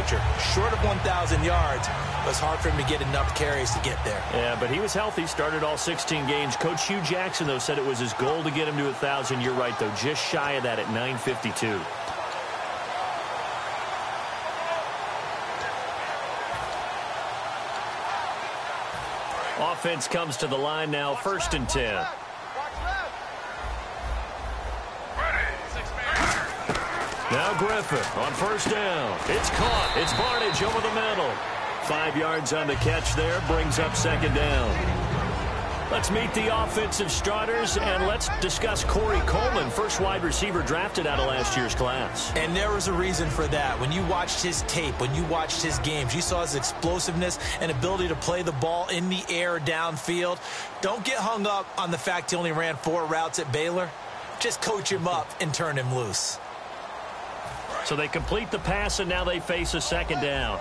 future. Short of 1,000 yards, but it's hard for him to get enough carries to get there. Yeah, but he was healthy, started all 16 games. Coach Hugh Jackson, though, said it was his goal to get him to 1,000. You're right, though, just shy of that at 952. Offense comes to the line now, 1st and 10. Now Griffin on 1st down. It's caught. It's Barnage over the middle. 5 yards on the catch there, brings up 2nd down. Let's meet the offensive starters, and let's discuss Corey Coleman, first wide receiver drafted out of last year's class. And there was a reason for that. When you watched his tape, when you watched his games, you saw his explosiveness and ability to play the ball in the air downfield. Don't get hung up on the fact he only ran 4 routes at Baylor. Just coach him up and turn him loose. So they complete the pass, and now they face a 2nd down.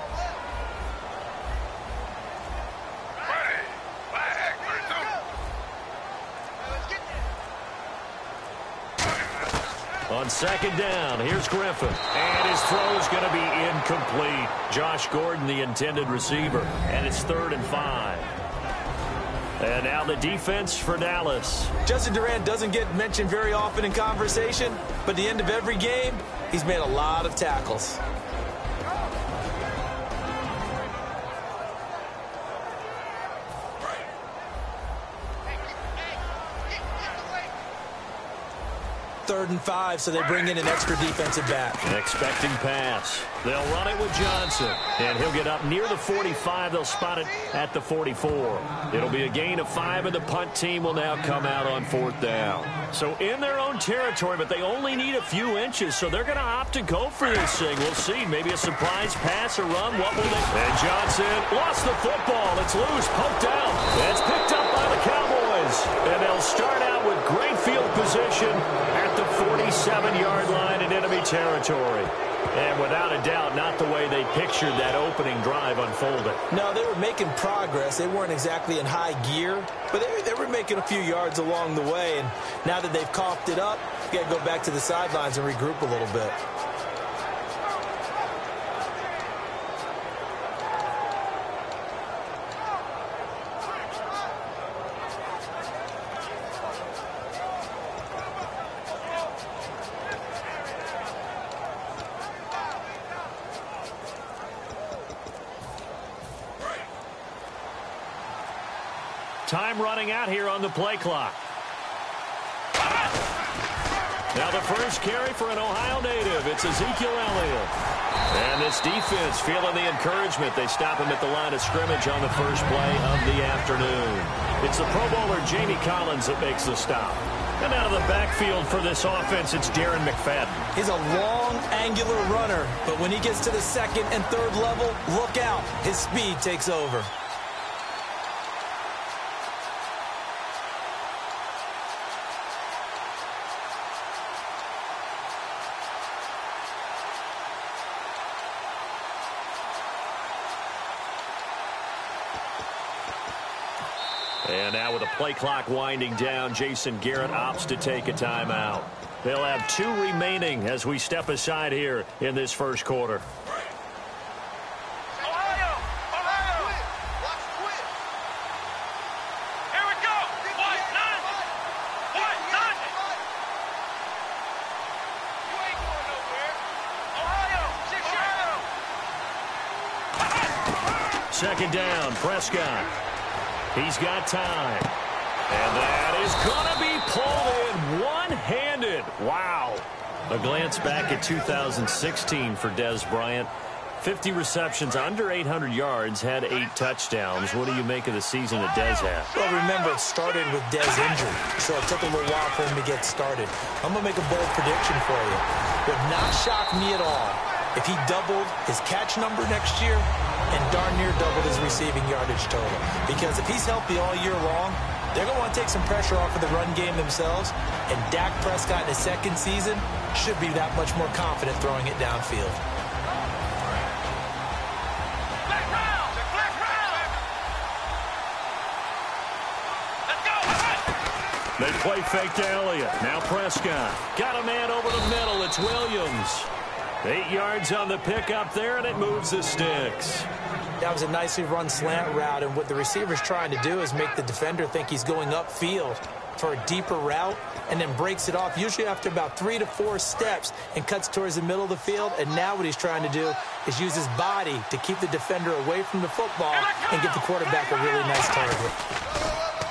On 2nd down, here's Griffin. And his throw is going to be incomplete. Josh Gordon, the intended receiver. And it's 3rd and 5. And now the defense for Dallas. Justin Durant doesn't get mentioned very often in conversation, but at the end of every game, he's made a lot of tackles. Third and 5, so they bring in an extra defensive back. Expecting pass. They'll run it with Johnson. And he'll get up near the 45. They'll spot it at the 44. It'll be a gain of 5, and the punt team will now come out on 4th down. So in their own territory, but they only need a few inches, so they're going to opt to go for this thing. We'll see. Maybe a surprise pass or run. What will they? And Johnson lost the football. It's loose, poked out. It's picked up by the Cowboys. And they'll start out with great field position at the 47-yard line in enemy territory. And without a doubt, not the way they pictured that opening drive unfolding. No, they were making progress. They weren't exactly in high gear, but they were making a few yards along the way. And now that they've coughed it up, you got to go back to the sidelines and regroup a little bit. Time running out here on the play clock. Now the first carry for an Ohio native. It's Ezekiel Elliott. And this defense feeling the encouragement. They stop him at the line of scrimmage on the first play of the afternoon. It's the Pro Bowler Jamie Collins that makes the stop. And out of the backfield for this offense, it's Darren McFadden. He's a long, angular runner, but when he gets to the 2nd and 3rd level, look out. His speed takes over. And now with the play clock winding down, Jason Garrett opts to take a timeout. They'll have 2 remaining as we step aside here in this first quarter. Second down, Prescott. He's got time. And that is going to be pulled in one-handed. Wow. A glance back at 2016 for Dez Bryant. 50 receptions, under 800 yards, had 8 touchdowns. What do you make of the season that Dez had? Well, remember, it started with Dez injured, so it took a little while for him to get started. I'm going to make a bold prediction for you. Would not shock me at all if he doubled his catch number next year and darn near doubled his receiving yardage total. Because if he's healthy all year long, they're going to want to take some pressure off of the run game themselves, and Dak Prescott in his 2nd season should be that much more confident throwing it downfield. They play fake to Elliott. Now Prescott. Got a man over the middle. It's Williams. 8 yards on the pickup there, and it moves the sticks. That was a nicely run slant route, and what the receiver's trying to do is make the defender think he's going upfield for a deeper route, and then breaks it off, usually after about 3 to 4 steps, and cuts towards the middle of the field. And now what he's trying to do is use his body to keep the defender away from the football and give the quarterback a really nice target.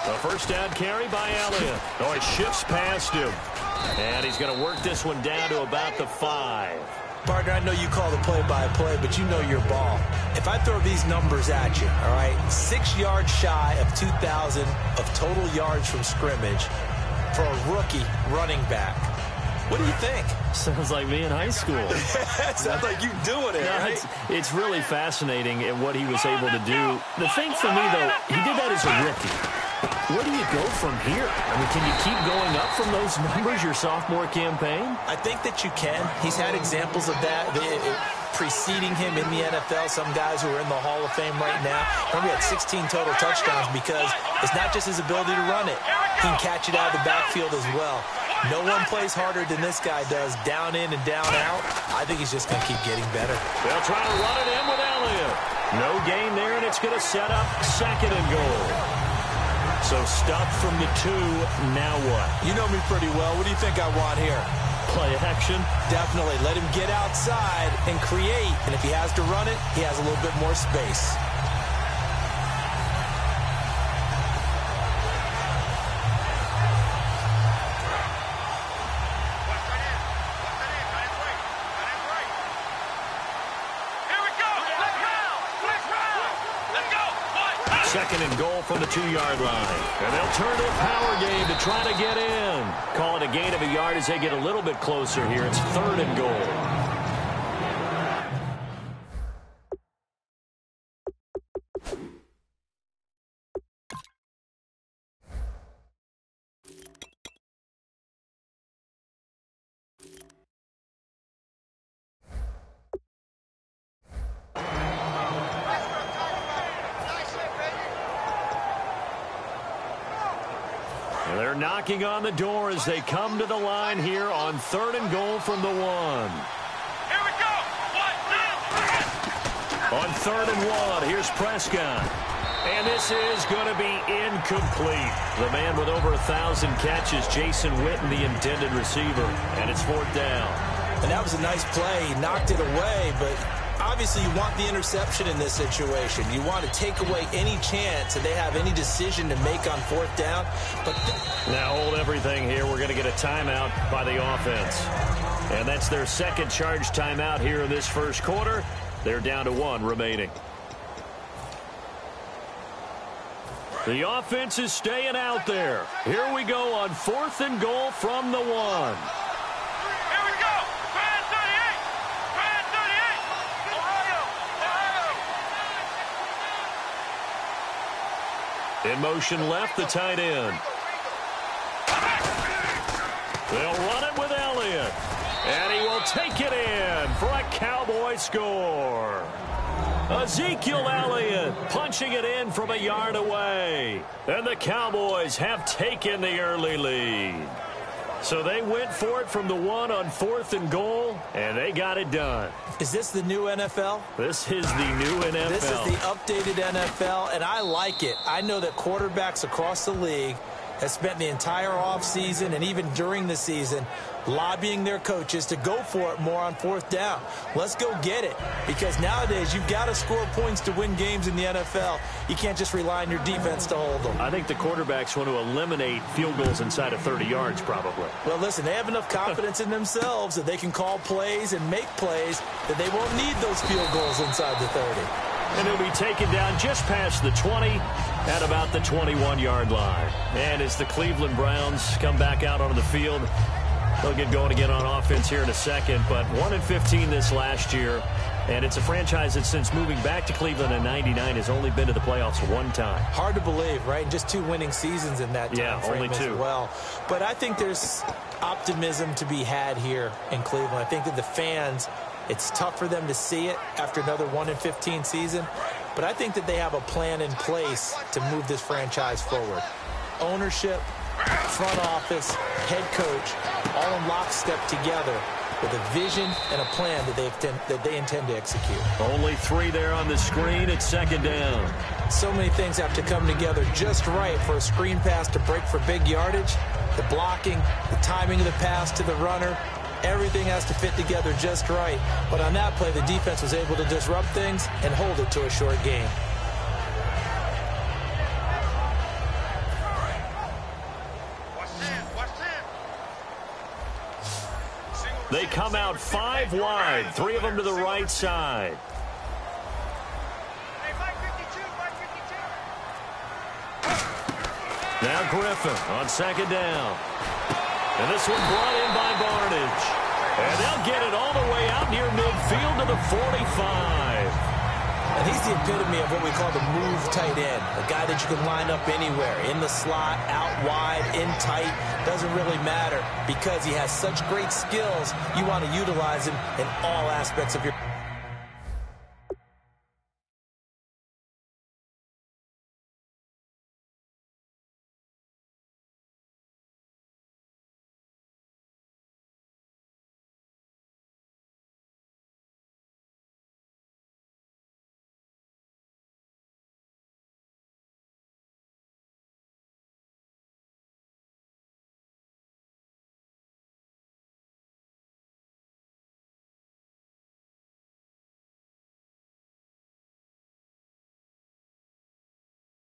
The first down carry by Elliott. Oh, he shifts past him. And he's going to work this one down to about the 5. Partner, I know you call the play-by-play, but you know your ball. If I throw these numbers at you, all right, 6 yards shy of 2,000 of total yards from scrimmage for a rookie running back. What do you think? Sounds like me in high school. Sounds like you doing it, right? It's really fascinating at what he was able to do. The thing for me, though, he did that as a rookie. Where do you go from here? I mean, can you keep going up from those numbers your sophomore campaign? I think that you can. He's had examples of that preceding him in the NFL. Some guys who are in the Hall of Fame right now. Remember, he had 16 total touchdowns because it's not just his ability to run it. He can catch it out of the backfield as well. No one plays harder than this guy does, down in and down out. I think he's just going to keep getting better. They'll try to run it in with Elliott. No gain there, and it's going to set up 2nd and goal. So stuffed from the 2, now what? You know me pretty well. What do you think I want here? Play action? Definitely. Let him get outside and create. And if he has to run it, he has a little bit more space. Second and goal from the 2-yard line. And they'll turn to a power game to try to get in. Call it a gain of a yard as they get a little bit closer here. It's 3rd and goal. They're knocking on the door as they come to the line here on 3rd and goal from the 1. Here we go. 1, 2, 3. On 3rd and 1, here's Prescott. And this is going to be incomplete. The man with over 1,000 catches, Jason Witten, the intended receiver. And it's 4th down. And that was a nice play. He knocked it away, but obviously you want the interception in this situation. You want to take away any chance that they have any decision to make on 4th down. But now hold everything here. We're going to get a timeout by the offense. And that's their 2nd charge timeout here in this 1st quarter. They're down to 1 remaining. The offense is staying out there. Here we go on 4th and goal from the 1. In motion left, the tight end. They'll run it with Elliott. And he will take it in for a Cowboy score. Ezekiel Elliott punching it in from a yard away. And the Cowboys have taken the early lead. So they went for it from the 1 on 4th and goal, and they got it done. Is this the new NFL? This is the new NFL. This is the updated NFL, and I like it. I know that quarterbacks across the league have spent the entire offseason and even during the season lobbying their coaches to go for it more on 4th down. Let's go get it, because nowadays you've got to score points to win games in the NFL. You can't just rely on your defense to hold them. I think the quarterbacks want to eliminate field goals inside of 30 yards probably. Well, listen, they have enough confidence in themselves that they can call plays and make plays that they won't need those field goals inside the 30. And he'll be taken down just past the 20 at about the 21-yard line. And as the Cleveland Browns come back out onto the field, they'll get going again on offense here in a second. But 1-15 this last year. And it's a franchise that since moving back to Cleveland in '99 has only been to the playoffs 1 time. Hard to believe, right? Just 2 winning seasons in that time frame only 2 as well. But I think there's optimism to be had here in Cleveland. I think that the fans, it's tough for them to see it after another 1-15 season. But I think that they have a plan in place to move this franchise forward. Ownership, front office, head coach, all in lockstep together with a vision and a plan that they intend to execute. Only 3 there on the screen at second down. So many things have to come together just right for a screen pass to break for big yardage. The blocking, the timing of the pass to the runner, everything has to fit together just right. But on that play, the defense was able to disrupt things and hold it to a short gain. They come out 5 wide, 3 of them to the right side. Now Griffin on second down. And this one brought in by Barnage. And they'll get it all the way out near midfield to the 45. And he's the epitome of what we call the move tight end. A guy that you can line up anywhere, in the slot, out wide, in tight. Doesn't really matter because he has such great skills. You want to utilize him in all aspects of your...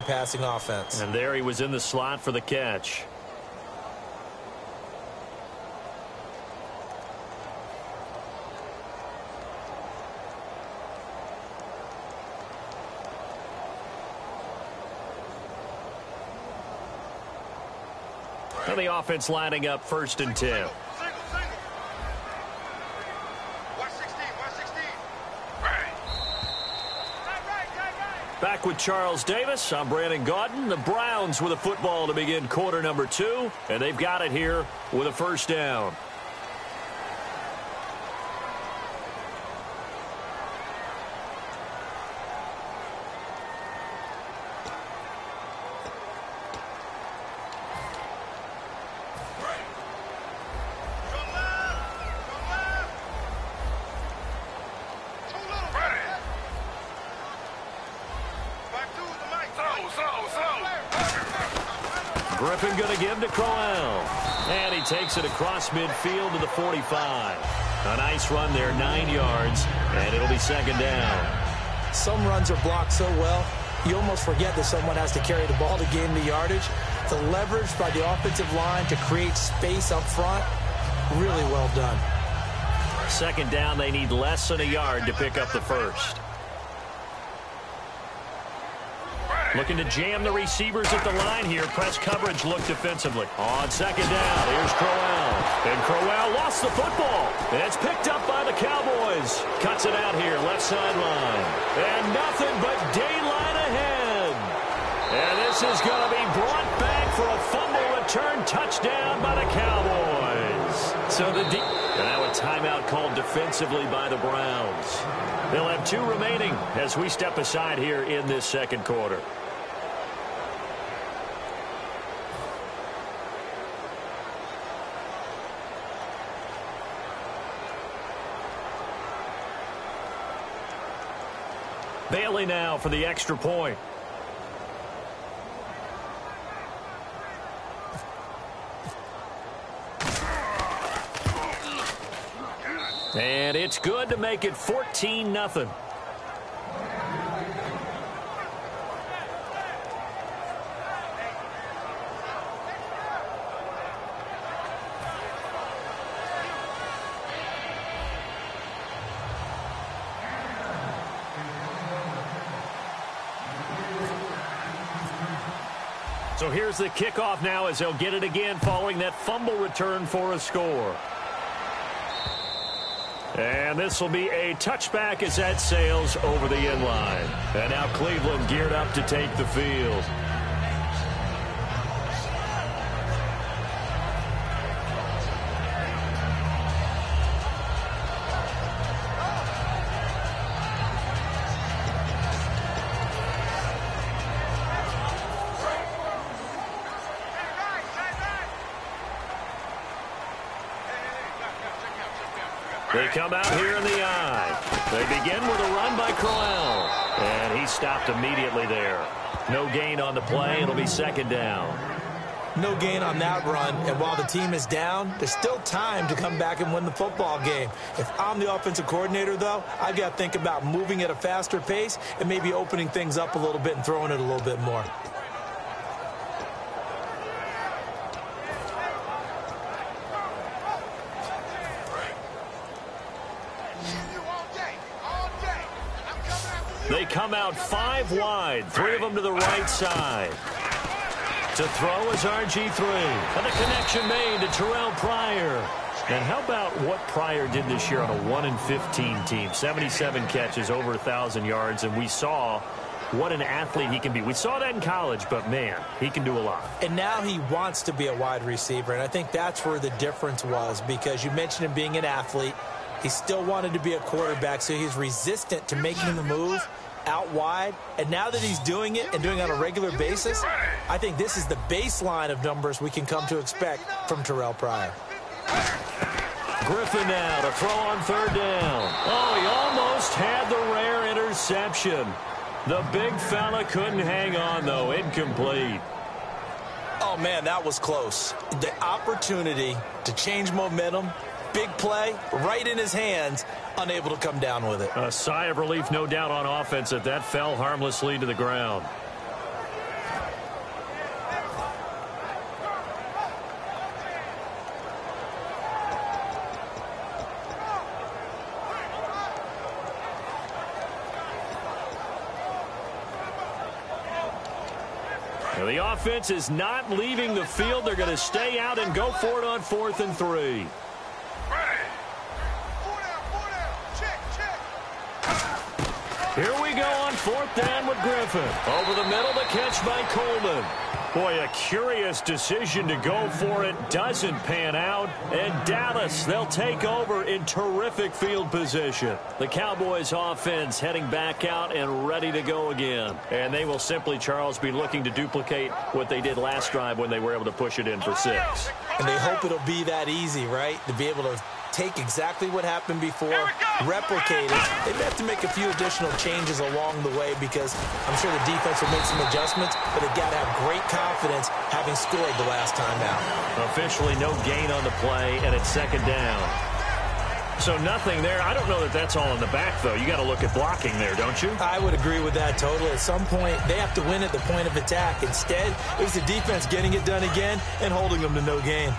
passing offense. And there he was in the slot for the catch. And the offense lining up 1st and 10. Back with Charles Davis. I'm Brandon Gaudin. The Browns with a football to begin quarter number 2. And they've got it here with a 1st down. Griffin going to give to Crowell. And he takes it across midfield to the 45. A nice run there, 9 yards, and it'll be 2nd down. Some runs are blocked so well, you almost forget that someone has to carry the ball to gain the yardage. The leverage by the offensive line to create space up front, really well done. 2nd down, they need less than a yard to pick up the 1st. Looking to jam the receivers at the line here. Press coverage look defensively. On 2nd down, here's Crowell. And Crowell lost the football. And it's picked up by the Cowboys. Cuts it out here, left sideline. And nothing but daylight ahead. And this is going to be brought back for a fumble return touchdown by the Cowboys. So and now a timeout called defensively by the Browns. They'll have 2 remaining as we step aside here in this 2nd quarter. Bailey now for the extra point. And it's good to make it 14-0. So here's the kickoff now as they'll get it again following that fumble return for a score. And this will be a touchback as that sails over the end line. And now Cleveland geared up to take the field. They come out here in the I. They begin with a run by Crowell. And he stopped immediately there. No gain on the play. It'll be second down. No gain on that run, and while the team is down, there's still time to come back and win the football game. If I'm the offensive coordinator, though, I've got to think about moving at a faster pace and maybe opening things up a little bit and throwing it a little bit more. They come out 5 wide, 3 of them to the right side. To throw is RG3. And the connection made to Terrell Pryor. And how about what Pryor did this year on a 1-15 team? 77 catches, over 1,000 yards, and we saw what an athlete he can be. We saw that in college, but, man, he can do a lot. And now he wants to be a wide receiver, and I think that's where the difference was, because you mentioned him being an athlete. He still wanted to be a quarterback, so he's resistant to making the move out wide, and now that he's doing it and doing it on a regular basis, I think this is the baseline of numbers we can come to expect from Terrell Pryor. Griffin now to throw on third down. Oh, he almost had the rare interception. The big fella couldn't hang on, though. Incomplete. Oh, man, that was close. The opportunity to change momentum, big play, right in his hands, unable to come down with it. A sigh of relief, no doubt, on offense that that fell harmlessly to the ground. Now, the offense is not leaving the field. They're going to stay out and go for it on 4th and 3. Here we go on 4th down with Griffin. Over the middle, the catch by Coleman. Boy, a curious decision to go for it. Doesn't pan out. And Dallas, they'll take over in terrific field position. The Cowboys offense heading back out and ready to go again. And they will simply, Charles, be looking to duplicate what they did last drive when they were able to push it in for 6. And they hope it'll be that easy, right? To be able to take exactly what happened before, replicate it. They may have to make a few additional changes along the way because I'm sure the defense will make some adjustments, but they've got to have great confidence having scored the last time out. Officially no gain on the play, and it's second down. So nothing there. I don't know that that's all in the back, though. You got to look at blocking there, don't you? I would agree with that totally. At some point, they have to win at the point of attack. Instead, it was the defense getting it done again and holding them to no gain.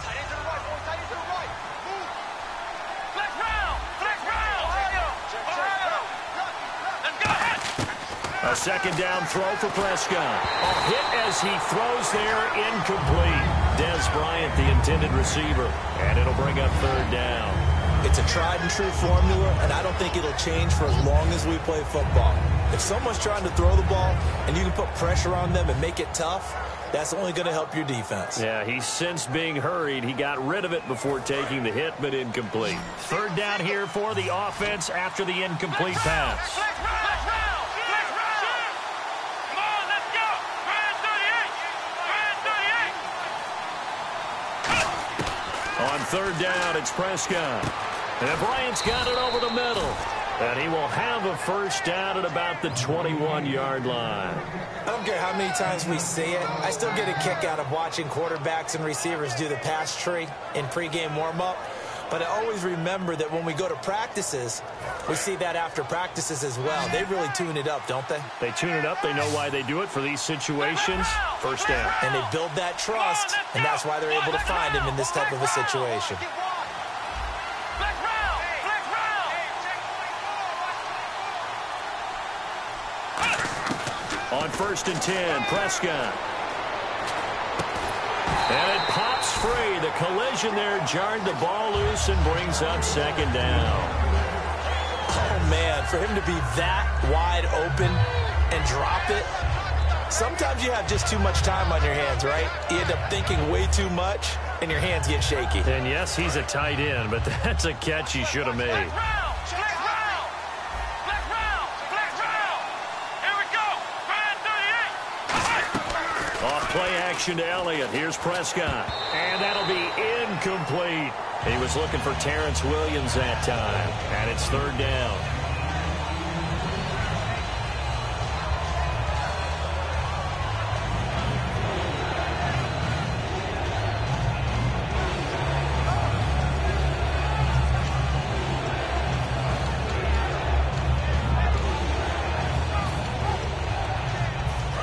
A second down throw for Prescott. A hit as he throws there, incomplete. Dez Bryant, the intended receiver, and it'll bring up third down. It's a tried and true formula, and I don't think it'll change for as long as we play football. If someone's trying to throw the ball and you can put pressure on them and make it tough, that's only going to help your defense. Yeah, he sensed being hurried. He got rid of it before taking the hit, but incomplete. Third down here for the offense after the incomplete pass. On third down, it's Prescott. And Bryant's got it over the middle. And he will have a first down at about the 21-yard line. I don't care how many times we see it. I still get a kick out of watching quarterbacks and receivers do the pass tree in pregame warm-up. But I always remember that when we go to practices, we see that after practices as well. They really tune it up, don't they? They tune it up. They know why they do it for these situations. First down. And they build that trust, and that's why they're able to find him in this type of a situation. On 1st and 10, Prescott. And it pops free. The collision there jarred the ball loose and brings up second down. Oh, man, for him to be that wide open and drop it. Sometimes you have just too much time on your hands, right? You end up thinking way too much, and your hands get shaky. And, yes, he's a tight end, but that's a catch he should have made. Off play action to Elliott. Here's Prescott. And that'll be incomplete. He was looking for Terrence Williams that time. And it's third down.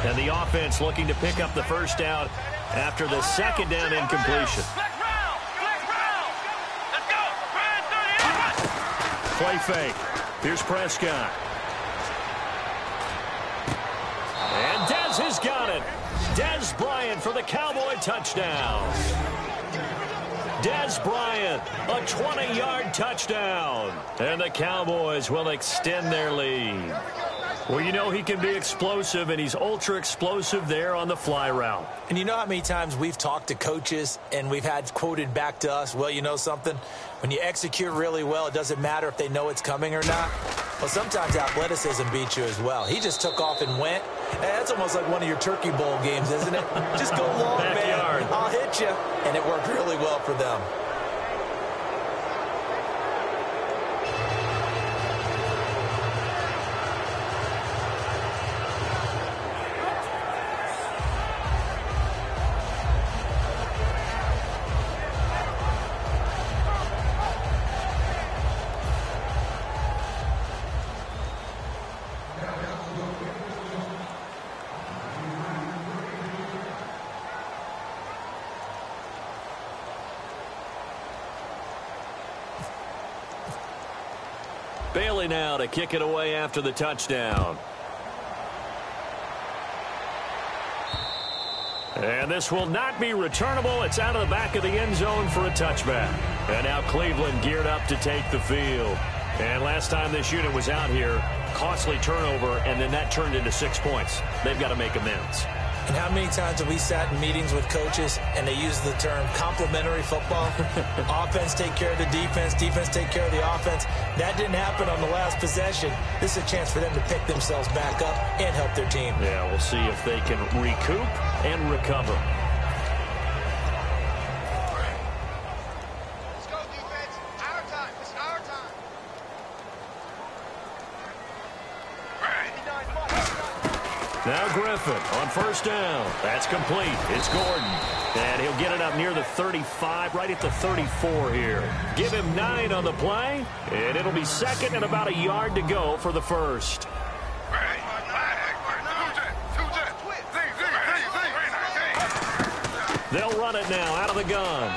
And the offense looking to pick up the first down after the second down incompletion. Play fake. Here's Prescott. And Dez has got it. Dez Bryant for the Cowboy touchdown. Dez Bryant, a 20-yard touchdown. And the Cowboys will extend their lead. Well, you know he can be explosive, and he's ultra-explosive there on the fly route. And you know how many times we've talked to coaches and we've had quoted back to us, well, you know something? When you execute really well, it doesn't matter if they know it's coming or not. Well, sometimes athleticism beats you as well. He just took off and went. That's almost like one of your Turkey Bowl games, isn't it? Just go long, Backyard. man. I'll hit you. And it worked really well for them. Bailey now to kick it away after the touchdown. And this will not be returnable. It's out of the back of the end zone for a touchback. And now Cleveland geared up to take the field. And last time this unit was out here, costly turnover, and then that turned into 6 points. They've got to make amends. And how many times have we sat in meetings with coaches and they use the term complementary football? Offense take care of the defense, defense take care of the offense. That didn't happen on the last possession. This is a chance for them to pick themselves back up and help their team. Yeah, we'll see if they can recoup and recover. Let's go, defense. Our time. It's our time. Now Griffin on first down. That's complete. It's Gordon. And he'll get it up near the 35, right at the 34 here. Give him 9 on the play, and it'll be second and about a yard to go for the first. They'll run it now out of the gun.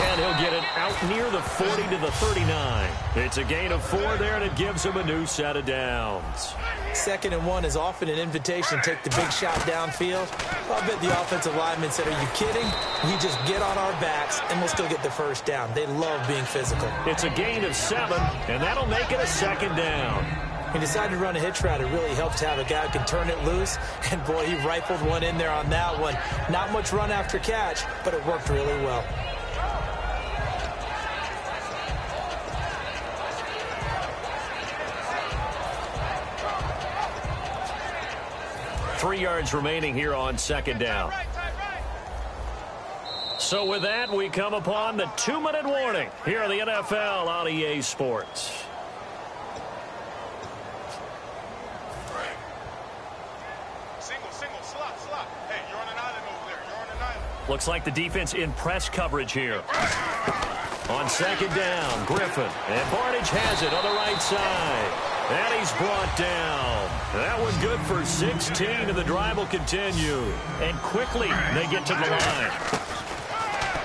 And he'll get it out near the 40 to the 39. It's a gain of 4 there, and it gives him a new set of downs. 2nd and 1 is often an invitation to take the big shot downfield. Well, I bet the offensive lineman said, are you kidding? We just get on our backs, and we'll still get the first down. They love being physical. It's a gain of 7, and that'll make it a 2nd down. He decided to run a hitch route. It really helps to have a guy who can turn it loose. And, boy, he rifled one in there on that one. Not much run after catch, but it worked really well. Three yards remaining here on 2nd down. So with that, we come upon the 2-minute warning here on the NFL on EA Sports. Single, slot. Hey, you're on an island over there. You're on an island. Looks like the defense in press coverage here. On 2nd down, Griffin. And Barnage has it on the right side. And he's brought down. That one good for 16, and the drive will continue. And quickly, they get to the line.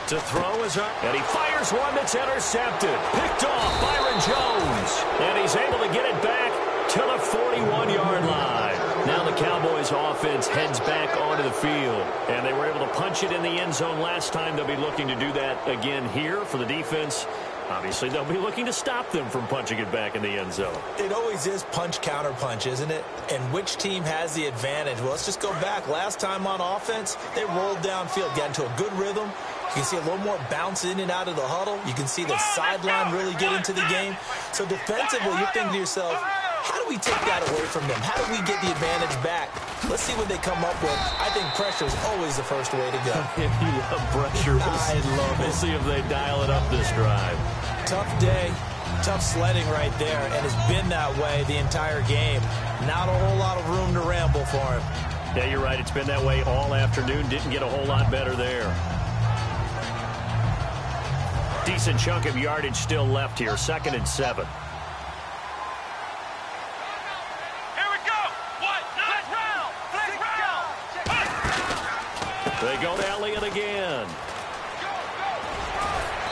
To throw is up, and he fires one that's intercepted. Picked off Byron Jones. And he's able to get it back to the 41-yard line. Now the Cowboys offense heads back onto the field. And they were able to punch it in the end zone last time. They'll be looking to do that again here for the defense. Obviously, they'll be looking to stop them from punching it back in the end zone. It always is punch-counter-punch, isn't it? And which team has the advantage? Well, let's just go back. Last time on offense, they rolled downfield, got into a good rhythm. You can see a little more bounce in and out of the huddle. You can see the sideline really get into the game. So defensively, you're thinking to yourself, How do we take that away from them? How do we get the advantage back? Let's see what they come up with. I think pressure is always the first way to go. If you love pressure, I love it. We'll see if they dial it up this drive. Tough day, tough sledding right there, and it's been that way the entire game. Not a whole lot of room to ramble for him. Yeah, you're right. It's been that way all afternoon. Didn't get a whole lot better there. Decent chunk of yardage still left here. 2nd and 7. Here we go. They go to Elliott again.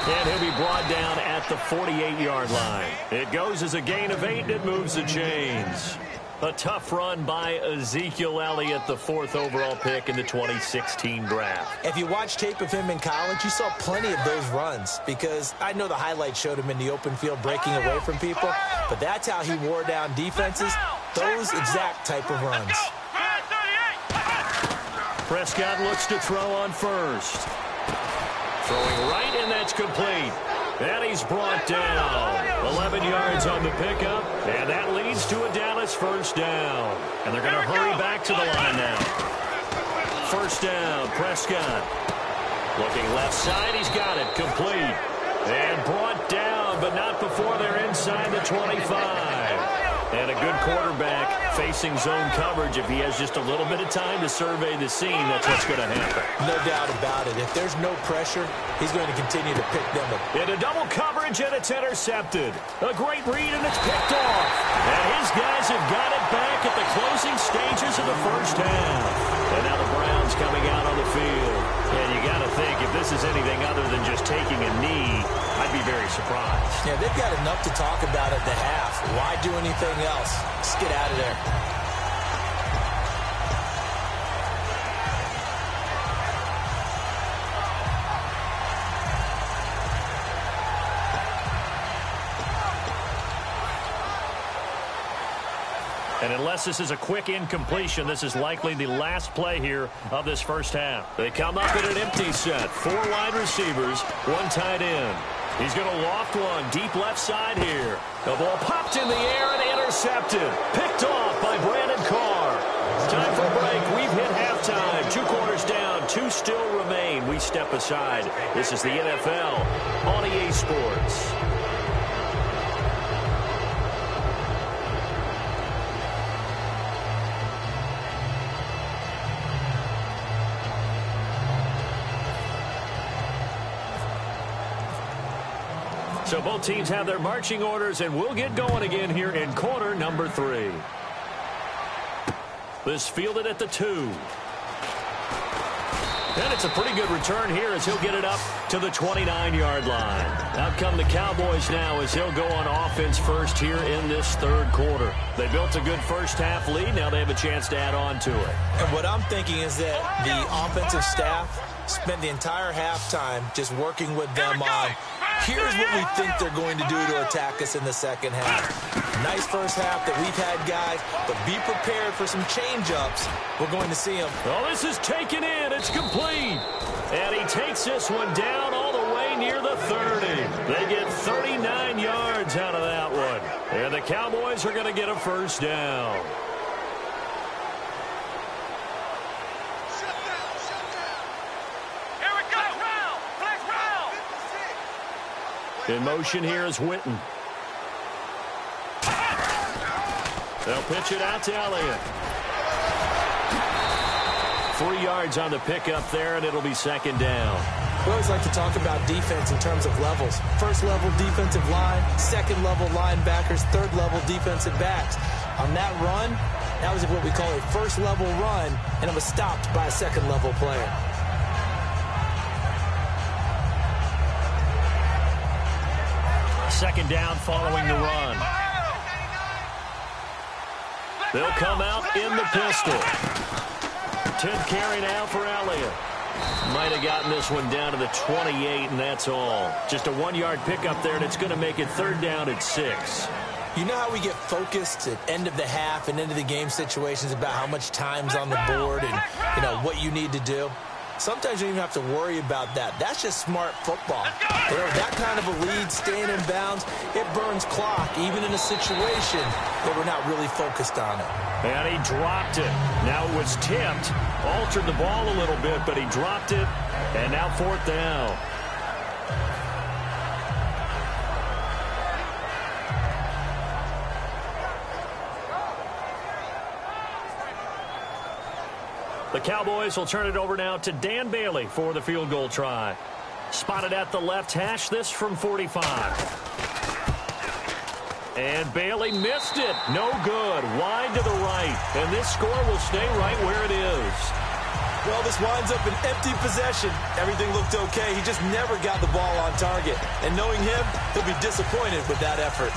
And he'll be brought down at the 48-yard line. It goes as a gain of 8, and it moves the chains. A tough run by Ezekiel Elliott, the 4th overall pick in the 2016 draft. If you watch tape of him in college, you saw plenty of those runs because I know the highlights showed him in the open field breaking away from people, but that's how he wore down defenses, those exact type of runs. Prescott looks to throw on first. Throwing right, and that's complete. And he's brought down. 11 yards on the pickup, and that leads to a Dallas first down. And they're going to hurry back to the line now. First down, Prescott. Looking left side, he's got it, complete. And brought down, but not before they're inside the 25. And a good quarterback facing zone coverage. If he has just a little bit of time to survey the scene, that's what's going to happen. No doubt about it. If there's no pressure, he's going to continue to pick them up. Into double coverage, and it's intercepted. A great read, and it's picked off. And his guys have got it back at the closing stages of the first half. And now the Browns coming out on the field. And you got to think, if this is anything other than just taking a knee, I'd be very surprised. Yeah, they've got enough to talk about at the half. Why do anything else? Just get out of there. And unless this is a quick incompletion, this is likely the last play here of this first half. They come up in an empty set. 4 wide receivers, 1 tight end. He's going to loft one deep left side here. The ball popped in the air and intercepted. Picked off by Brandon Carr. Time for a break. We've hit halftime. 2 quarters down. 2 still remain. We step aside. This is the NFL on EA Sports. So both teams have their marching orders, and we'll get going again here in quarter number 3. This fielded at the 2. And it's a pretty good return here as he'll get it up to the 29-yard line. Out come the Cowboys now as he'll go on offense first here in this 3rd quarter. They built a good first half lead. Now they have a chance to add on to it. And what I'm thinking is that the offensive staff spent the entire halftime just working with them on, here's what we think they're going to do to attack us in the second half. Nice first half that we've had, guys, but be prepared for some change-ups. We're going to see them. Oh, this is taken in. It's complete. And he takes this one down all the way near the 30. They get 39 yards out of that one. And the Cowboys are going to get a first down. In motion here is Witten. They'll pitch it out to Elliott. 3 yards on the pickup there, and it'll be 2nd down. We always like to talk about defense in terms of levels. 1st level defensive line, 2nd level linebackers, 3rd level defensive backs. On that run, that was what we call a 1st level run, and it was stopped by a 2nd level player. Second down following the run. They'll come out in the pistol. 10th carry now for Elliott. Might have gotten this one down to the 28, and that's all. Just a 1-yard pickup there, and it's going to make it 3rd down at 6. You know how we get focused at end of the half and into the game situations about how much time's on the board and, what you need to do? Sometimes you don't even have to worry about that. That's just smart football. You know, that kind of a lead, staying in bounds, it burns clock, even in a situation that we're not really focused on it. And he dropped it. Now it was tipped. Altered the ball a little bit, but he dropped it. And now 4th down. The Cowboys will turn it over now to Dan Bailey for the field goal try. Spotted at the left hash, this from 45. And Bailey missed it. No good. Wide to the right. And this score will stay right where it is. Well, this winds up an empty possession. Everything looked okay. He just never got the ball on target. And knowing him, he'll be disappointed with that effort.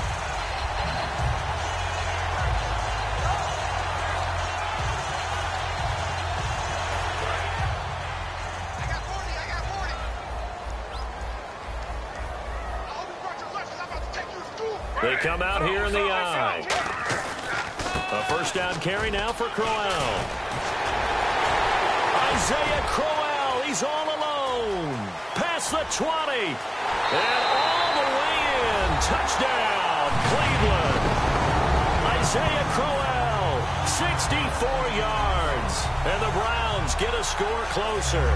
They come out here in the eye. A first down carry now for Crowell. Isaiah Crowell, he's all alone. Past the 20. And all the way in. Touchdown, Cleveland. Isaiah Crowell, 64 yards. And the Browns get a score closer.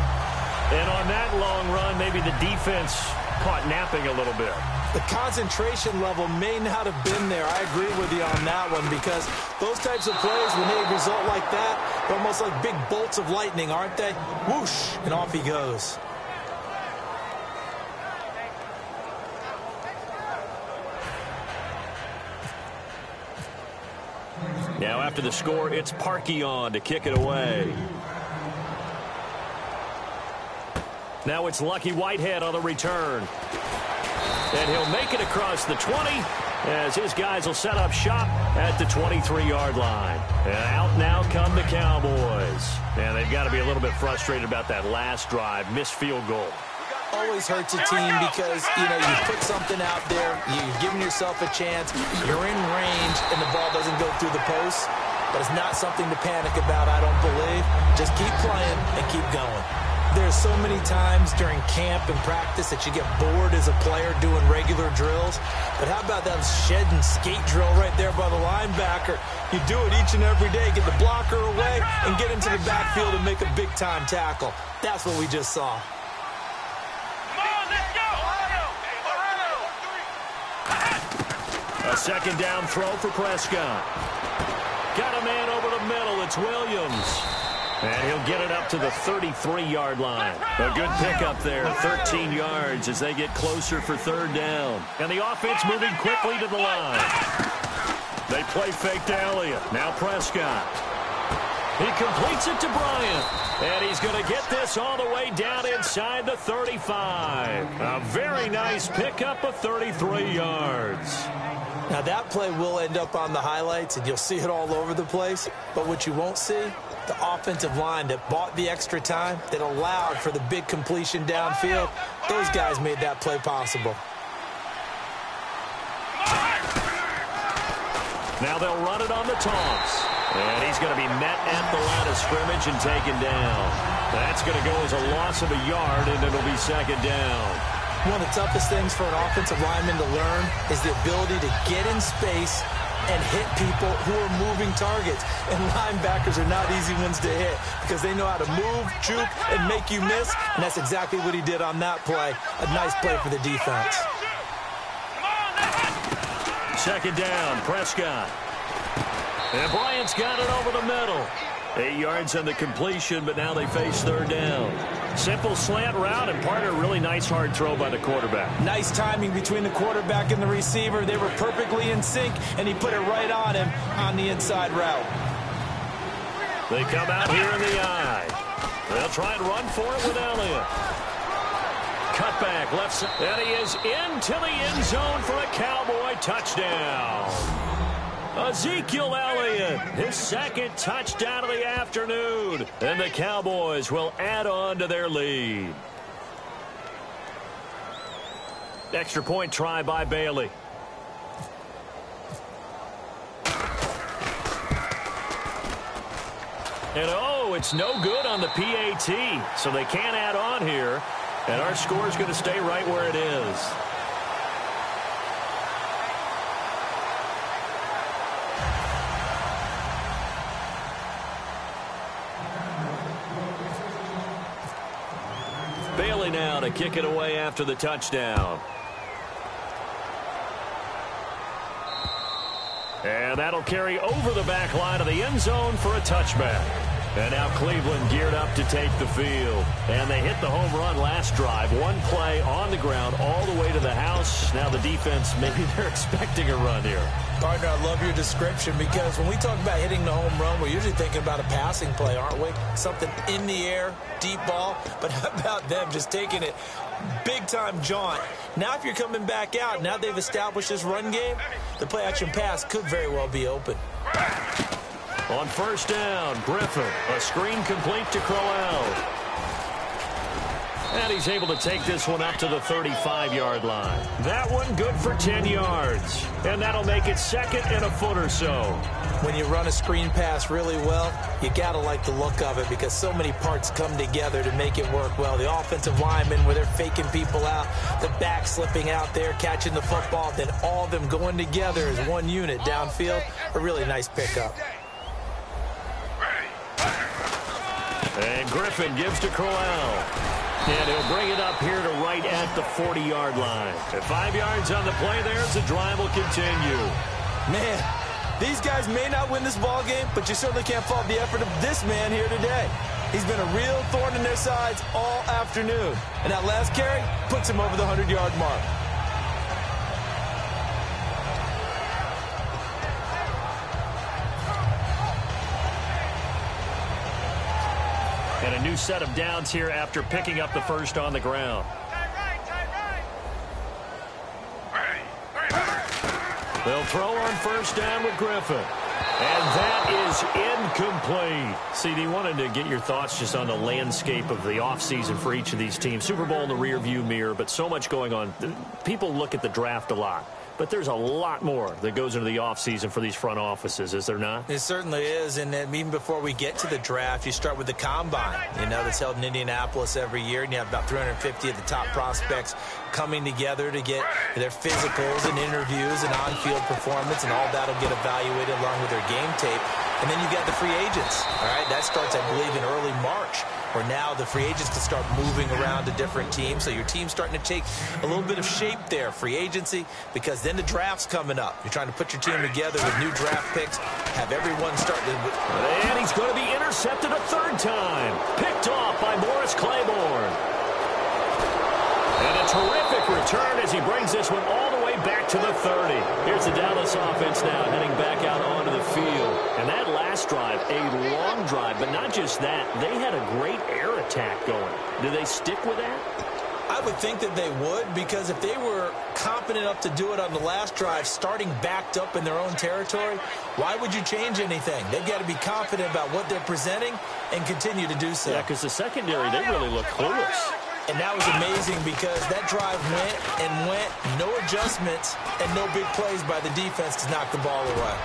And on that long run, maybe the defense caught napping a little bit. The concentration level may not have been there. I agree with you on that one, because those types of plays, when they result like that, they're almost like big bolts of lightning, aren't they? Whoosh, and off he goes. Now after the score, it's Parkey on to kick it away. Now it's Lucky Whitehead on the return. And he'll make it across the 20 as his guys will set up shop at the 23-yard line. And out now come the Cowboys. And they've got to be a little bit frustrated about that last drive, missed field goal. Always hurts a team because, you know, you put something out there, you're giving yourself a chance, you're in range, and the ball doesn't go through the post. But it's not something to panic about, I don't believe. Just keep playing and keep going. There's so many times during camp and practice that you get bored as a player doing regular drills. But how about that shed and skate drill right there by the linebacker? You do it each and every day. Get the blocker away and get into the backfield and make a big-time tackle. That's what we just saw. A second down throw for Prescott. Got a man over the middle. It's Williams. And he'll get it up to the 33-yard line. A good pickup there, 13 yards as they get closer for third down. And the offense moving quickly to the line. They play fake to Elliott. Now Prescott. He completes it to Bryant. And he's going to get this all the way down inside the 35. A very nice pickup of 33 yards. Now that play will end up on the highlights, and you'll see it all over the place. But what you won't see, the offensive line that bought the extra time, that allowed for the big completion downfield, those guys made that play possible. Now they'll run it on the toss. And he's going to be met at the line of scrimmage and taken down. That's going to go as a loss of a yard, and it'll be second down. One of the toughest things for an offensive lineman to learn is the ability to get in space and hit people who are moving targets. And linebackers are not easy ones to hit because they know how to move, juke, and make you miss. And that's exactly what he did on that play. A nice play for the defense. Second down, Prescott. And Bryant's got it over the middle. 8 yards on the completion, but now they face third down. Simple slant route, and part of a really nice hard throw by the quarterback. Nice timing between the quarterback and the receiver. They were perfectly in sync, and he put it right on him on the inside route. They come out here in the eye. They'll try and run for it with Elliott. Cutback left side, and he is into the end zone for a Cowboy touchdown. Ezekiel Elliott, his second touchdown of the afternoon. And the Cowboys will add on to their lead. Extra point try by Bailey. And throw. It's no good on the PAT, so they can't add on here. And our score is going to stay right where it is. Bailey now to kick it away after the touchdown. And that'll carry over the back line of the end zone for a touchback. And now Cleveland geared up to take the field. And they hit the home run last drive. One play on the ground all the way to the house. Now the defense, maybe they're expecting a run here. Partner, I love your description because when we talk about hitting the home run, we're usually thinking about a passing play, aren't we? Something in the air, deep ball. But how about them just taking it big-time jaunt? Now if you're coming back out, now they've established this run game, the play-action pass could very well be open. On first down, Griffin. A screen complete to Crowell. And he's able to take this one up to the 35-yard line. That one good for 10 yards. And that'll make it second and a foot or so. When you run a screen pass really well, you got to like the look of it because so many parts come together to make it work well. The offensive linemen, where they're faking people out, the back slipping out there, catching the football, then all of them going together as one unit downfield. A really nice pickup. And Griffin gives to Crowell. And he'll bring it up here to right at the 40-yard line. At 5 yards on the play there, the drive will continue. Man, these guys may not win this ball game, but you certainly can't fault the effort of this man here today. He's been a real thorn in their sides all afternoon. And that last carry puts him over the 100-yard mark. And a new set of downs here after picking up the first on the ground. They'll throw on first down with Griffin. And that is incomplete. CD, wanted to get your thoughts just on the landscape of the offseason for each of these teams. Super Bowl in the rearview mirror, but so much going on. People look at the draft a lot. But there's a lot more that goes into the offseason for these front offices, is there not? It certainly is, and even before we get to the draft, you start with the combine, that's held in Indianapolis every year, and you have about 350 of the top prospects coming together to get their physicals and interviews and on-field performance, and all that will get evaluated along with their game tape. And then you got the free agents, all right? That starts, I believe, in early March, where now the free agents can start moving around to different teams. So your team's starting to take a little bit of shape there, free agency, because then the draft's coming up. You're trying to put your team together with new draft picks, have everyone start to... And he's going to be intercepted a third time. Picked off by Morris Claiborne. And a terrific return as he brings this one all the way back to the 30. Here's the Dallas offense now heading back out onto the field. And that last drive, a long drive, but not just that. They had a great air attack going. Do they stick with that? I would think that they would, because if they were confident enough to do it on the last drive, starting backed up in their own territory, why would you change anything? They've got to be confident about what they're presenting and continue to do so. Yeah, because the secondary, they really look clueless. And that was amazing because that drive went and went, no adjustments, and no big plays by the defense to knock the ball away.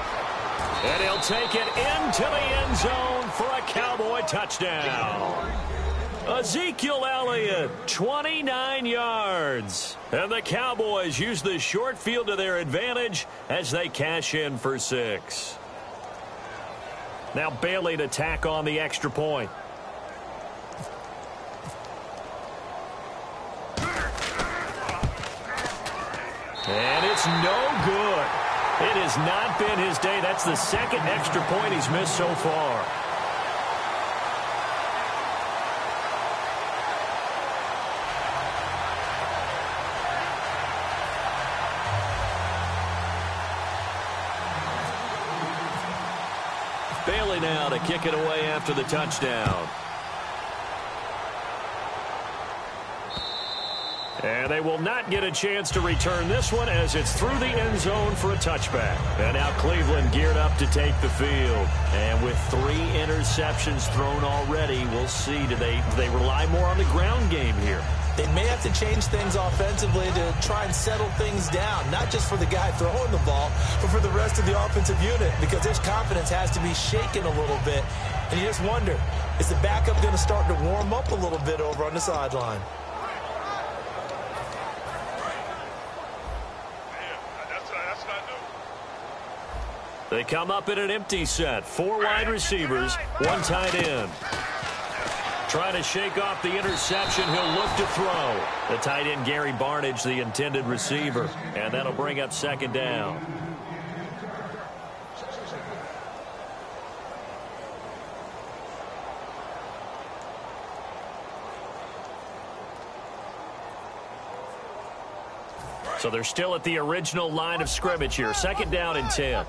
And he'll take it into the end zone for a Cowboy touchdown. Ezekiel Elliott, 29 yards. And the Cowboys use the short field to their advantage as they cash in for 6. Now Bailey to tack on the extra point. And it's no good. It has not been his day. That's the second extra point he's missed so far. Bailey now to kick it away after the touchdown. And they will not get a chance to return this one as it's through the end zone for a touchback. And now Cleveland geared up to take the field. And with 3 interceptions thrown already, we'll see. Do they rely more on the ground game here? They may have to change things offensively to try and settle things down, not just for the guy throwing the ball, but for the rest of the offensive unit, because their confidence has to be shaken a little bit. And you just wonder, Is the backup going to start to warm up a little bit over on the sideline? They come up in an empty set. 4 wide receivers, 1 tight end. Trying to shake off the interception. He'll look to throw. The tight end, Gary Barnidge, the intended receiver. And that'll bring up 2nd down. So they're still at the original line of scrimmage here. 2nd down and 10.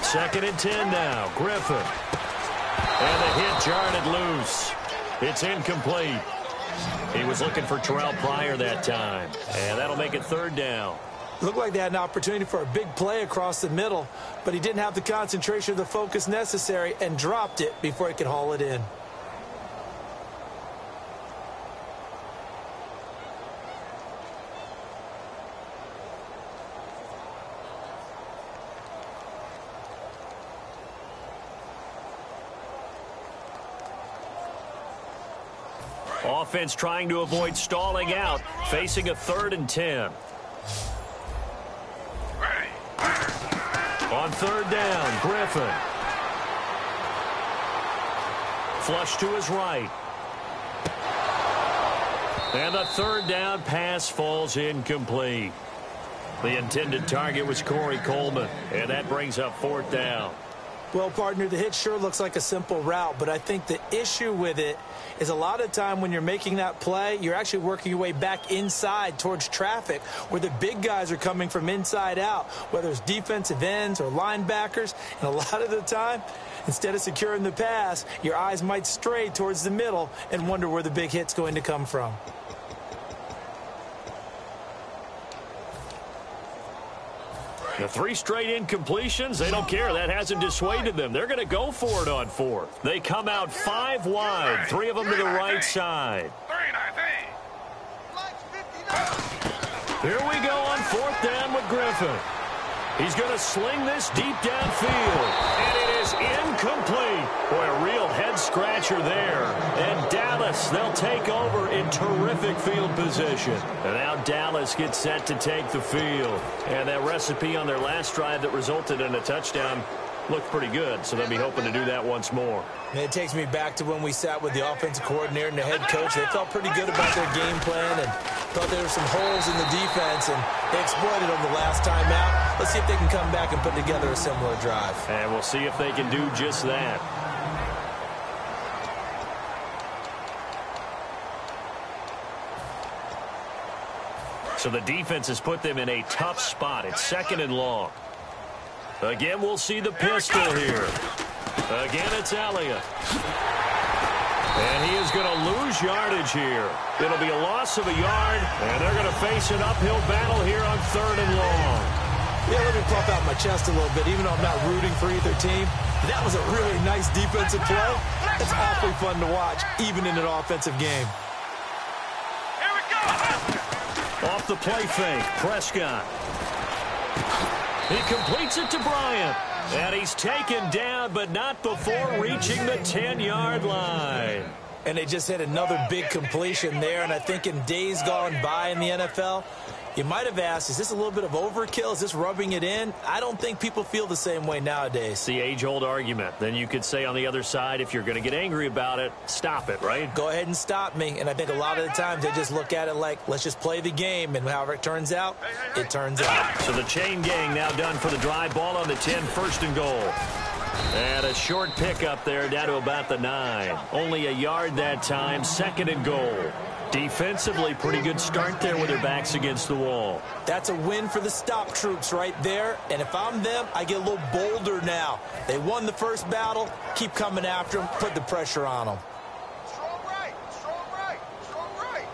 Second and 10 now. Griffin. And the hit jarred loose. It's incomplete. He was looking for Terrell Pryor that time. And that'll make it 3rd down. Looked like they had an opportunity for a big play across the middle, but he didn't have the concentration or the focus necessary and dropped it before he could haul it in. Offense trying to avoid stalling out, facing a 3rd and 10. On 3rd down, Griffin. Flush to his right. And the 3rd down pass falls incomplete. The intended target was Corey Coleman, and that brings up 4th down. Well, partner, the hit sure looks like a simple route, but I think the issue with it is a lot of time when you're making that play, you're actually working your way back inside towards traffic where the big guys are coming from inside out, whether it's defensive ends or linebackers. And a lot of the time, instead of securing the pass, your eyes might stray towards the middle and wonder where the big hit's going to come from. The 3 straight incompletions, they don't care. That hasn't dissuaded them. They're going to go for it on 4th. They come out 5 wide, 3 of them to the right side. Here we go on 4th down with Griffin. He's going to sling this deep downfield, and it is incomplete. Boy, a real head-scratcher there. And Dallas, they'll take over in terrific field position. And now Dallas gets set to take the field. And that recipe on their last drive that resulted in a touchdown looked pretty good, so they'll be hoping to do that once more. And it takes me back to when we sat with the offensive coordinator and the head coach. They felt pretty good about their game plan and thought there were some holes in the defense, and they exploited them the last time out. Let's see if they can come back and put together a similar drive. And we'll see if they can do just that. So the defense has put them in a tough spot. It's 2nd and long. Again, we'll see the pistol here. Again, it's Elliott. And he is going to lose yardage here. It'll be a loss of a yard, and they're going to face an uphill battle here on 3rd and long. Yeah, let me puff out my chest a little bit, even though I'm not rooting for either team. That was a really nice defensive play. It's awfully fun to watch, even in an offensive game. Here we go. Off the play fake, Prescott. He completes it to Bryant. And he's taken down, but not before reaching the 10-yard line. And they just had another big completion there. And I think in days gone by in the NFL, you might have asked, is this a little bit of overkill? Is this rubbing it in? I don't think people feel the same way nowadays. It's the age-old argument. Then you could say on the other side, if you're going to get angry about it, stop it, right? Go ahead and stop me. And I think a lot of the times they just look at it like, let's just play the game. And however it turns out, it turns out. So the chain gang now done for the drive. Ball on the 10, 1st and goal. And a short pickup there down to about the 9. Only a yard that time, 2nd and goal. Defensively, pretty good start there with their backs against the wall. That's a win for the stop troops right there. And if I'm them, I get a little bolder now. They won the first battle. Keep coming after them. Put the pressure on them. Strong right. Strong right. Strong right.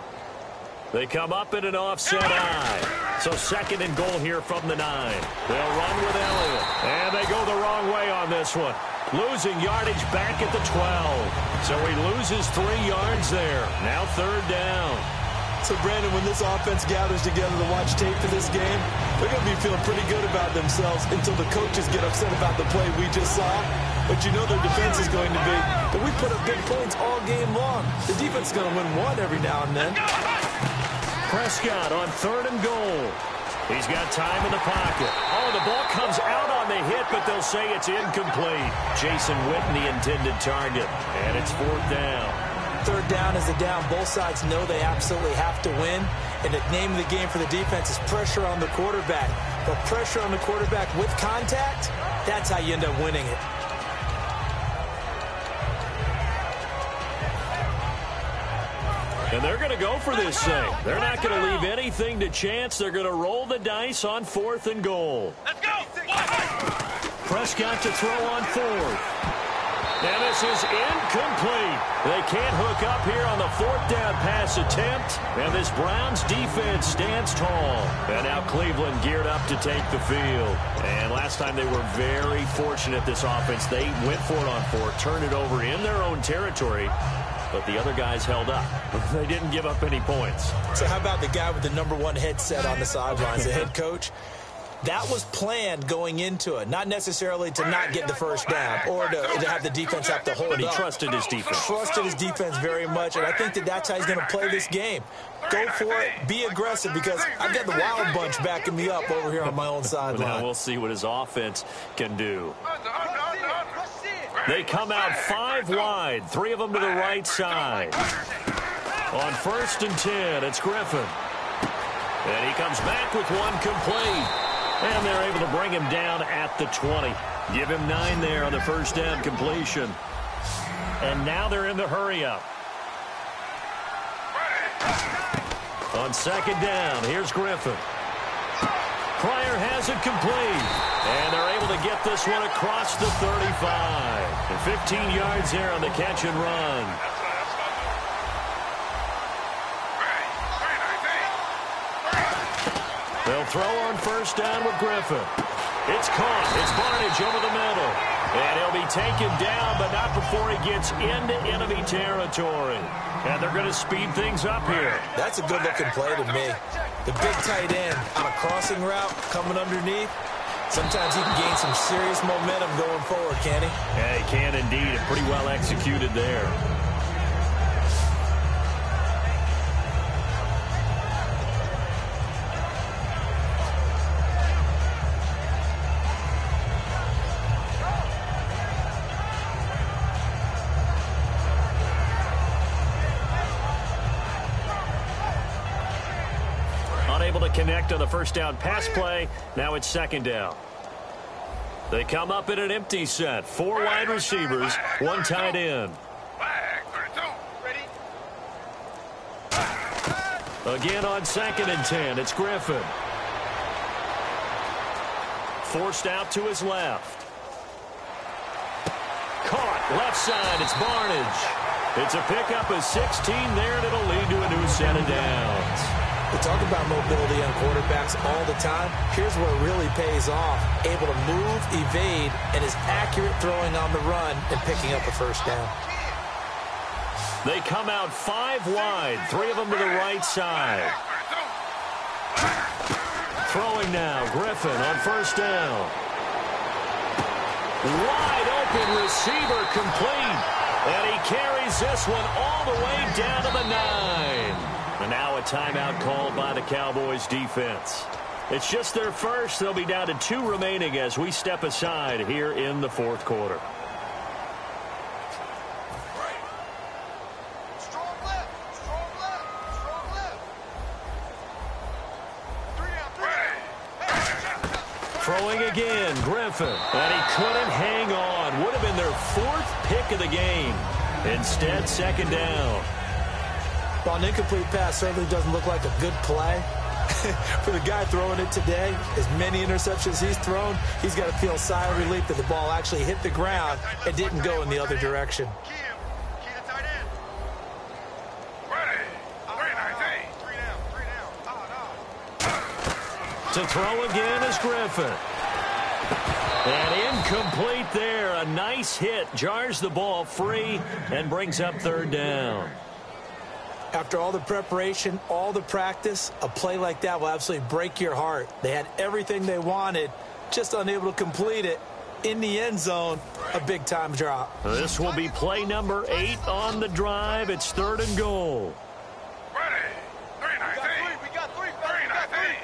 They come up in an offset eye. So 2nd and goal here from the 9. They'll run with Elliott. And they go the wrong way on this one. Losing yardage back at the 12. So he loses 3 yards there. Now 3rd down. So, Brandon, when this offense gathers together to watch tape for this game, they're going to be feeling pretty good about themselves until the coaches get upset about the play we just saw. But you know their defense is going to be. But we put up big points all game long. The defense is going to win one every now and then. Prescott on 3rd and goal. He's got time in the pocket. Oh, the ball comes out on the hit, but they'll say it's incomplete. Jason Witten, the intended target. And it's 4th down. 3rd down is the down. Both sides know they absolutely have to win. And the name of the game for the defense is pressure on the quarterback. But pressure on the quarterback with contact, that's how you end up winning it. And they're going to go for this thing. They're not going to leave anything to chance. They're going to roll the dice on 4th and goal. Let's go. Prescott to throw on 4th. And this is incomplete. They can't hook up here on the 4th down pass attempt. And this Browns defense stands tall. And now Cleveland geared up to take the field. And last time they were very fortunate, this offense. They went for it on 4th, turned it over in their own territory. But the other guys held up. They didn't give up any points. So how about the guy with the #1 headset on the sidelines, the head coach? That was planned going into it, not necessarily to not get the first down or to have the defense have to hold up. But he trusted his defense. Trusted his defense very much, and I think that's how he's going to play this game. Go for it, be aggressive, because I've got the wild bunch backing me up over here on my own sideline. Now we'll see what his offense can do. They come out 5 wide, 3 of them to the right side. On 1st and 10, it's Griffin. And he comes back with one complete. And they're able to bring him down at the 20. Give him 9 there on the 1st down completion. And now they're in the hurry-up. On 2nd down, here's Griffin. Pryor has it complete. And they're able to get this one across the 35. And 15 yards there on the catch and run. They'll throw on 1st down with Griffin. It's caught. It's Barnage over the middle. And he'll be taken down, but not before he gets into enemy territory. And they're going to speed things up here. That's a good-looking play to me. The big tight end on a crossing route coming underneath. Sometimes he can gain some serious momentum going forward, can he? Yeah, he can indeed, and pretty well executed there. Unable to connect on the 1st down pass play. Now it's 2nd down. They come up in an empty set. 4 wide receivers, 1 tight end. Again on 2nd and 10, it's Griffin. Forced out to his left. Caught, left side, it's Barnage. It's a pickup of 16 there, and it'll lead to a new set of downs. We talk about mobility on quarterbacks all the time. Here's where it really pays off. Able to move, evade, and is accurate throwing on the run and picking up a 1st down. They come out 5 wide, 3 of them to the right side. Throwing now, Griffin on 1st down. Wide open receiver complete. And he carries this one all the way down to the 9. And now a timeout called by the Cowboys defense. It's just their first. They'll be down to 2 remaining as we step aside here in the 4th quarter. Strong left. Strong left. Strong left. 3 down. 3. Throwing again, Griffin. And he couldn't hang on. Would have been their 4th pick of the game. Instead, 2nd down. Well, an incomplete pass certainly doesn't look like a good play. For the guy throwing it today, as many interceptions he's thrown, he's got to feel a sigh of relief that the ball actually hit the ground and didn't go in the other direction. Key to tight end. Ready. 3 down. To throw again is Griffin. And incomplete there. A nice hit. Jars the ball free and brings up 3rd down. After all the preparation, all the practice, a play like that will absolutely break your heart. They had everything they wanted, just unable to complete it. In the end zone, a big-time drop. This will be play number 8 on the drive. It's 3rd and goal. Ready. 3-19. We got three. 3-19.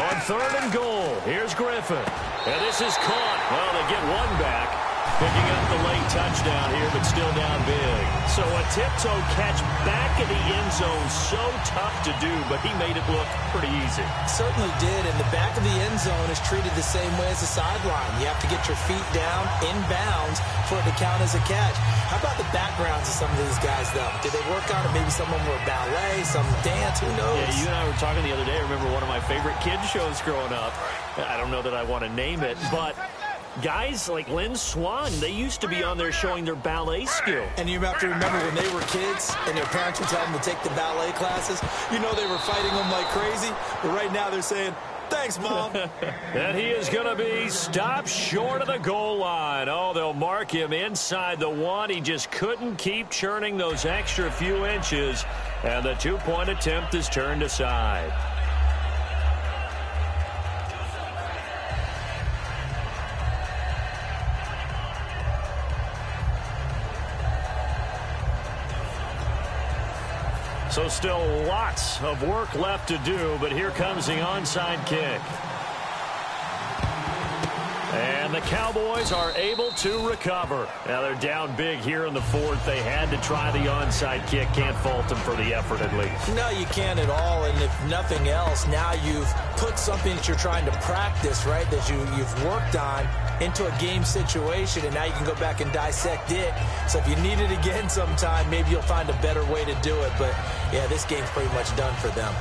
On 3rd and goal, here's Griffin. And this is caught. Well, they get one back. Picking up the late touchdown here, but still down big. So a tiptoe catch back in the end zone, so tough to do, but he made it look pretty easy. Certainly did, and the back of the end zone is treated the same way as the sideline. You have to get your feet down, in bounds, for it to count as a catch. How about the backgrounds of some of these guys, though? Did they work on it? Maybe some of them were ballet, some dance, who knows? Yeah, you and I were talking the other day. I remember one of my favorite kids shows growing up. I don't know that I want to name it, but guys like Lynn Swan, they used to be on there showing their ballet skill. And you have to remember when they were kids and their parents would tell them to take the ballet classes, you know they were fighting them like crazy. But right now they're saying, thanks, Mom. And he is going to be stopped short of the goal line. Oh, they'll mark him inside the 1. He just couldn't keep churning those extra few inches. And the 2-point attempt is turned aside. So still lots of work left to do, but here comes the onside kick. And the Cowboys are able to recover. Now they're down big here in the 4th. They had to try the onside kick. Can't fault them for the effort at least. No, you can't at all. And if nothing else, now you've put something that you're trying to practice, right, that you've worked on into a game situation, and now you can go back and dissect it. So if you need it again sometime, maybe you'll find a better way to do it. But, yeah, this game's pretty much done for them.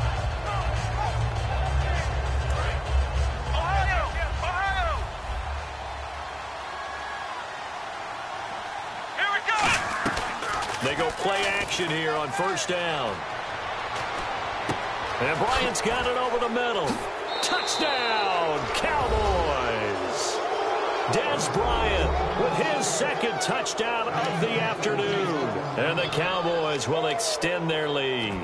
They go play action here on 1st down. And Bryant's got it over the middle. Touchdown, Cowboys! Dez Bryant with his 2nd touchdown of the afternoon. And the Cowboys will extend their lead.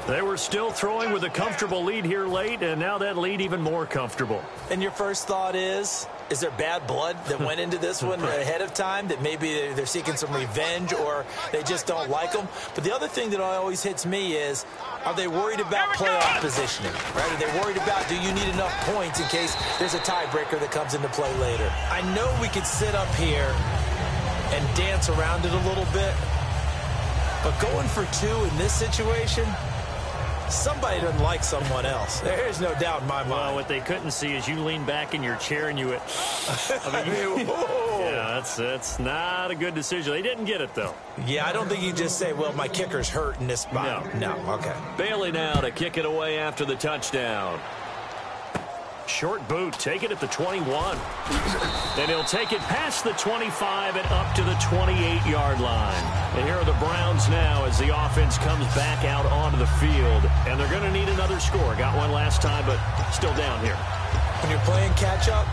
They were still throwing with a comfortable lead here late, and now that lead even more comfortable. And your first thought is there bad blood that went into this one ahead of time, that maybe they're seeking some revenge or they just don't like them? But the other thing that always hits me is, are they worried about playoff positioning? Right? Are they worried about, do you need enough points in case there's a tiebreaker that comes into play later? I know we could sit up here and dance around it a little bit, but going for 2 in this situation, somebody doesn't like someone else. There's no doubt in my mind. Well, what they couldn't see is you lean back in your chair and you went, yeah, that's not a good decision. They didn't get it, though. Yeah, I don't think you just say, well, my kicker's hurt in this spot. No, okay. Bailey now to kick it away after the touchdown. Short boot, take it at the 21. And he'll take it past the 25 and up to the 28-yard line. And here are the Browns now as the offense comes back out onto the field. And they're going to need another score. Got one last time, but still down here. When you're playing catch-up,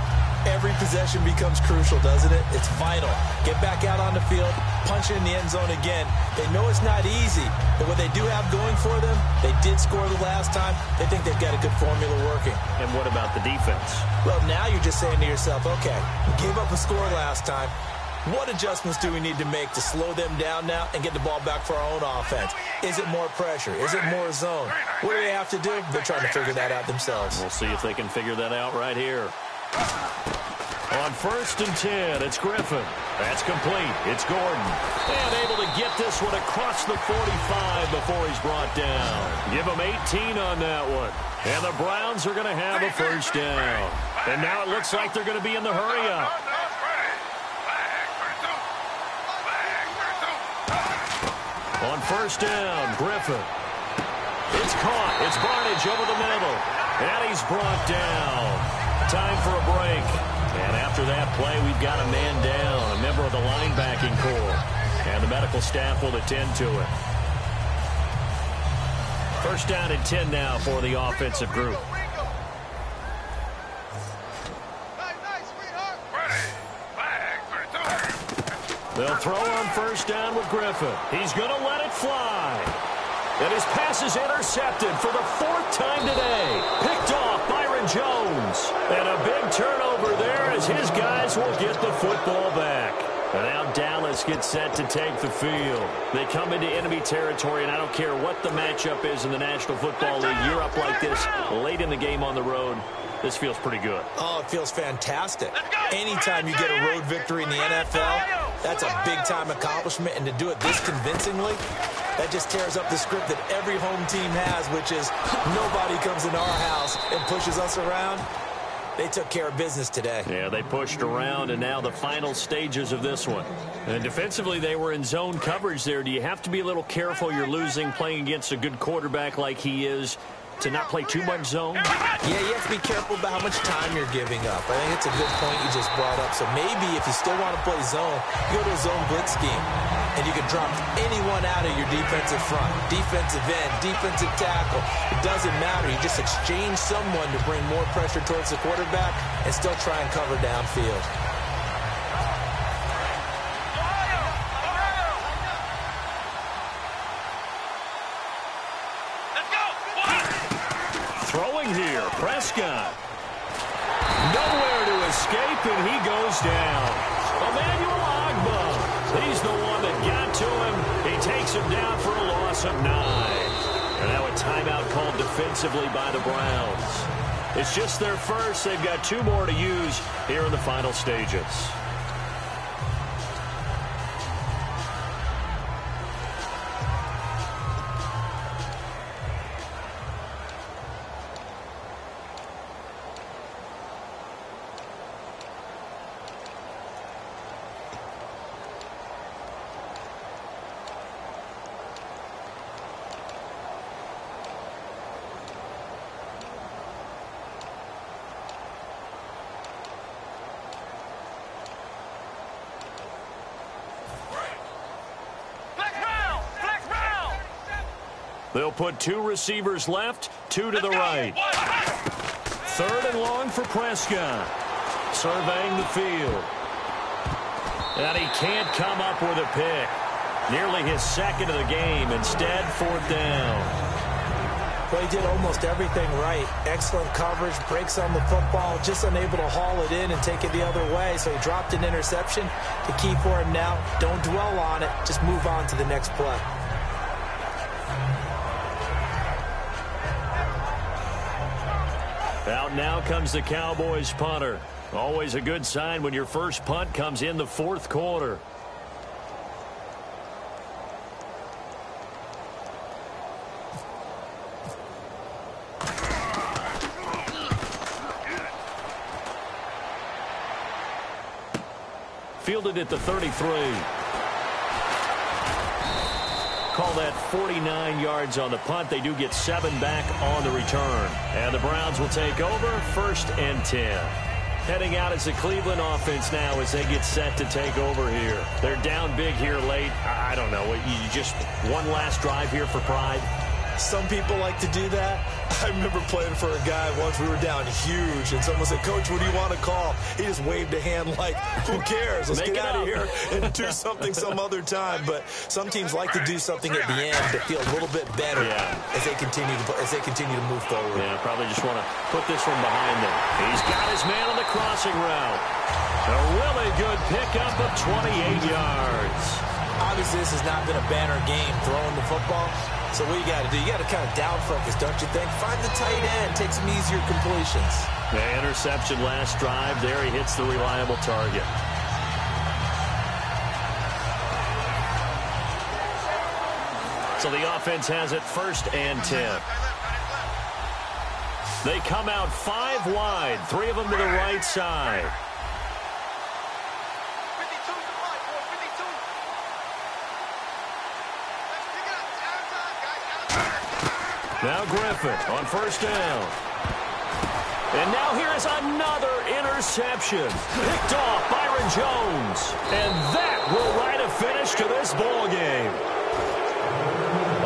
every possession becomes crucial, doesn't it? It's vital. Get back out on the field, punch it in the end zone again. They know it's not easy, but what they do have going for them, they did score the last time. They think they've got a good formula working. And what about the defense? Well, now you're just saying to yourself, okay, we gave up a score last time. What adjustments do we need to make to slow them down now and get the ball back for our own offense? Is it more pressure? Is it more zone? What do they have to do? They're trying to figure that out themselves. We'll see if they can figure that out right here. On 1st and 10, it's Griffin. That's complete. It's Gordon. And able to get this one across the 45 before he's brought down. Give him 18 on that one. And the Browns are going to have a 1st down. And now it looks like they're going to be in the hurry-up. On 1st down, Griffin. It's caught. It's Barnage over the middle. And he's brought down. Time for a break. And after that play, we've got a man down, a member of the linebacking corps. And the medical staff will attend to it. 1st down and 10 now for the offensive group. They'll throw on first down with Griffin. He's going to let it fly. And his pass is intercepted for the 4th time today. Picked off Byron Jones. And a big turnover there as his guys will get the football back. And now Dallas gets set to take the field. They come into enemy territory, and I don't care what the matchup is in the National Football League. You're up like this late in the game on the road. This feels pretty good. Oh, it feels fantastic. Anytime you get a road victory in the NFL, that's a big-time accomplishment. And to do it this convincingly, that just tears up the script that every home team has, which is nobody comes in our house and pushes us around. They took care of business today. Yeah, they pushed around, and now the final stages of this one. And defensively, they were in zone coverage there. Do you have to be a little careful? You're losing, playing against a good quarterback like he is, to not play too much zone? Yeah, you have to be careful about how much time you're giving up. I think it's a good point you just brought up. So maybe if you still want to play zone, you go to a zone blitz scheme, and you can drop anyone out of your defensive front, defensive end, defensive tackle. It doesn't matter. You just exchange someone to bring more pressure towards the quarterback and still try and cover downfield. Throwing here, Prescott. Nowhere to escape, and he goes down. Emmanuel Ogbah. He's the one that got to him. He takes him down for a loss of 9. And now a timeout called defensively by the Browns. It's just their first. They've got 2 more to use here in the final stages. They'll put 2 receivers left, 2 to the right. 3rd and long for Prescott. Surveying the field. And he can't come up with a pick. Nearly his 2nd of the game. Instead, 4th down. Well, he did almost everything right. Excellent coverage, breaks on the football, just unable to haul it in and take it the other way. So he dropped an interception. The key for him now, don't dwell on it. Just move on to the next play. Out now comes the Cowboys punter. Always a good sign when your first punt comes in the 4th quarter. Fielded at the 33. Call that 49 yards on the punt. They do get 7 back on the return. And the Browns will take over 1st and 10. Heading out is the Cleveland offense now as they get set to take over here. They're down big here late. I don't know. You just one last drive here for pride. Some people like to do that. I remember playing for a guy once. We were down huge, and someone said, "Coach, what do you want to call?" He just waved a hand like, "Who cares? Let's get out of here and do something some other time." But some teams like to do something at the end to feel a little bit better as they continue to move forward. Yeah, probably just want to put this one behind them. He's got his man on the crossing route. A really good pickup of 28 yards. Obviously, this has not been a banner game throwing the football. So what you got to do, you got to kind of down focus, don't you think? Find the tight end, take some easier completions. The interception last drive. There he hits the reliable target. So the offense has it 1st and 10. They come out 5 wide, 3 of them to the right side. Now Griffin on 1st down. And now here is another interception. Picked off Byron Jones. And that will write a finish to this ball game.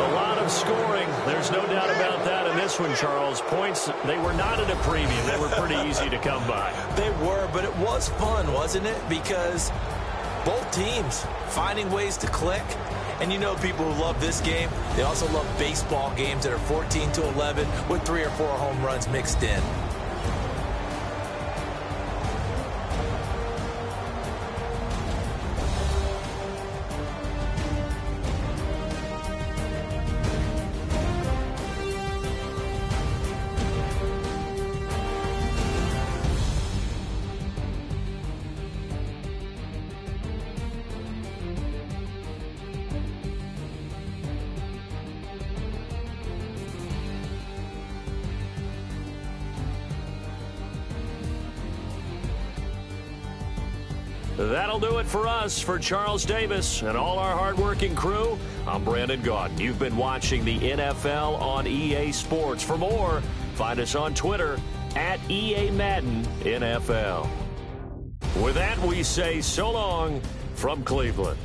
A lot of scoring. There's no doubt about that in this one, Charles. Points, they were not at a premium. They were pretty easy to come by. They were, but it was fun, wasn't it? Because Both teams finding ways to click. And you know people who love this game, they also love baseball games that are 14-11 with 3 or 4 home runs mixed in. That'll do it for us. For Charles Davis and all our hardworking crew, I'm Brandon Gaudin. You've been watching the NFL on EA Sports. For more, find us on Twitter at EA Madden NFL. With that, we say so long from Cleveland.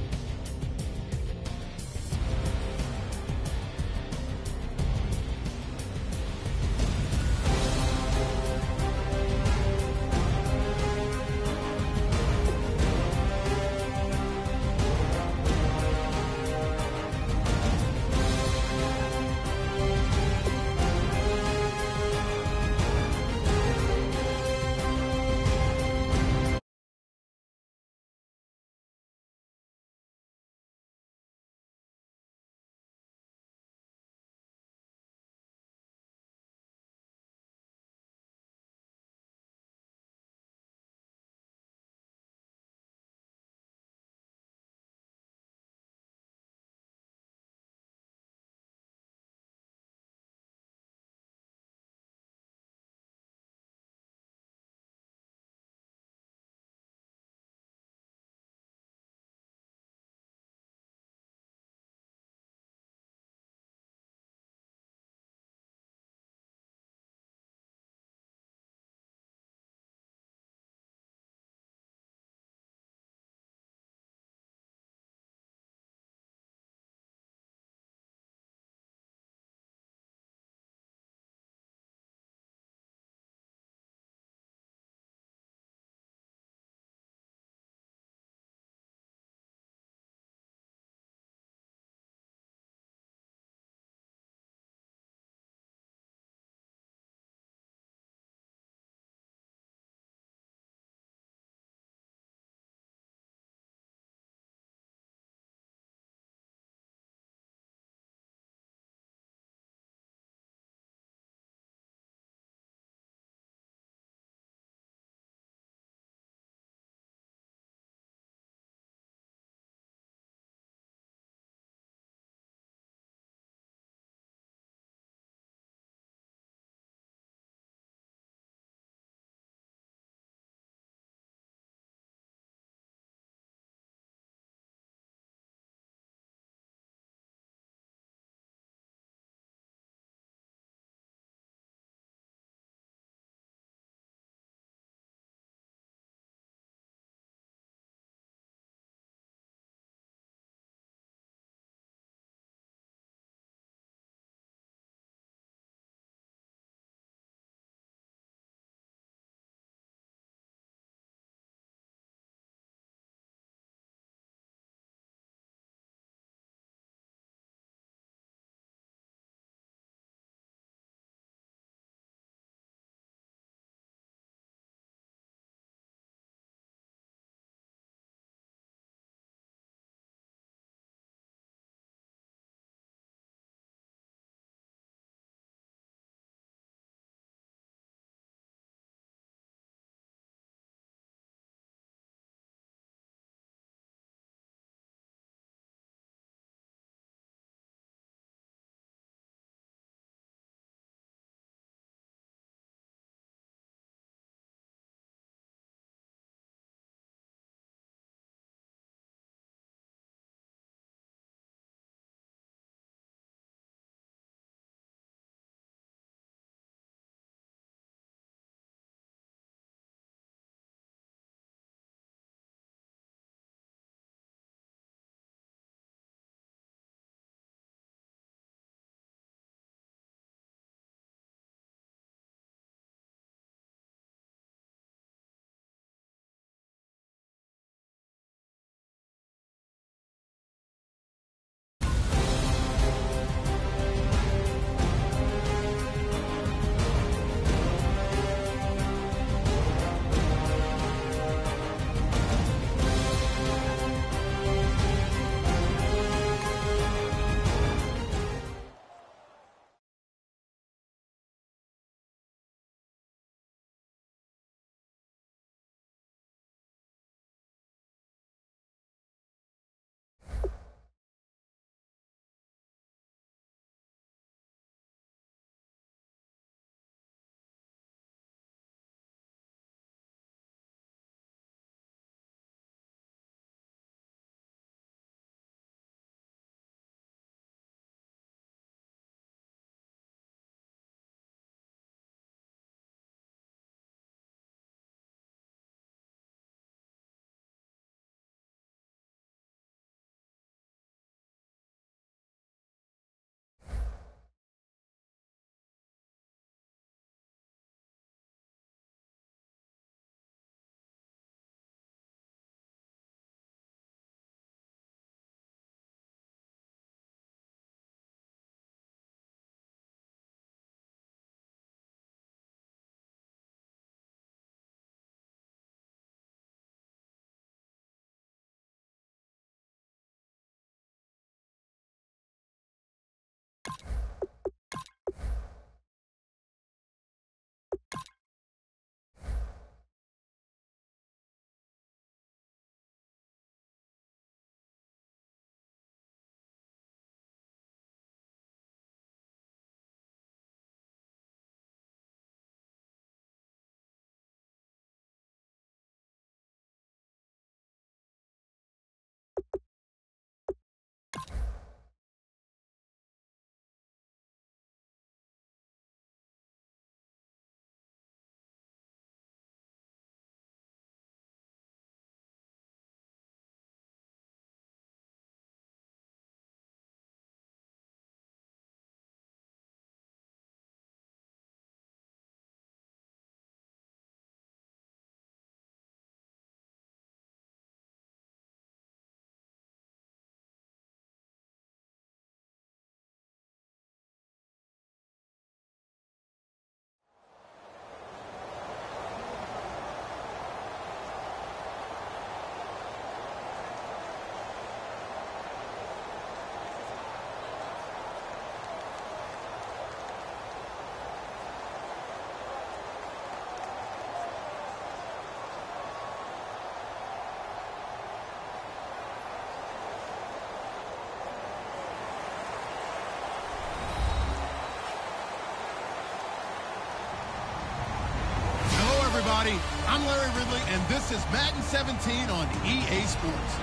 everybody. I'm Larry Ridley, and this is Madden 17 on EA Sports.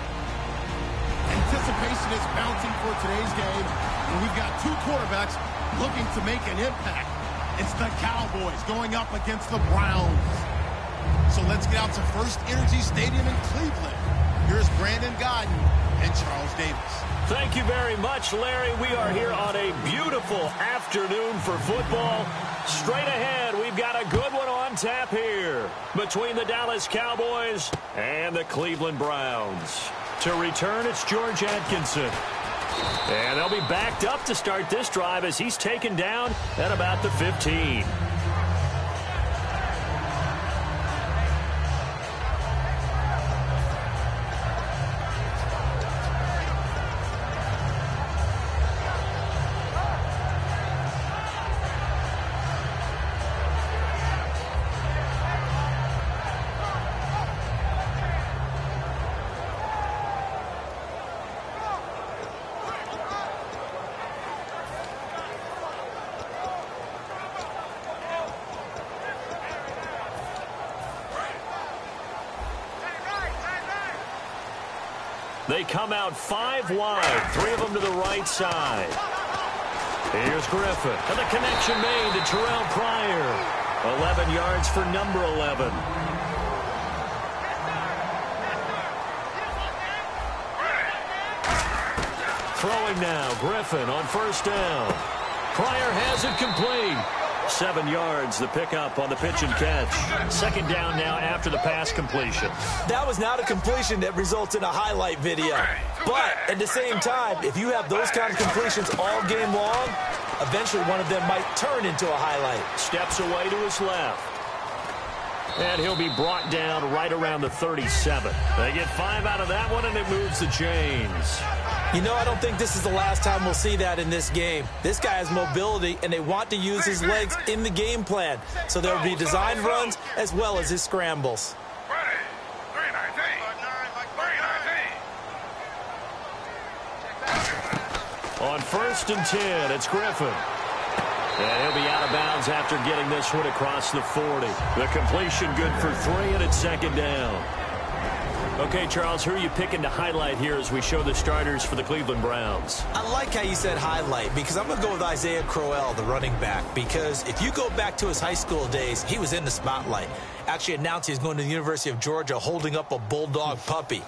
Anticipation is bouncing for today's game, and we've got two quarterbacks looking to make an impact. It's the Cowboys going up against the Browns. So let's get out to First Energy Stadium in Cleveland. Here's Brandon Godden and Charles Davis. Thank you very much, Larry. We are here on a beautiful afternoon for football. Straight ahead, we've got a good one on tap here between the Dallas Cowboys and the Cleveland Browns. To return, it's George Atkinson. And they'll be backed up to start this drive as he's taken down at about the 15. They come out 5 wide, 3 of them to the right side. Here's Griffin, and the connection made to Terrell Pryor. 11 yards for number 11. Throwing now, Griffin on first down. Pryor has it complete. 7 yards, the pickup on the pitch and catch. Second down now after the pass completion. That was not a completion that results in a highlight video. But at the same time, if you have those kind of completions all game long, eventually one of them might turn into a highlight. Steps away to his left. And he'll be brought down right around the 37. They get 5 out of that one, and it moves the chains. You know, I don't think this is the last time we'll see that in this game. This guy has mobility, and they want to use his legs in the game plan. So there will be designed runs as well as his scrambles. On first and 10, it's Griffin. And he'll be out of bounds after getting this one across the 40. The completion good for 3, and it's second down. Okay, Charles, who are you picking to highlight here as we show the starters for the Cleveland Browns? I like how you said highlight because I'm going to go with Isaiah Crowell, the running back, because if you go back to his high school days, he was in the spotlight. Actually announced he's going to the University of Georgia holding up a bulldog puppy.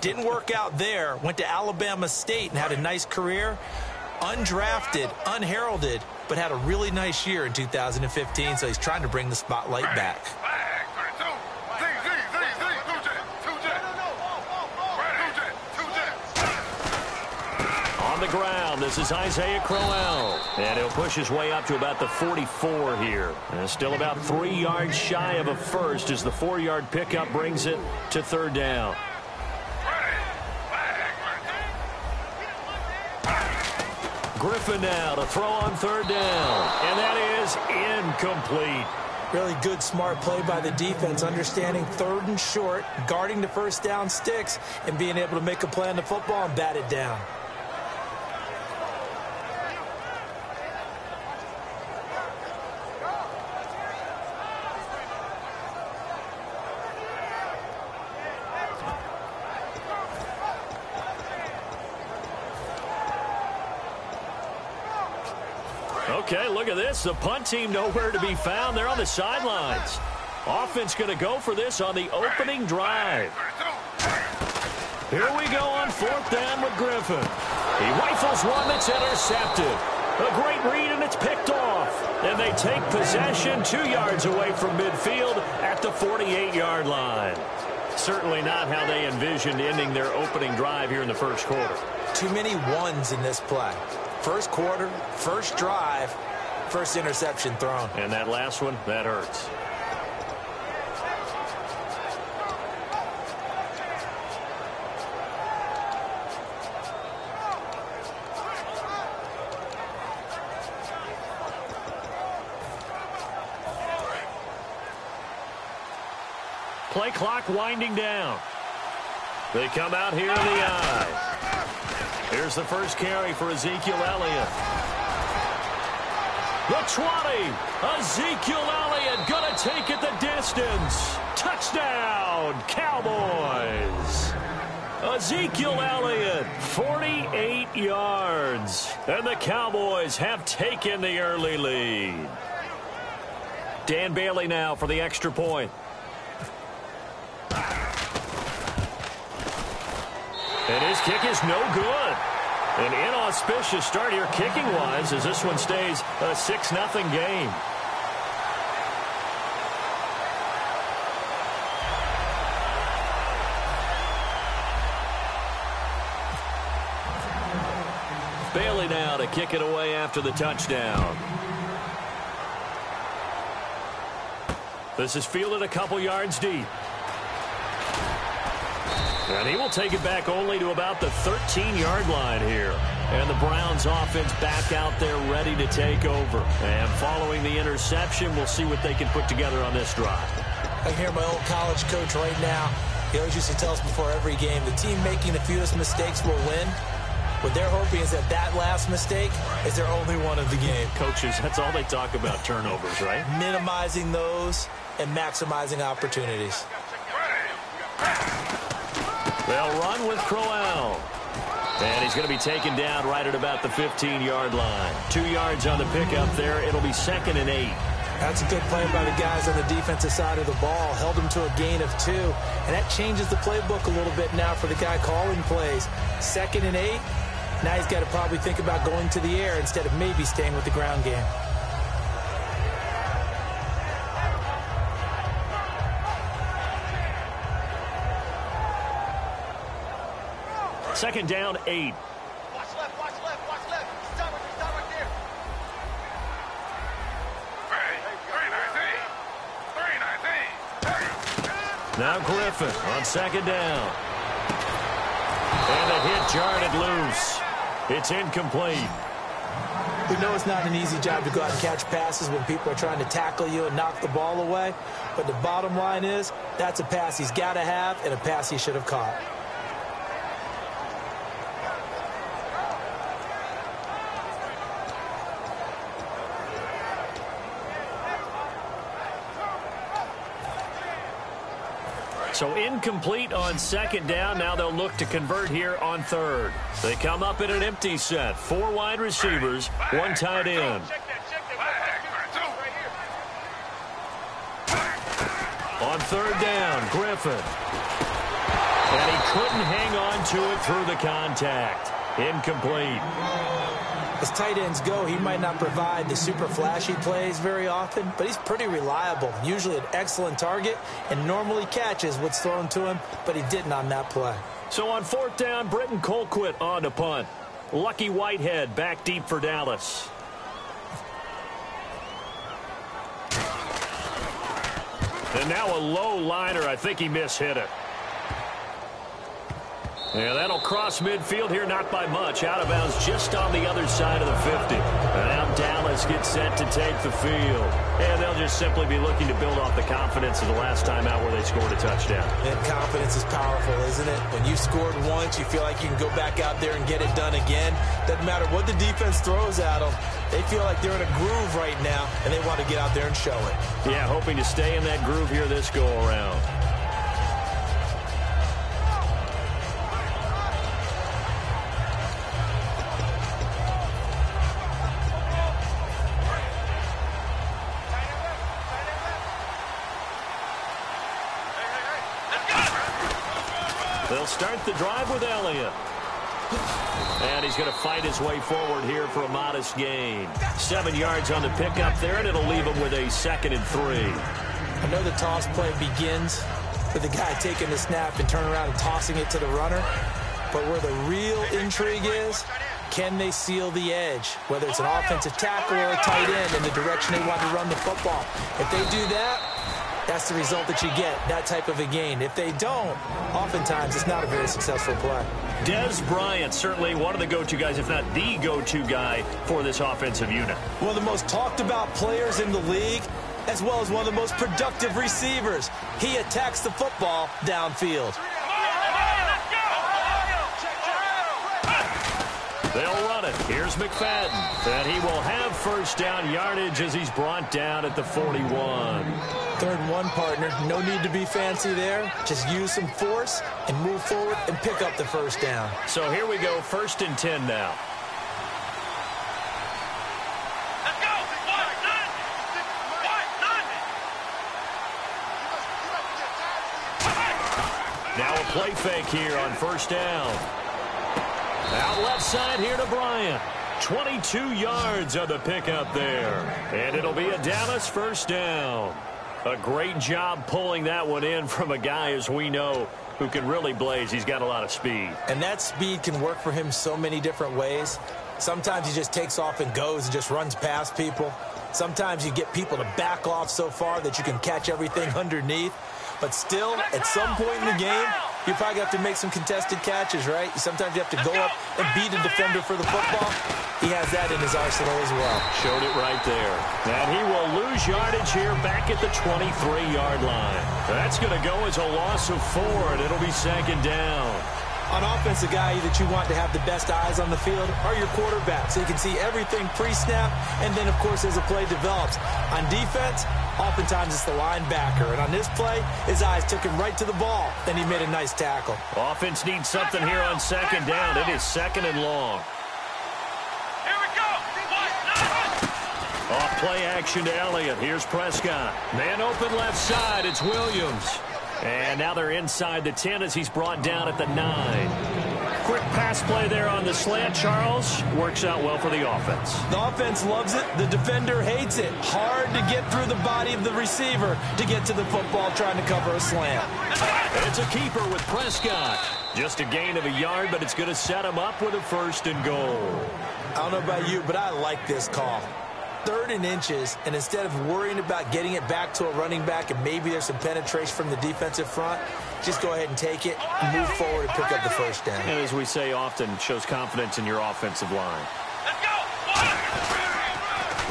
Didn't work out there. Went to Alabama State and had a nice career. Undrafted, unheralded, but had a really nice year in 2015, so he's trying to bring the spotlight back. On the ground, this is Isaiah Crowell. And he'll push his way up to about the 44 here. And still about 3 yards shy of a first as the 4-yard pickup brings it to third down. Griffin now to throw on third down. And that is incomplete. Really good, smart play by the defense, understanding third and short, guarding the first down sticks, and being able to make a play on the football and bat it down. Okay, look at this. The punt team nowhere to be found. They're on the sidelines. Offense going to go for this on the opening drive. Here we go on fourth down with Griffin. He rifles one that's intercepted. A great read, and it's picked off. And they take possession 2 yards away from midfield at the 48-yard line. Certainly not how they envisioned ending their opening drive here in the first quarter. Too many ones in this play. First quarter, first drive, first interception thrown. And that last one, that hurts. Play clock winding down. They come out here in the eye. Here's the first carry for Ezekiel Elliott. The 20. Ezekiel Elliott going to take it the distance. distance. Touchdown, Cowboys. Ezekiel Elliott, 48 yards. And the Cowboys have taken the early lead. Dan Bailey now for the extra point. And his kick is no good. An inauspicious start here kicking-wise as this one stays a 6-0 game. Bailey now to kick it away after the touchdown. This is fielded a couple yards deep. And he will take it back only to about the 13-yard line here. And the Browns offense back out there ready to take over. And following the interception, we'll see what they can put together on this drive. I hear my old college coach right now. He always used to tell us before every game, the team making the fewest mistakes will win. What they're hoping is that that last mistake is their only one of the game. Coaches, that's all they talk about, turnovers, right? Minimizing those and maximizing opportunities. They'll run with Crowell. And he's going to be taken down right at about the 15-yard line. 2 yards on the pickup there. It'll be 2nd and 8. That's a good play by the guys on the defensive side of the ball. Held him to a gain of 2. And that changes the playbook a little bit now for the guy calling plays. 2nd and 8. Now he's got to probably think about going to the air instead of maybe staying with the ground game. Second down, 8. Watch left, watch left, watch left. Stop right there. 319. Now Griffin on second down. And a hit jarred loose. It's incomplete. We know it's not an easy job to go out and catch passes when people are trying to tackle you and knock the ball away. But the bottom line is, that's a pass he's got to have and a pass he should have caught. So incomplete on second down. Now they'll look to convert here on third. They come up in an empty set. 4 wide receivers, 1 tight end. On third down, Griffin. And he couldn't hang on to it through the contact. Incomplete. As tight ends go, he might not provide the super flashy plays very often, but he's pretty reliable, usually an excellent target, and normally catches what's thrown to him, but he didn't on that play. So on fourth down, Britton Colquitt on to punt. Lucky Whitehead back deep for Dallas. And now a low liner. I think he mishit it. Yeah, that'll cross midfield here, not by much. Out of bounds just on the other side of the 50. And now Dallas gets set to take the field. And they'll just simply be looking to build off the confidence of the last time out where they scored a touchdown. And confidence is powerful, isn't it? When you scored once, you feel like you can go back out there and get it done again. Doesn't matter what the defense throws at them. They feel like they're in a groove right now, and they want to get out there and show it. Yeah, hoping to stay in that groove here this go-around. They'll start the drive with Elliott. And he's going to fight his way forward here for a modest gain. 7 yards on the pickup there, and it'll leave him with a 2nd and 3. I know the toss play begins with the guy taking the snap and turning around and tossing it to the runner. But where the real intrigue is, can they seal the edge? Whether it's an offensive tackle or a tight end in the direction they want to run the football. If they do that, that's the result that you get, that type of a gain. If they don't, oftentimes it's not a very successful play. Des Bryant, certainly one of the go-to guys, if not the go-to guy for this offensive unit. One of the most talked about players in the league, as well as one of the most productive receivers. He attacks the football downfield. They'll run it. Here's McFadden. And he will have first down yardage as he's brought down at the 41. 3rd and 1, partner. No need to be fancy there. Just use some force and move forward and pick up the first down. So here we go, 1st and 10 now. Let's go. Now a play fake here on 1st down. Out left side here to Bryant. 22 yards on the pickup there. And it'll be a Dallas 1st down. A great job pulling that one in from a guy, as we know, who can really blaze. He's got a lot of speed. And that speed can work for him so many different ways. Sometimes he just takes off and goes and just runs past people. Sometimes you get people to back off so far that you can catch everything underneath. But still, at some point in the game, you probably have to make some contested catches, right? Sometimes you have to go up and beat a defender for the football. He has that in his arsenal as well. Showed it right there. And he will lose yardage here back at the 23-yard line. That's going to go as a loss of 4, and it'll be 2nd down. On offense, the guy that you want to have the best eyes on the field are your quarterbacks, so you can see everything pre-snap, and then, of course, as the play develops. On defense, oftentimes it's the linebacker, and on this play, his eyes took him right to the ball, and he made a nice tackle. Offense needs something here on 2nd down. It is 2nd and long. Here we go. Off play action to Elliott. Here's Prescott. Man open left side. It's Williams. And now they're inside the 10 as he's brought down at the 9. Quick pass play there on the slant, Charles. Works out well for the offense. The offense loves it. The defender hates it. Hard to get through the body of the receiver to get to the football trying to cover a slant. It's a keeper with Prescott. Just a gain of a yard, but it's going to set him up with a 1st and goal. I don't know about you, but I like this call. 3rd and inches, and instead of worrying about getting it back to a running back and maybe there's some penetration from the defensive front, just go ahead and take it, move forward, and pick up the 1st down. And as we say often, shows confidence in your offensive line. Let's go.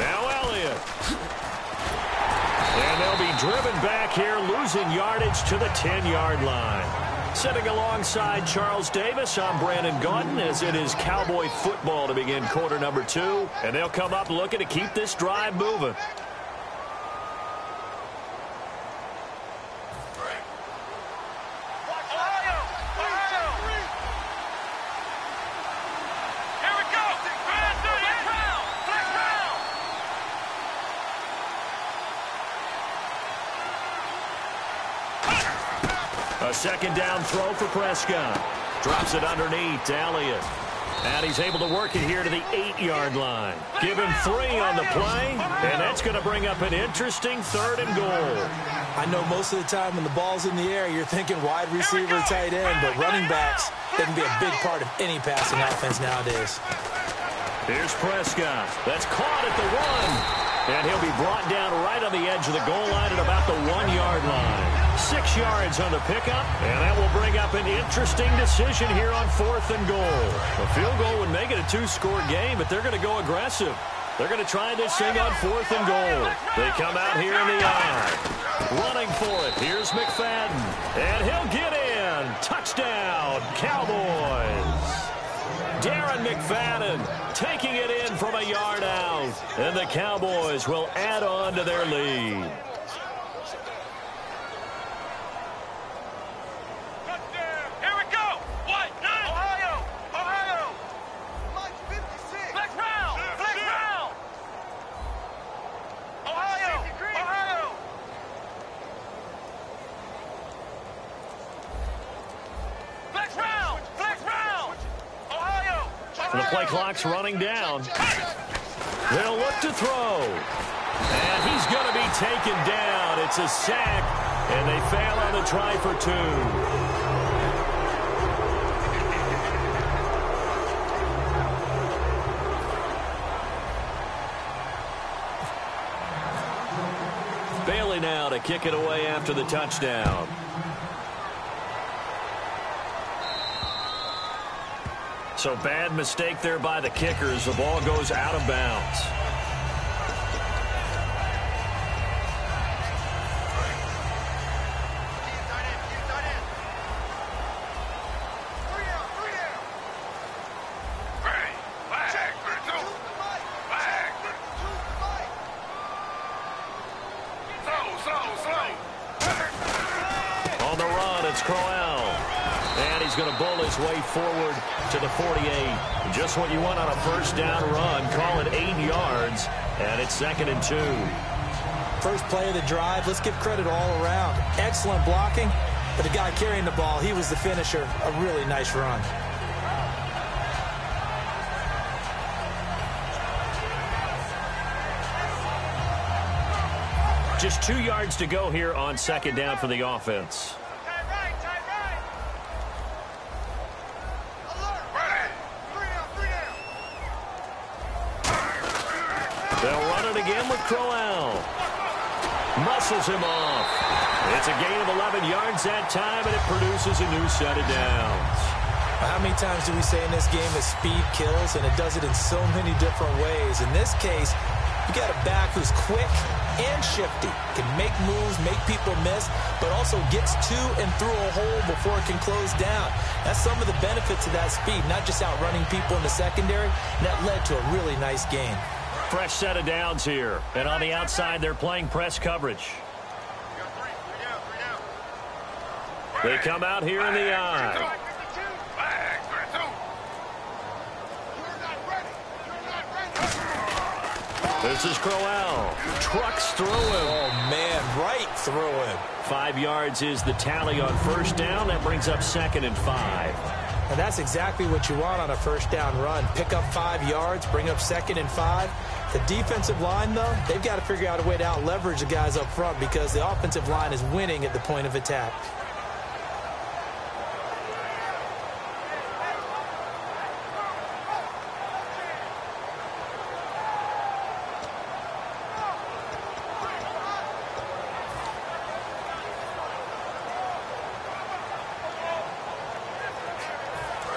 Now Elliott. And they'll be driven back here, losing yardage to the 10-yard line. Sitting alongside Charles Davis, I'm Brandon Gaudin, as it is Cowboy football to begin quarter number 2. And they'll come up looking to keep this drive moving. A 2nd down throw for Prescott. Drops it underneath to Elliott. And he's able to work it here to the 8-yard line. Give him 3 on the play, and that's going to bring up an interesting 3rd and goal. I know most of the time when the ball's in the air, you're thinking wide receiver, tight end, but running backs can be a big part of any passing offense nowadays. Here's Prescott. That's caught at the 1. And he'll be brought down right on the edge of the goal line at about the 1-yard line. 6 yards on the pickup, and that will bring up an interesting decision here on 4th and goal. A field goal would make it a 2-score game, but they're going to go aggressive. They're going to try this thing on 4th and goal. They come out here in the eye. Running for it. Here's McFadden. And he'll get in. Touchdown, Cowboys. Darren McFadden taking it in from a yard out. And the Cowboys will add on to their lead. Here we go. What? Ohio. Ohio. Mike 56. Flex round. Flex round. Ohio. Ohio. Flex round. Flex round. Ohio. The play clock's running down. They'll look to throw. And he's going to be taken down. It's a sack, and they fail on the try for 2. Bailey now to kick it away after the touchdown. So bad mistake there by the kickers. The ball goes out of bounds. Slow. it's Crowell. And he's going to bull his way forward to the 48. Just what you want on a first down run. Call it 8 yards. And it's 2nd and 2. First play of the drive. Let's give credit all around. Excellent blocking. But the guy carrying the ball, he was the finisher. A really nice run. Just 2 yards to go here on 2nd down for the offense. They'll run it again with Crowell. Muscles him off. It's a gain of 11 yards that time, and it produces a new set of downs. How many times do we say in this game that speed kills, and it does it in so many different ways? In this case, you got a back who's quick and shifty, can make moves, make people miss, but also gets to and through a hole before it can close down. That's some of the benefits of that speed, not just outrunning people in the secondary, and that led to a really nice game. Fresh set of downs here, and on the outside, they're playing press coverage. They come out here in the eye. This is Crowell. Trucks through him. Oh, man, right through him. 5 yards is the tally on first down. That brings up 2nd and 5. And that's exactly what you want on a first down run. Pick up 5 yards, bring up 2nd and 5. The defensive line, though, they've got to figure out a way to out-leverage the guys up front because the offensive line is winning at the point of attack.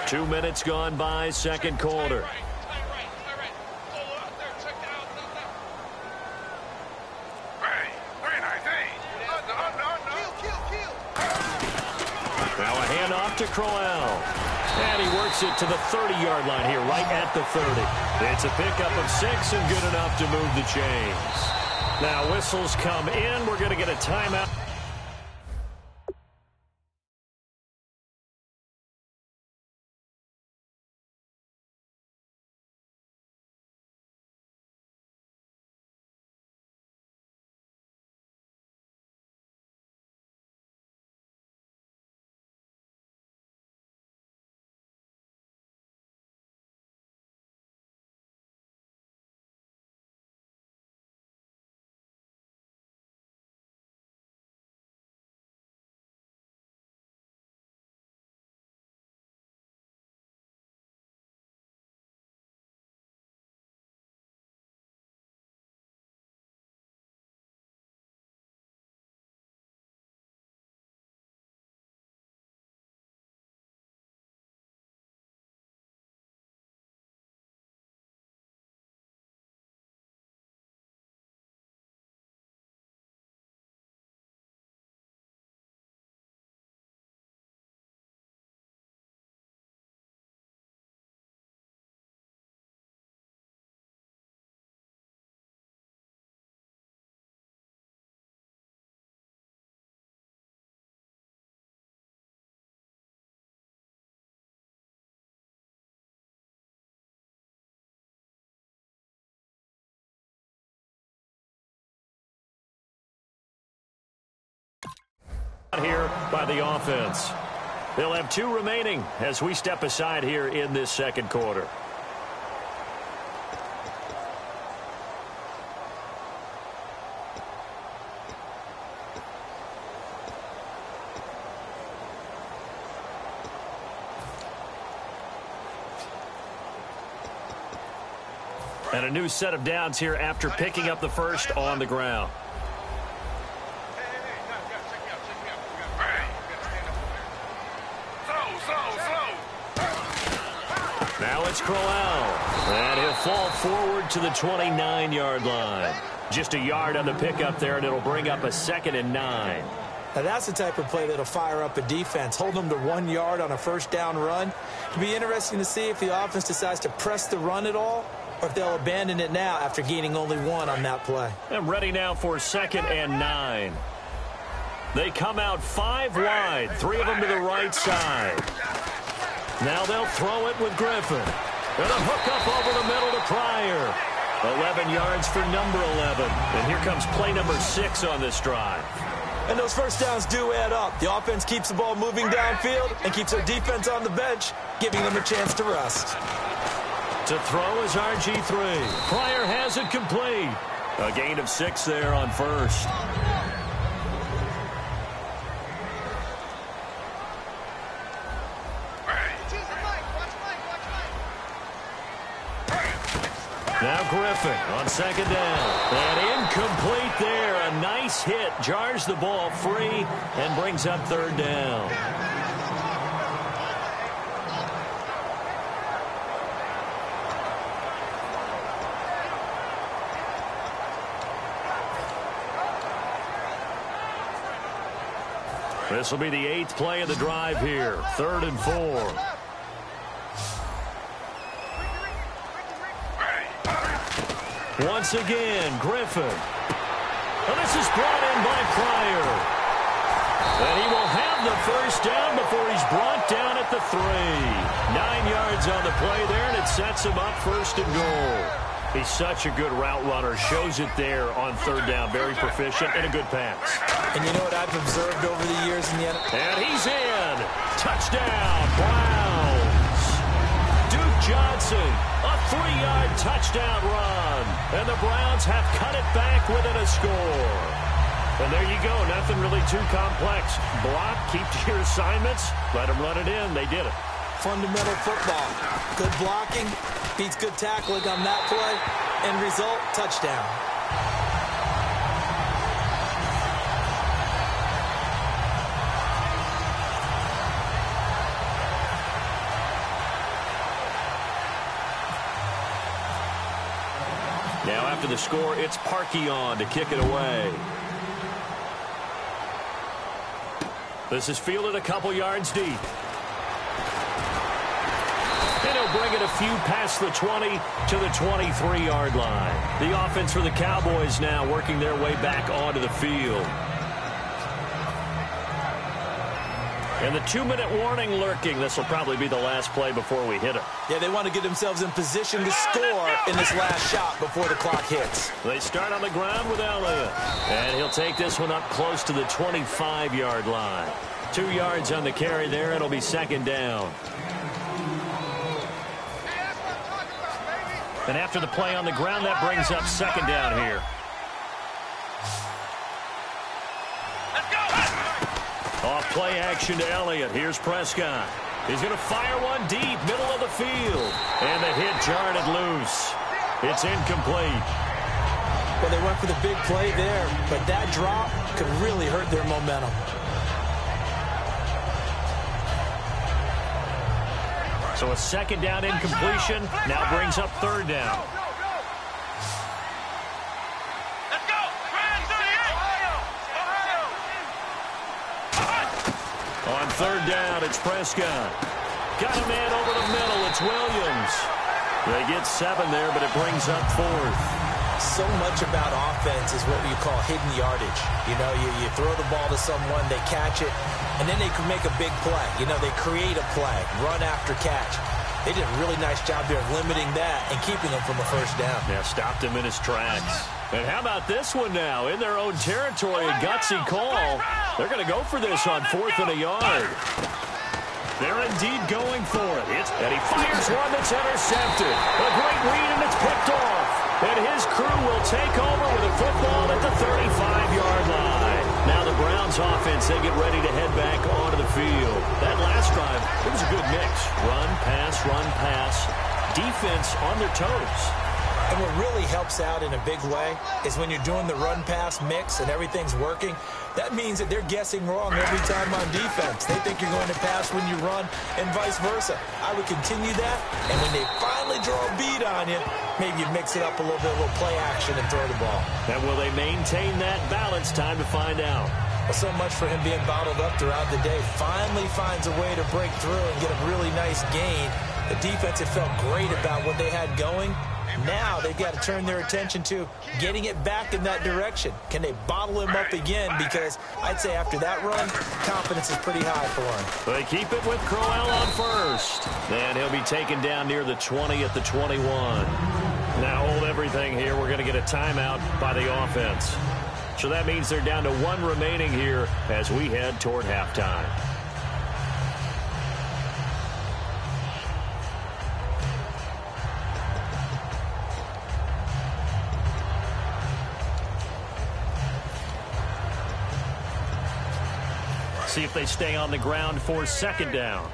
Two minutes gone by, second quarter. Now a handoff to Crowell. And he works it to the 30-yard line here, right at the 30. It's a pickup of 6 and good enough to move the chains. Now whistles come in. We're going to get a timeout. Here by the offense. They'll have 2 remaining as we step aside here in this second quarter. And a new set of downs here after picking up the first on the ground. Now it's Crowell, and he'll fall forward to the 29-yard line. Just a yard on the pickup there, and it'll bring up a 2nd and 9. Now that's the type of play that'll fire up a defense. Hold them to 1 yard on a first down run. It'll be interesting to see if the offense decides to press the run at all, or if they'll abandon it now after gaining only 1 on that play. And ready now for 2nd and 9. They come out 5 wide, 3 of them to the right side. Now they'll throw it with Griffin. And a hook up over the middle to Pryor. 11 yards for number 11. And here comes play number 6 on this drive. And those first downs do add up. The offense keeps the ball moving downfield and keeps their defense on the bench, giving them a chance to rest. To throw is RG3. Pryor has it complete. A gain of 6 there on first. Now Griffin on second down. And incomplete there. A nice hit. Jars the ball free and brings up third down. This will be the 8th play of the drive here. 3rd and 4. Once again, Griffin. And this is brought in by Pryor. And he will have the first down before he's brought down at the 3. 9 yards on the play there, and it sets him up 1st and goal. He's such a good route runner. Shows it there on 3rd down. Very proficient and a good pass. And you know what I've observed over the years in the NFL? And he's in. Touchdown, Browns. Duke Johnson, a 3-yard touchdown run. And the Browns have cut it back within a score. And there you go. Nothing really too complex. Block, keep to your assignments. Let them run it in. They did it. Fundamental football. Good blocking beats good tackling on that play. End result, touchdown. Now after the score, it's Parkey on to kick it away. This is fielded a couple yards deep. And he'll bring it a few past the 20 to the 23-yard line. The offense for the Cowboys now working their way back onto the field. And the 2-minute warning lurking. This will probably be the last play before we hit it. Yeah, they want to get themselves in position to score in this last shot before the clock hits. They start on the ground with Elliott. And he'll take this one up close to the 25-yard line. 2 yards on the carry there. It'll be 2nd down. And after the play on the ground, that brings up 2nd down here. Off play action to Elliott. Here's Prescott. He's going to fire one deep, middle of the field. And the hit jarred it loose. It's incomplete. Well, they went for the big play there, but that drop could really hurt their momentum. So a 2nd down incompletion now brings up 3rd down. On 3rd down, it's Prescott. Got a man over the middle. It's Williams. They get 7 there, but it brings up 4th. So much about offense is what you call hidden yardage. You know, you throw the ball to someone, they catch it, and then they can make a big play. You know, they create a play, run after catch. They did a really nice job there of limiting that and keeping him from a 1st down. Yeah, stopped him in his tracks. And how about this one now? In their own territory, a gutsy call. They're going to go for this on 4th and a yard. They're indeed going for it. And he fires one that's intercepted. A great read, and it's picked off. And his crew will take over with a football at the 35-yard line. Now the Browns offense, they get ready to head back onto the field. That last drive, it was a good mix. Run, pass, defense on their toes. And what really helps out in a big way is when you're doing the run-pass mix and everything's working, that means that they're guessing wrong every time on defense. They think you're going to pass when you run and vice versa. I would continue that, and when they finally draw a beat on you, maybe you mix it up a little bit, a little play action and throw the ball. And will they maintain that balance? Time to find out. Well, so much for him being bottled up throughout the day. Finally finds a way to break through and get a really nice gain. The defense had felt great about what they had going, Now they've got to turn their attention to getting it back in that direction. Can they bottle him up again? Because I'd say after that run, confidence is pretty high for him. They keep it with Crowell on first. And he'll be taken down near the 20 at the 21. Now hold everything here. We're going to get a timeout by the offense. So that means they're down to 1 remaining here as we head toward halftime. See if they stay on the ground for second down.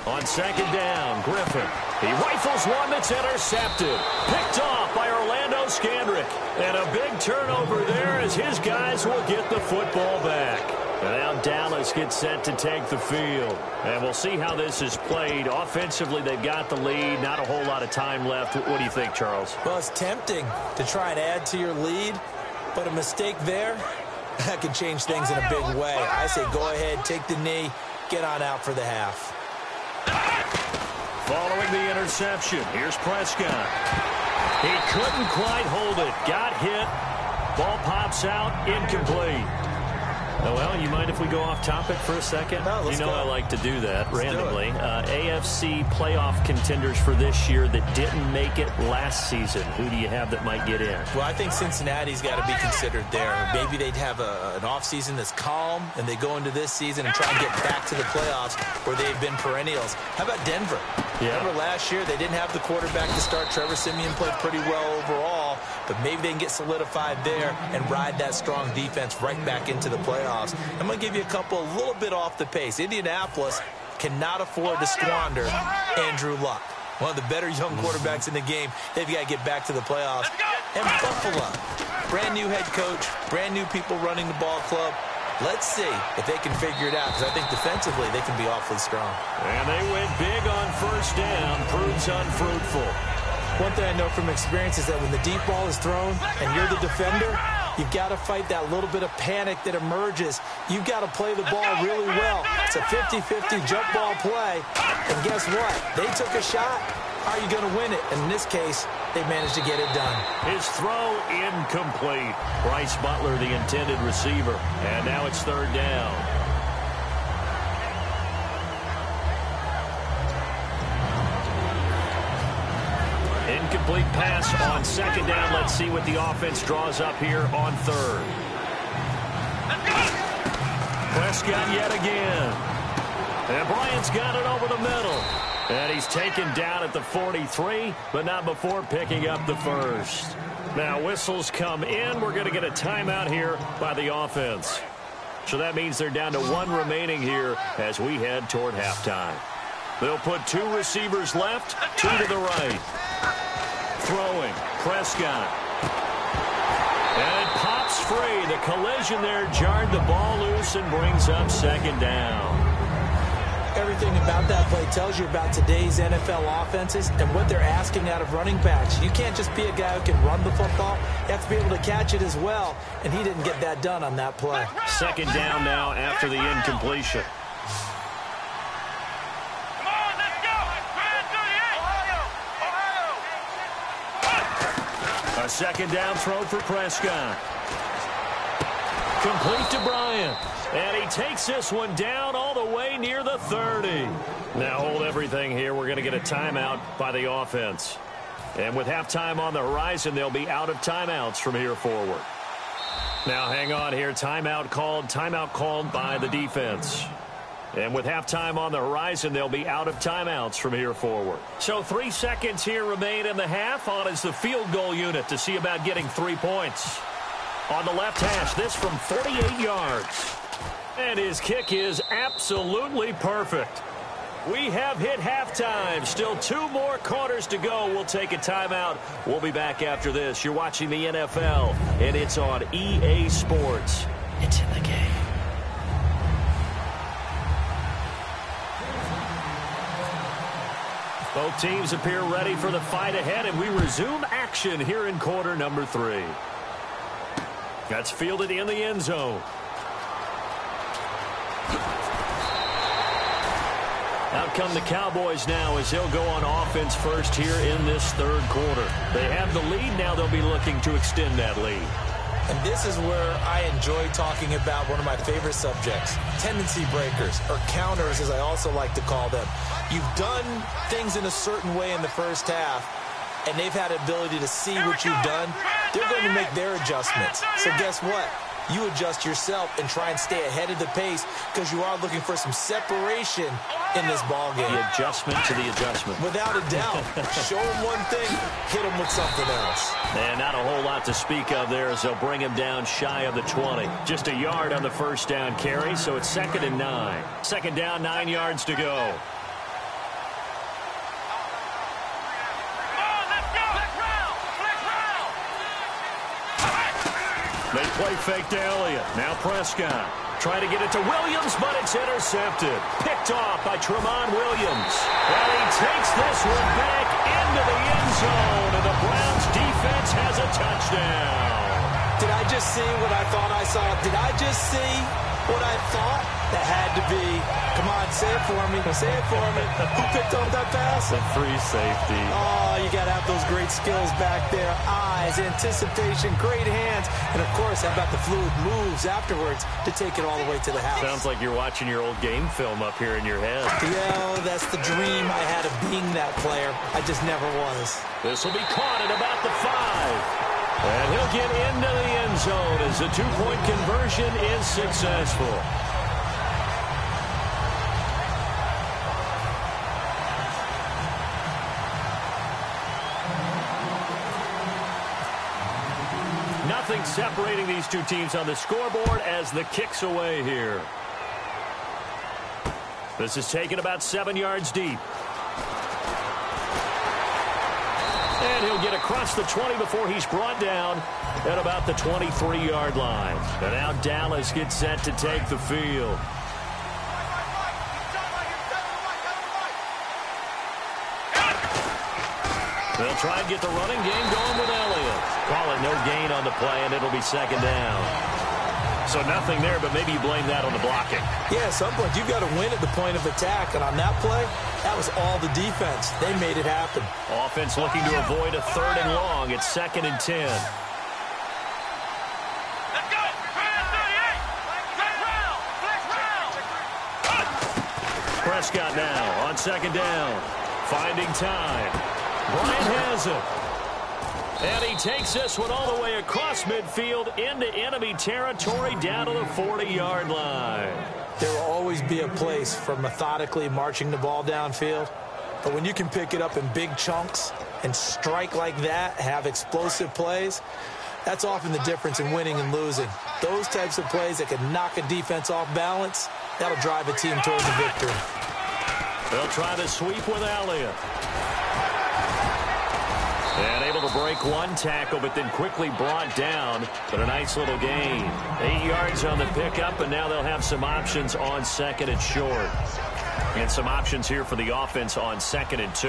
On second down, Griffin. He rifles one that's intercepted. Picked off by Orlando Scandrick. And a big turnover there as his guys will get the football back. And now Dallas gets set to take the field. And we'll see how this is played. Offensively, they've got the lead. Not a whole lot of time left. What do you think, Charles? Well, it's tempting to try and add to your lead, but a mistake there, that can change things in a big way. I say go ahead, take the knee, get on out for the half. Following the interception, here's Prescott. He couldn't quite hold it. Got hit. Ball pops out, incomplete. Oh, well, you mind if we go off topic for a second? No, let's go. I like to do that randomly. AFC playoff contenders for this year that didn't make it last season. Who do you have that might get in? Well, I think Cincinnati's got to be considered there. Maybe they'd have an offseason that's calm, and they go into this season and try and get back to the playoffs where they've been perennials. How about Denver? Yeah. Remember last year, they didn't have the quarterback to start. Trevor Siemian played pretty well overall, but maybe they can get solidified there and ride that strong defense right back into the playoffs. I'm going to give you a couple a little bit off the pace. Indianapolis cannot afford to squander Andrew Luck, one of the better young quarterbacks in the game. They've got to get back to the playoffs. And Buffalo, brand new head coach, brand new people running the ball club. Let's see if they can figure it out, because I think defensively they can be awfully strong. And they went big on first down. Proves unfruitful. One thing I know from experience is that when the deep ball is thrown and you're the defender, you've got to fight that little bit of panic that emerges. You've got to play the ball really well. It's a 50-50 jump ball play. And guess what? They took a shot. How are you going to win it? And in this case, they managed to get it done. His throw incomplete. Bryce Butler, the intended receiver. And now it's third down. Incomplete pass on second down. Let's see what the offense draws up here on third. Prescott yet again. And Bryant's got it over the middle. And he's taken down at the 43, but not before picking up the first. Now whistles come in. We're going to get a timeout here by the offense. So that means they're down to 1 remaining here as we head toward halftime. They'll put 2 receivers left, 2 to the right. Throwing, Prescott. And it pops free. The collision there jarred the ball loose and brings up second down. Everything about that play tells you about today's NFL offenses and what they're asking out of running backs. You can't just be a guy who can run the football. You have to be able to catch it as well, and he didn't get that done on that play. Second down now after the incompletion. A second down throw for Prescott. Complete to Bryant. And he takes this one down all the way near the 30. Now hold everything here. We're going to get a timeout by the offense. And with halftime on the horizon, they'll be out of timeouts from here forward. Now hang on here. Timeout called by the defense. And with halftime on the horizon, they'll be out of timeouts from here forward. So 3 seconds here remain in the half. On is the field goal unit to see about getting 3 points. On the left hash, this from 48 yards. And his kick is absolutely perfect. We have hit halftime. Still 2 more quarters to go. We'll take a timeout. We'll be back after this. You're watching the NFL, and it's on EA Sports. It's in the game. Both teams appear ready for the fight ahead, and we resume action here in quarter number 3. That's fielded in the end zone. Out come the Cowboys now as they'll go on offense first here in this third quarter. They have the lead. Now they'll be looking to extend that lead. And this is where I enjoy talking about one of my favorite subjects, tendency breakers, or counters as I also like to call them. You've done things in a certain way in the first half, and they've had the ability to see what you've done. They're going to make their adjustments. So guess what? You adjust yourself and try and stay ahead of the pace because you are looking for some separation in this ball game. The adjustment to the adjustment. Without a doubt. Show them one thing, hit them with something else. And not a whole lot to speak of there as they'll bring him down shy of the 20. Just a yard on the first down carry, so it's 2nd and 9. Second down, 9 yards to go. They play fake to Elliott. Now Prescott. Trying to get it to Williams, but it's intercepted. Picked off by Tremont Williams. And he takes this one back into the end zone, and the Browns defense has a touchdown. Did I just see what I thought I saw? Did I just see what I thought? That had to be. Come on, say it for me. Say it for me. Who picked up that pass? The free safety. Oh, you got to have those great skills back there. Eyes, anticipation, great hands. And, of course, how about the fluid moves afterwards to take it all the way to the house? Sounds like you're watching your old game film up here in your head. Yeah, that's the dream I had of being that player. I just never was. This will be caught at about the 5. And he'll get into the end zone as the two-point conversion is successful. Nothing separating these two teams on the scoreboard as the kick's away here. This is taken about 7 yards deep. And he'll get across the 20 before he's brought down at about the 23-yard line. And now Dallas gets set to take the field. They'll try and get the running game going with Elliott. Call it no gain on the play, and it'll be 2nd down. So nothing there, but maybe you blame that on the blocking. Yeah, at some point, you've got to win at the point of attack. And on that play, that was all the defense. They made it happen. Offense looking to avoid a 3rd and long. It's 2nd and 10. Let's go! 38! Flex round! Prescott now on 2nd down. Finding time. Bryant has it. And he takes this one all the way across midfield into enemy territory down to the 40-yard line. There will always be a place for methodically marching the ball downfield. But when you can pick it up in big chunks and strike like that, have explosive plays, that's often the difference in winning and losing. Those types of plays that can knock a defense off balance, that'll drive a team towards a victory. They'll try to sweep with Elliott. And able to break one tackle, but then quickly brought down. But a nice little gain. 8 yards on the pickup, and now they'll have some options on 2nd and short. And some options here for the offense on 2nd and 2.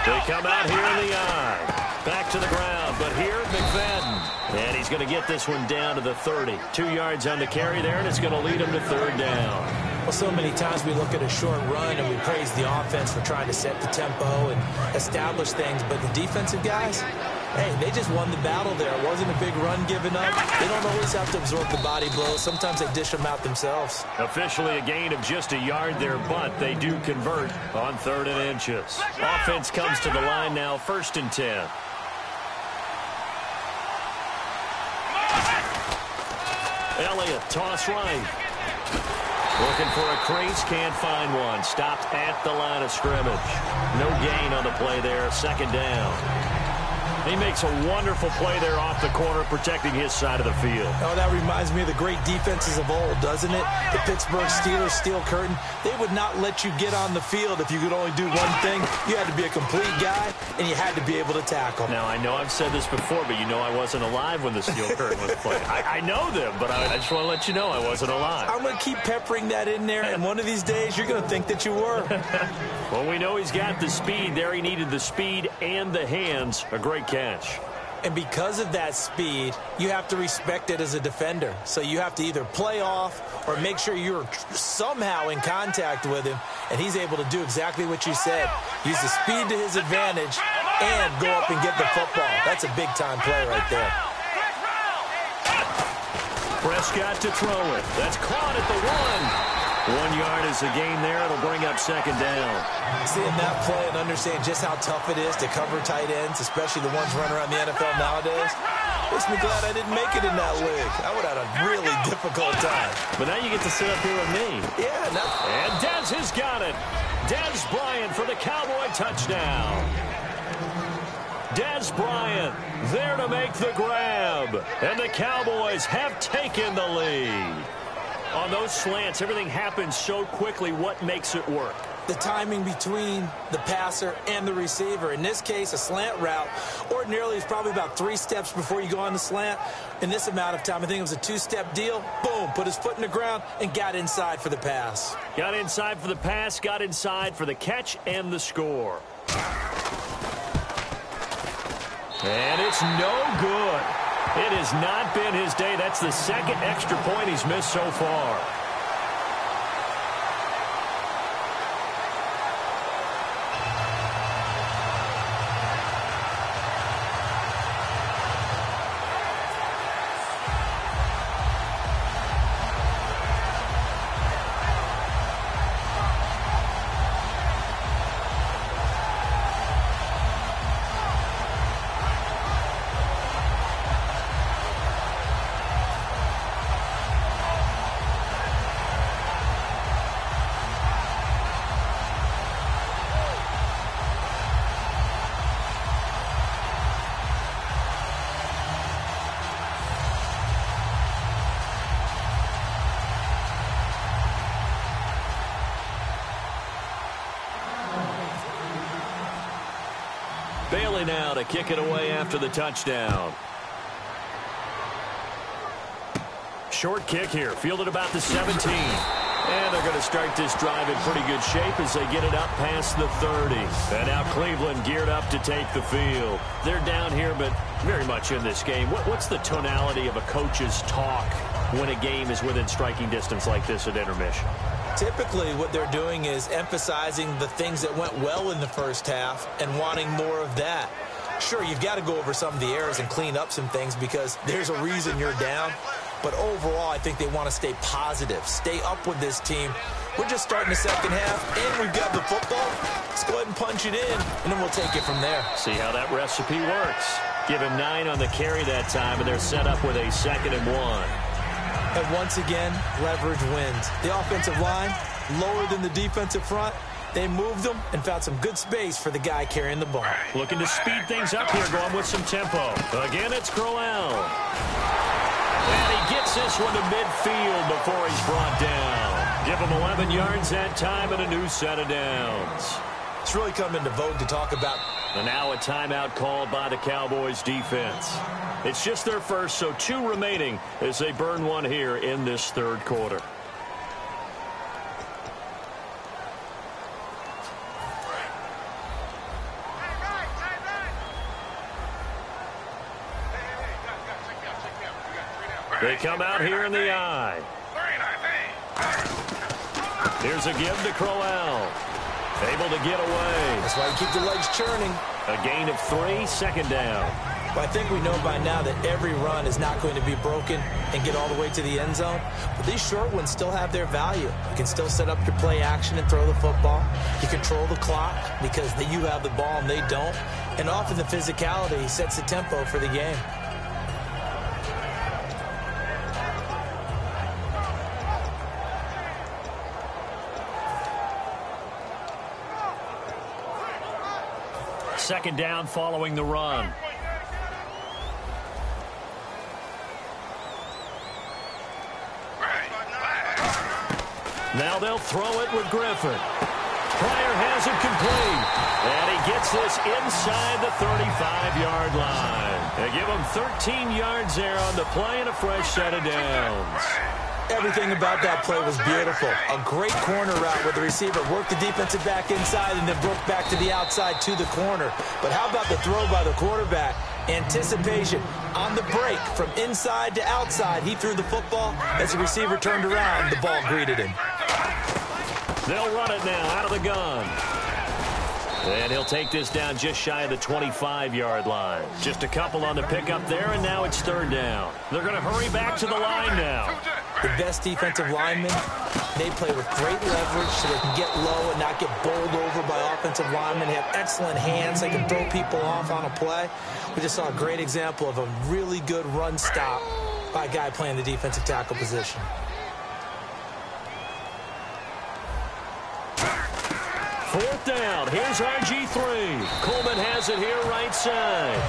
They come out here in the eye. Back to the ground, but here, McFadden. And he's going to get this one down to the 30. 2 yards on the carry there, and it's going to lead him to 3rd down. Well, so many times we look at a short run and we praise the offense for trying to set the tempo and establish things. But the defensive guys, hey, they just won the battle there. It wasn't a big run given up. They don't always have to absorb the body blows. Sometimes they dish them out themselves. Officially a gain of just a yard there, but they do convert on 3rd and inches. Offense comes to the line now, 1st and 10. Elliott, toss right. Looking for a crease, can't find one. Stopped at the line of scrimmage. No gain on the play there, 2nd down. He makes a wonderful play there off the corner, protecting his side of the field. Oh, that reminds me of the great defenses of old, doesn't it? The Pittsburgh Steelers, steel curtain. They would not let you get on the field if you could only do one thing. You had to be a complete guy, and you had to be able to tackle. Now, I know I've said this before, but you know I wasn't alive when the steel curtain was played. I know them, but I just want to let you know I wasn't alive. I'm going to keep peppering that in there, and one of these days you're going to think that you were. Well, we know he's got the speed there. He needed the speed and the hands. A great catch. And because of that speed, you have to respect it as a defender. So you have to either play off or make sure you're somehow in contact with him, and he's able to do exactly what you said. Use the speed to his advantage and go up and get the football. That's a big-time play right there. Prescott to throw it. That's caught at the 1. 1 yard is a gain there. It'll bring up second down. Seeing that play and understanding just how tough it is to cover tight ends, especially the ones running around the NFL nowadays, makes me glad I didn't make it in that league. I would have had a really difficult time. But now you get to sit up here with me. Yeah. And Dez has got it. Dez Bryant for the Cowboy touchdown. Dez Bryant there to make the grab. And the Cowboys have taken the lead. On those slants, everything happens so quickly. What makes it work? The timing between the passer and the receiver. In this case, a slant route ordinarily is probably about 3 steps before you go on the slant. In this amount of time, I think it was a 2-step deal. Boom, put his foot in the ground and got inside for the pass. Got inside for the pass, got inside for the catch and the score. And it's no good. It has not been his day. That's the second extra point he's missed so far. Bailey now to kick it away after the touchdown. Short kick here, fielded about the 17. And they're going to start this drive in pretty good shape as they get it up past the 30. And now Cleveland geared up to take the field. They're down here, but very much in this game. What's the tonality of a coach's talk when a game is within striking distance like this at intermission? Typically, what they're doing is emphasizing the things that went well in the first half and wanting more of that. Sure, you've got to go over some of the errors and clean up some things because there's a reason you're down. But overall, I think they want to stay positive, stay up with this team. We're just starting the second half, and we've got the football. Let's go ahead and punch it in, and then we'll take it from there. See how that recipe works. Give him 9 on the carry that time, and they're set up with a 2nd and 1. And once again, leverage wins. The offensive line, lower than the defensive front. They moved them and found some good space for the guy carrying the ball. Looking to speed things up here, going with some tempo. Again, it's Crowell. And he gets this one to midfield before he's brought down. Give him 11 yards that time and a new set of downs. It's really come into vogue to talk about. And now a timeout called by the Cowboys defense. It's just their first, so 2 remaining as they burn one here in this third quarter. They come out here in the eye. Here's a give to Crowell. Able to get away. That's why you keep the legs churning. A gain of 3, 2nd down. Well, I think we know by now that every run is not going to be broken and get all the way to the end zone. But these short ones still have their value. You can still set up your play action and throw the football. You control the clock because you have the ball and they don't. And often the physicality sets the tempo for the game. Second down following the run. Now they'll throw it with Griffin. Pryor has it complete. And he gets this inside the 35-yard line. They give him 13 yards there on the play and a fresh set of downs. Everything about that play was beautiful. A great corner route where the receiver worked the defensive back inside and then broke back to the outside to the corner. But how about the throw by the quarterback? Anticipation on the break from inside to outside. He threw the football. As the receiver turned around, the ball greeted him. They'll run it now out of the gun. And he'll take this down just shy of the 25-yard line. Just a couple on the pickup there, and now it's third down. They're going to hurry back to the line now. The best defensive linemen, they play with great leverage so they can get low and not get bowled over by offensive linemen. They have excellent hands. They can throw people off on a play. We just saw a great example of a really good run stop by a guy playing the defensive tackle position. Fourth down. Here's RG3. Coleman has it here right side.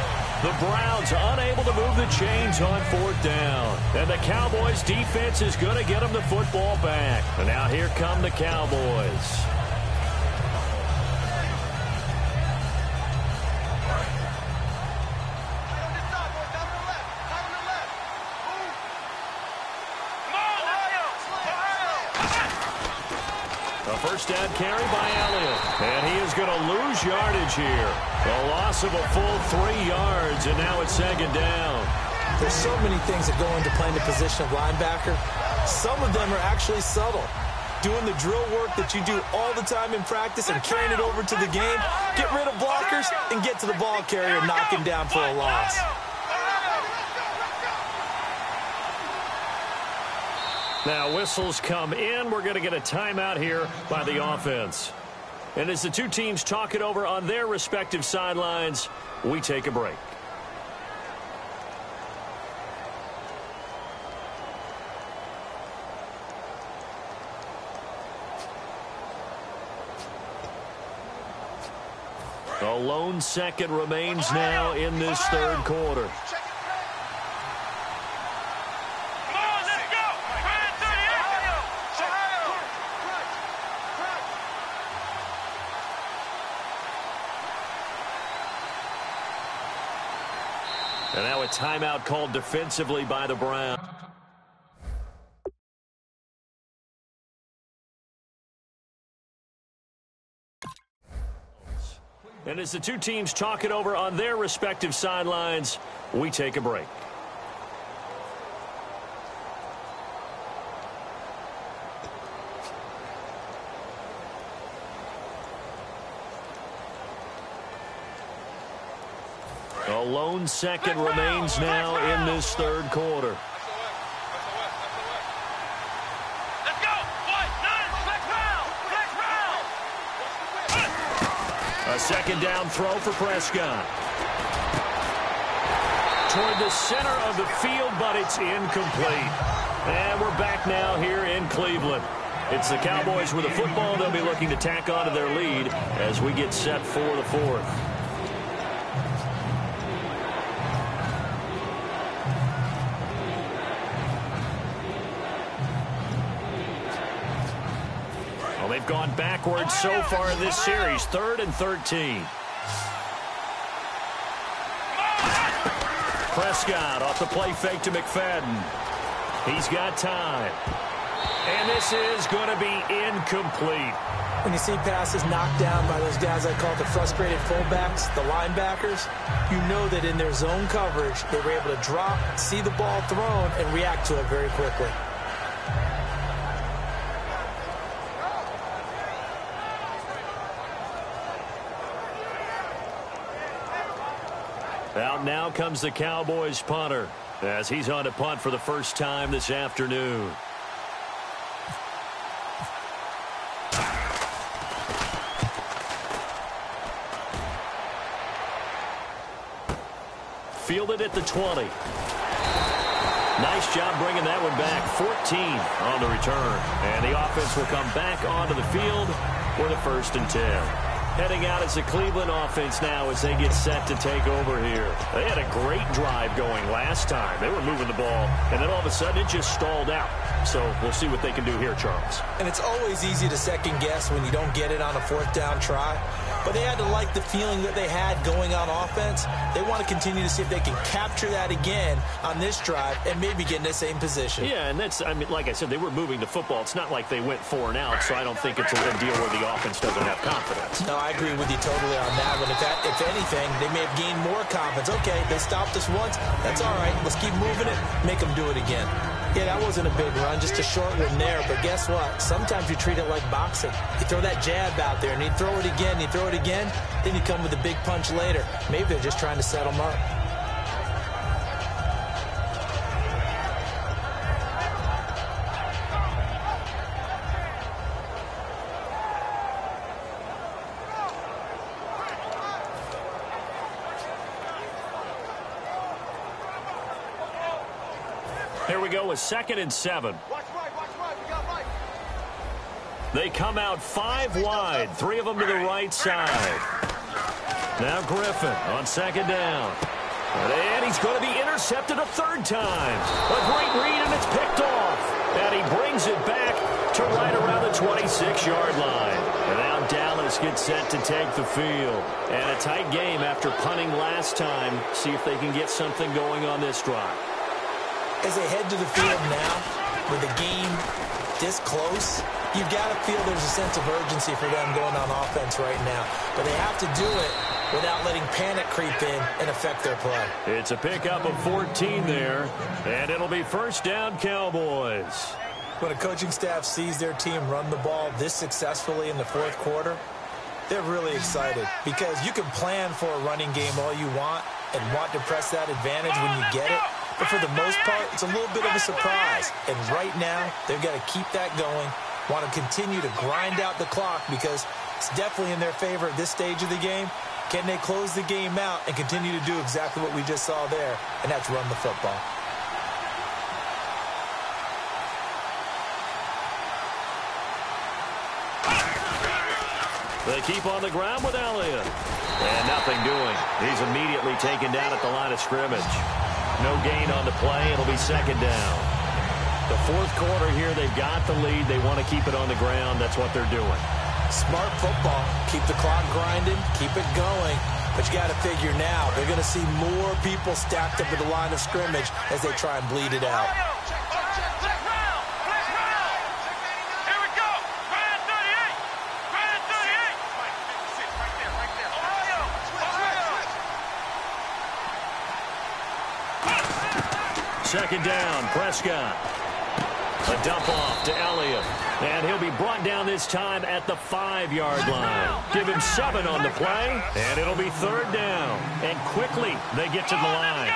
The Browns unable to move the chains on fourth down. And the Cowboys defense is going to get them the football back. And now here come the Cowboys. First down carry by Elliott. And he is going to lose yardage here. A loss of a full 3 yards, and now it's second down. There's so many things that go into playing the position of linebacker. Some of them are actually subtle. Doing the drill work that you do all the time in practice and carrying it over to the game. Get rid of blockers and get to the ball carrier, knock him down for a loss. Now whistles come in. We're going to get a timeout here by the offense. And as the two teams talk it over on their respective sidelines, we take a break. A lone second remains now in this third quarter. And now a timeout called defensively by the Browns. And as the two teams talk it over on their respective sidelines, we take a break. A lone second remains now in this third quarter. Let's go! White, 9, black round! A second down throw for Prescott. Toward the center of the field, but it's incomplete. And we're back now here in Cleveland. It's the Cowboys with the football. They'll be looking to tack on to their lead as we get set for the fourth. They've gone backwards so far in this series. 3rd and 13. Prescott off the play fake to McFadden. He's got time. And this is going to be incomplete. When you see passes knocked down by those guys I call the frustrated fullbacks, the linebackers, you know that in their zone coverage, they were able to drop, see the ball thrown, and react to it very quickly. Out now comes the Cowboys punter as he's on to punt for the first time this afternoon. Fielded at the 20. Nice job bringing that one back. 14 on the return. And the offense will come back onto the field for the 1st and 10. Heading out as the Cleveland offense now as they get set to take over here. They had a great drive going last time. They were moving the ball, and then all of a sudden it just stalled out. So we'll see what they can do here, Charles. And it's always easy to second guess when you don't get it on a 4th down try. but they had to like the feeling that they had going on offense. They want to continue to see if they can capture that again on this drive and maybe get in the same position. Yeah, and that's, I mean, like I said, they were moving the football. It's not like they went 4 and out, so I don't think it's a deal where the offense doesn't have confidence. No, I agree with you totally on that one. If anything, they may have gained more confidence. Okay, they stopped us once. That's all right. Let's keep moving it. Make them do it again. Yeah, that wasn't a big run, just a short one there. But guess what? Sometimes you treat it like boxing. You throw that jab out there, and you throw it again, you throw it again, then you come with a big punch later. Maybe they're just trying to set them up. Here we go with 2nd and 7. Watch right, we got right. They come out 5 wide, 3 of them to the right side. Now Griffin on 2nd down. And he's going to be intercepted a 3rd time. A great read, and it's picked off. And he brings it back to right around the 26-yard line. And now Dallas gets set to take the field. And a tight game after punting last time. See if they can get something going on this drive. As they head to the field now, with the game this close, you've got to feel there's a sense of urgency for them going on offense right now. But they have to do it without letting panic creep in and affect their play. It's a pickup of 14 there, and it'll be 1st down Cowboys. When a coaching staff sees their team run the ball this successfully in the 4th quarter, they're really excited because you can plan for a running game all you want and want to press that advantage when you get it. But for the most part, it's a little bit of a surprise. And right now, they've got to keep that going, want to continue to grind out the clock because it's definitely in their favor at this stage of the game. Can they close the game out and continue to do exactly what we just saw there, and that's run the football. They keep on the ground with Elliott. And nothing doing. He's immediately taken down at the line of scrimmage. No gain on the play. It'll be 2nd down. The 4th quarter here, they've got the lead. They want to keep it on the ground. That's what they're doing. Smart football. Keep the clock grinding. Keep it going. But you got to figure now, they're going to see more people stacked up at the line of scrimmage as they try and bleed it out. Second down, Prescott. A dump off to Elliott. And he'll be brought down this time at the 5-yard line. Give him 7 on the play, and it'll be 3rd down. And quickly, they get to the line.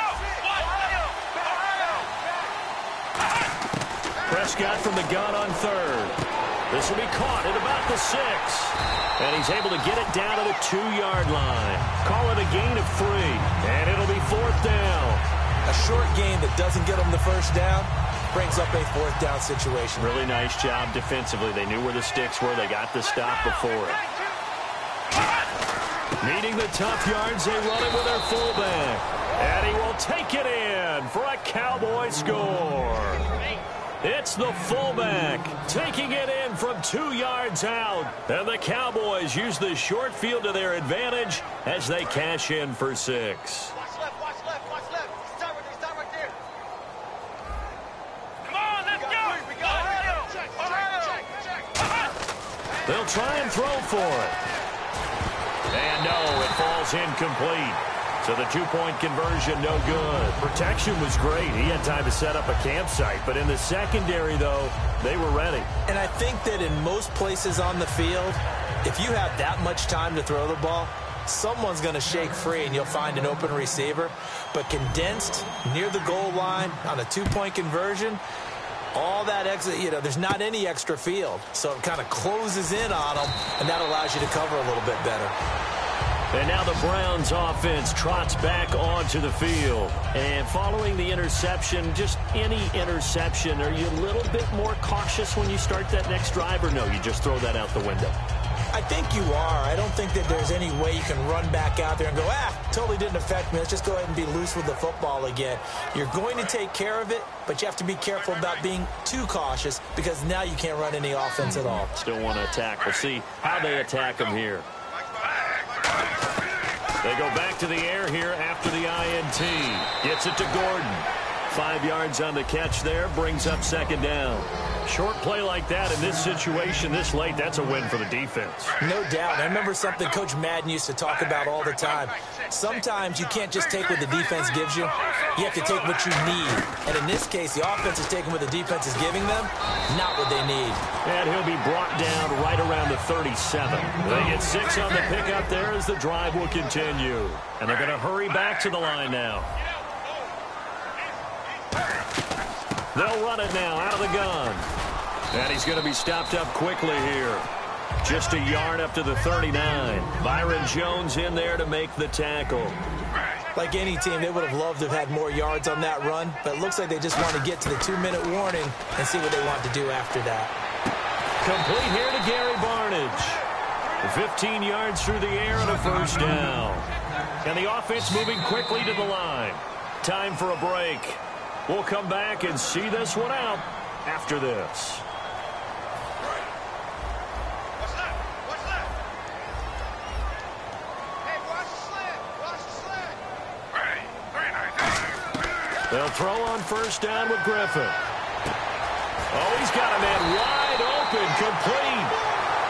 Prescott from the gun on 3rd. This will be caught at about the 6. And he's able to get it down to the 2-yard line. Call it a gain of 3, and it'll be 4th down. A short game that doesn't get them the 1st down brings up a 4th down situation. Really nice job defensively. They knew where the sticks were. They got the stop before it. Needing the tough yards, they run it with their fullback. And he will take it in for a Cowboy score. It's the fullback taking it in from 2 yards out. And the Cowboys use the short field to their advantage as they cash in for 6. They'll try and throw for it. And no, it falls incomplete. So the 2-point conversion, no good. Protection was great. He had time to set up a campsite. But in the secondary, though, they were ready. And I think that in most places on the field, if you have that much time to throw the ball, someone's going to shake free and you'll find an open receiver. But condensed near the goal line on a 2-point conversion, all that exit, there's not any extra field. So it kind of closes in on them, and that allows you to cover a little bit better. And now the Browns offense trots back onto the field. And following the interception, just any interception, are you a little bit more cautious when you start that next drive, or no, you just throw that out the window? I think you are. I don't think that there's any way you can run back out there and go, totally didn't affect me. Let's just go ahead and be loose with the football again. You're going to take care of it, but you have to be careful about being too cautious because now you can't run any offense at all. Still want to attack. We'll see how they attack them here. They go back to the air here after the INT. Gets it to Gordon. 5 yards on the catch there, brings up second down. Short play like that in this situation this late, that's a win for the defense. No doubt. I remember something Coach Madden used to talk about all the time. Sometimes you can't just take what the defense gives you. You have to take what you need. And in this case, the offense is taking what the defense is giving them, not what they need. And he'll be brought down right around the 37. They get 6 on the pickup there as the drive will continue. And they're going to hurry back to the line now. They'll run it now out of the gun. And he's going to be stopped up quickly here. Just a yard up to the 39. Byron Jones in there to make the tackle. Like any team, they would have loved to have had more yards on that run, but it looks like they just want to get to the 2-minute warning and see what they want to do after that. Complete here to Gary Barnage. 15 yards through the air and a first down. And the offense moving quickly to the line. Time for a break. We'll come back and see this one out after this. What's that? What's that? Hey, watch the slant. Watch the slant. Very nice. They'll throw on first down with Griffin. Oh, he's got a man wide open, complete.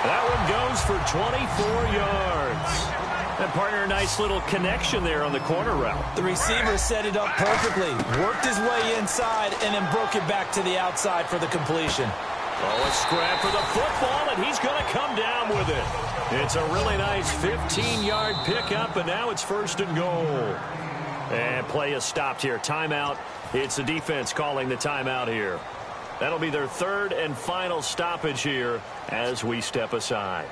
That one goes for 24 yards. And partner, a nice little connection there on the corner route. The receiver set it up perfectly, worked his way inside, and then broke it back to the outside for the completion. Oh, a scrap for the football, and he's going to come down with it. It's a really nice 15-yard pickup, and now it's first and goal. And play is stopped here. Timeout. It's the defense calling the timeout here. That'll be their third and final stoppage here as we step aside.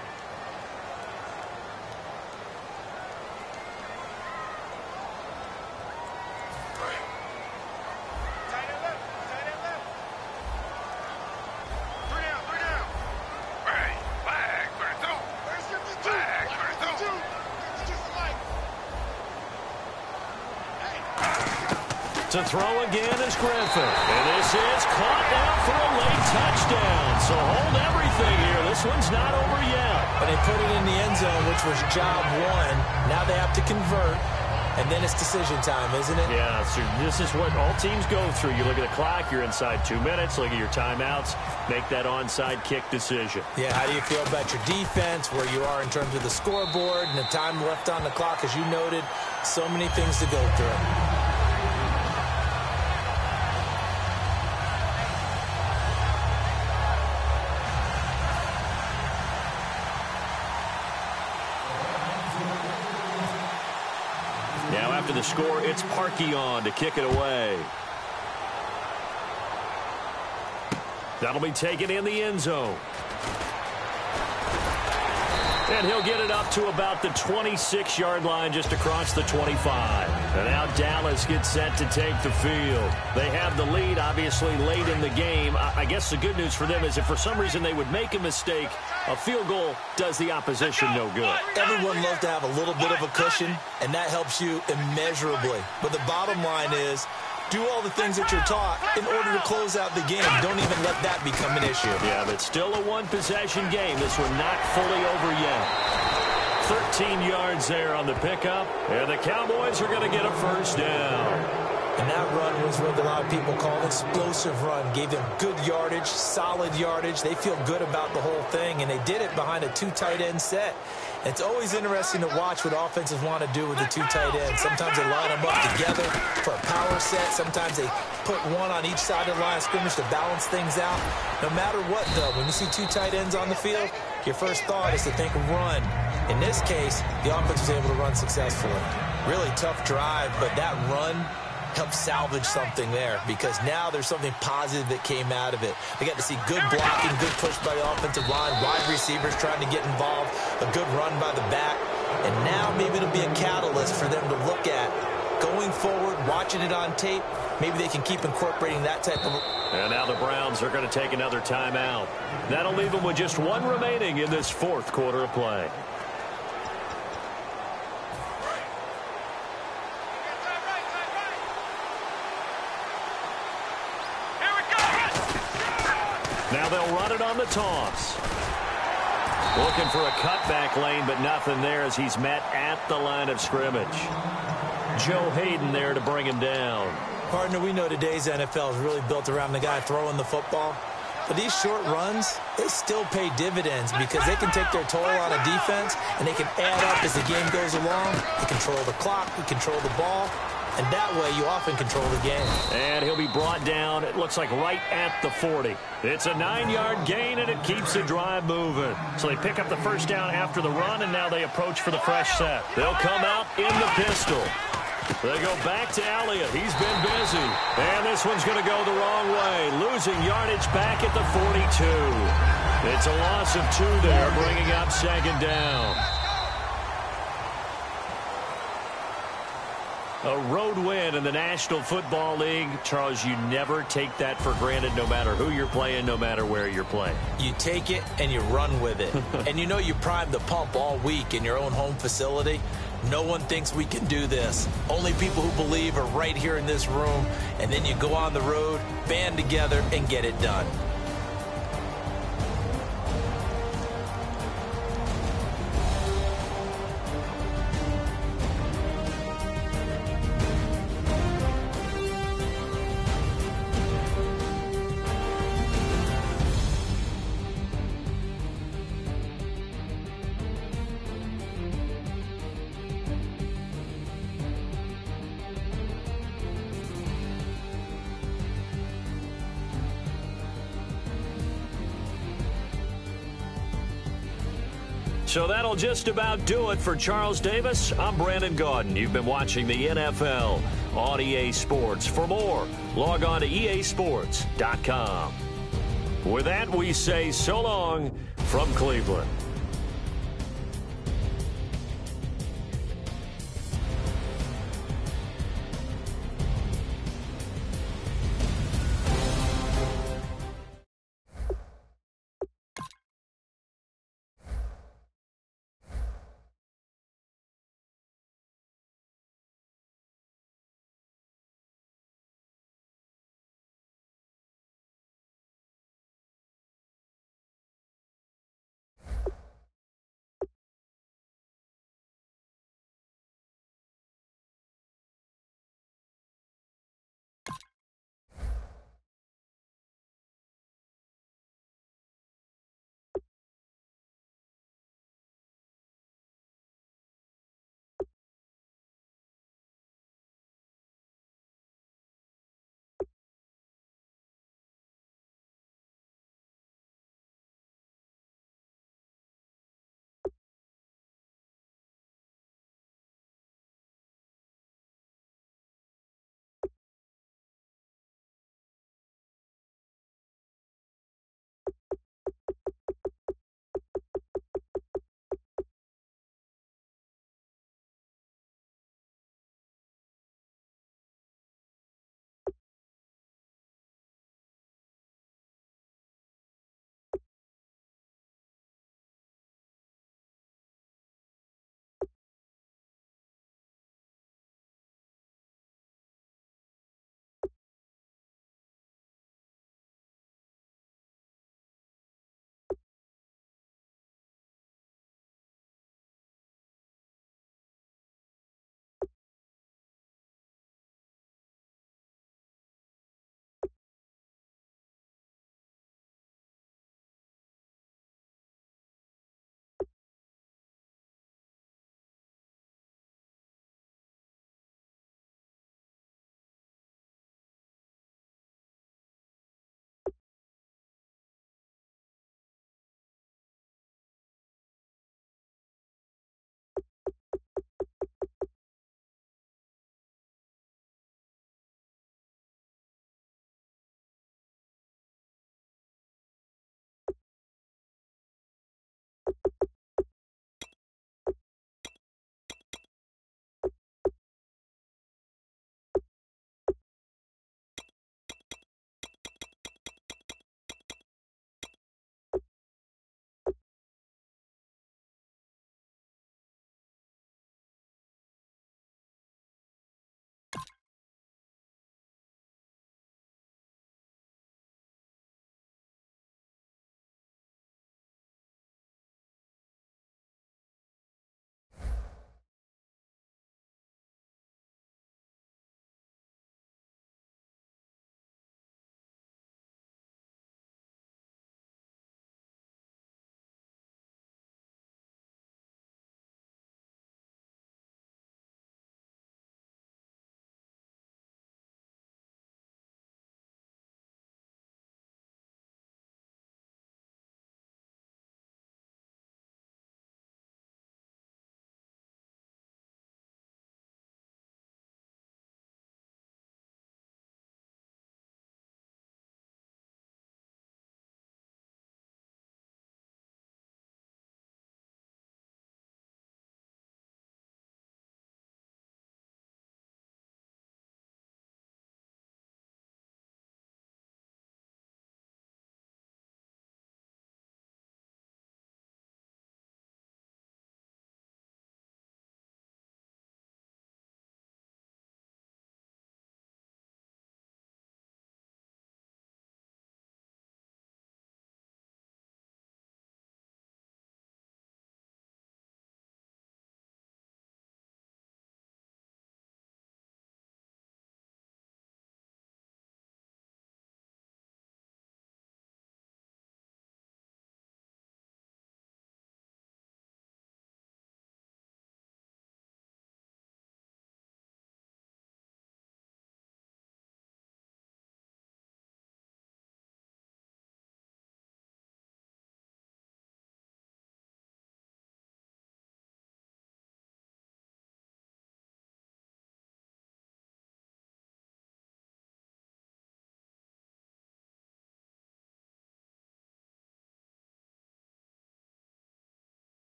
To throw again is Griffin. And this is caught now for a late touchdown. So hold everything here. This one's not over yet. But they put it in the end zone, which was job one. Now they have to convert. And then it's decision time, isn't it? Yeah, so this is what all teams go through. You look at the clock, you're inside 2 minutes, look at your timeouts, make that onside kick decision. Yeah, how do you feel about your defense, where you are in terms of the scoreboard and the time left on the clock? As you noted, so many things to go through. After the score, it's Parkey on to kick it away. That'll be taken in the end zone. And he'll get it up to about the 26-yard line, just across the 25. And now Dallas gets set to take the field. They have the lead, obviously, late in the game. I guess the good news for them is if for some reason they would make a mistake, a field goal does the opposition no good. Everyone loves to have a little bit of a cushion, and that helps you immeasurably. But the bottom line is, do all the things that you're taught in order to close out the game. Don't even let that become an issue. Yeah, but still a one-possession game. This one not fully over yet. 13 yards there on the pickup. And the Cowboys are going to get a first down. And that run was what a lot of people call an explosive run. Gave them good yardage, solid yardage. They feel good about the whole thing, and they did it behind a 2 tight end set. It's always interesting to watch what offenses want to do with the 2 tight ends. Sometimes they line them up together for a power set. Sometimes they put one on each side of the line of scrimmage to balance things out. No matter what, though, when you see 2 tight ends on the field, your first thought is to think run. In this case, the offense was able to run successfully. Really tough drive, but that run help salvage something there, because now there's something positive that came out of it. They got to see good blocking, good push by the offensive line, wide receivers trying to get involved, a good run by the back, and now maybe it'll be a catalyst for them to look at going forward, watching it on tape. Maybe they can keep incorporating that type of... And now the Browns are going to take another timeout. That'll leave them with just one remaining in this fourth quarter of play. Here we go. Now they'll run it on the toss. Looking for a cutback lane, but nothing there as he's met at the line of scrimmage. Joe Hayden there to bring him down. Partner, we know today's NFL is really built around the guy throwing the football. But these short runs, they still pay dividends because they can take their toll on a defense and they can add up as the game goes along. They control the clock, they control the ball, and that way you often control the game. And he'll be brought down, it looks like right at the 40. It's a 9-yard gain, and it keeps the drive moving. So they pick up the first down after the run, and now they approach for the fresh set. They'll come out in the pistol. They go back to Elliott. He's been busy. And this one's going to go the wrong way. Losing yardage back at the 42. It's a loss of 2 there, bringing up second down. A road win in the National Football League. Charles, you never take that for granted no matter who you're playing, no matter where you're playing. You take it and you run with it. And you know you primed the pump all week in your own home facility. No one thinks we can do this. Only people who believe are right here in this room. And then you go on the road, band together, and get it done. So that'll just about do it for Charles Davis. I'm Brandon Gaudin. You've been watching the NFL on EA Sports. For more, log on to easports.com. With that, we say so long from Cleveland.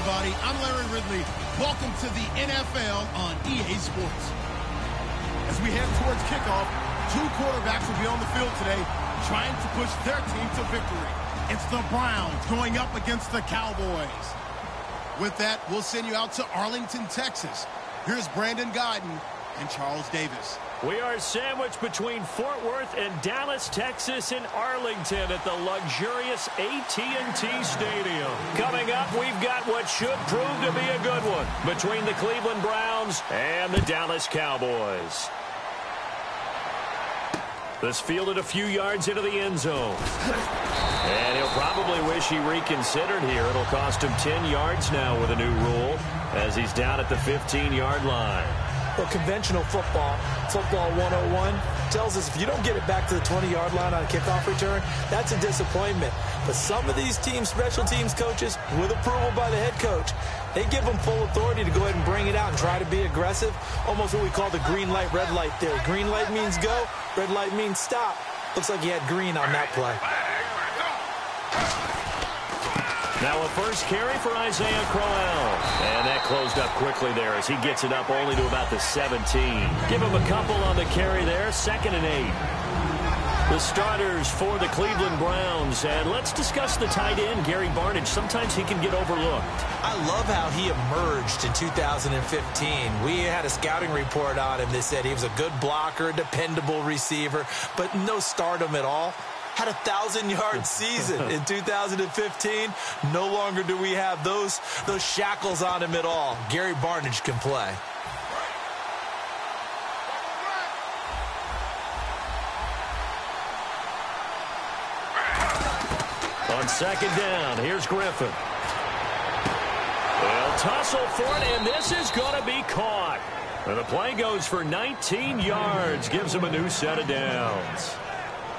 everybody. I'm Larry Ridley. Welcome to the NFL on EA Sports. As we head towards kickoff, two quarterbacks will be on the field today trying to push their team to victory. It's the Browns going up against the Cowboys. With that, we'll send you out to Arlington, Texas. Here's Brandon Guyton and Charles Davis. We are sandwiched between Fort Worth and Dallas, Texas, in Arlington at the luxurious AT&T Stadium. Coming up, we've got what should prove to be a good one between the Cleveland Browns and the Dallas Cowboys. This fielded a few yards into the end zone. And he'll probably wish he reconsidered here. It'll cost him 10 yards now with a new rule as he's down at the 15-yard line. Well, conventional football 101, tells us if you don't get it back to the 20-yard line on a kickoff return, that's a disappointment. But some of these teams, special teams coaches, with approval by the head coach, they give them full authority to go ahead and bring it out and try to be aggressive, almost what we call the green light, red light theory. Green light means go, red light means stop. Looks like he had green on that play. Now a first carry for Isaiah Crowell. And that closed up quickly there as he gets it up only to about the 17. Give him a couple on the carry there, 2nd and 8. The starters for the Cleveland Browns. And let's discuss the tight end, Gary Barnidge. Sometimes he can get overlooked. I love how he emerged in 2015. We had a scouting report on him that said he was a good blocker, dependable receiver, but no stardom at all. Had a 1,000-yard season in 2015. No longer do we have those shackles on him at all. Gary Barnidge can play. On 2nd down, here's Griffin. They'll tussle for it, and this is going to be caught. And the play goes for 19 yards, gives him a new set of downs.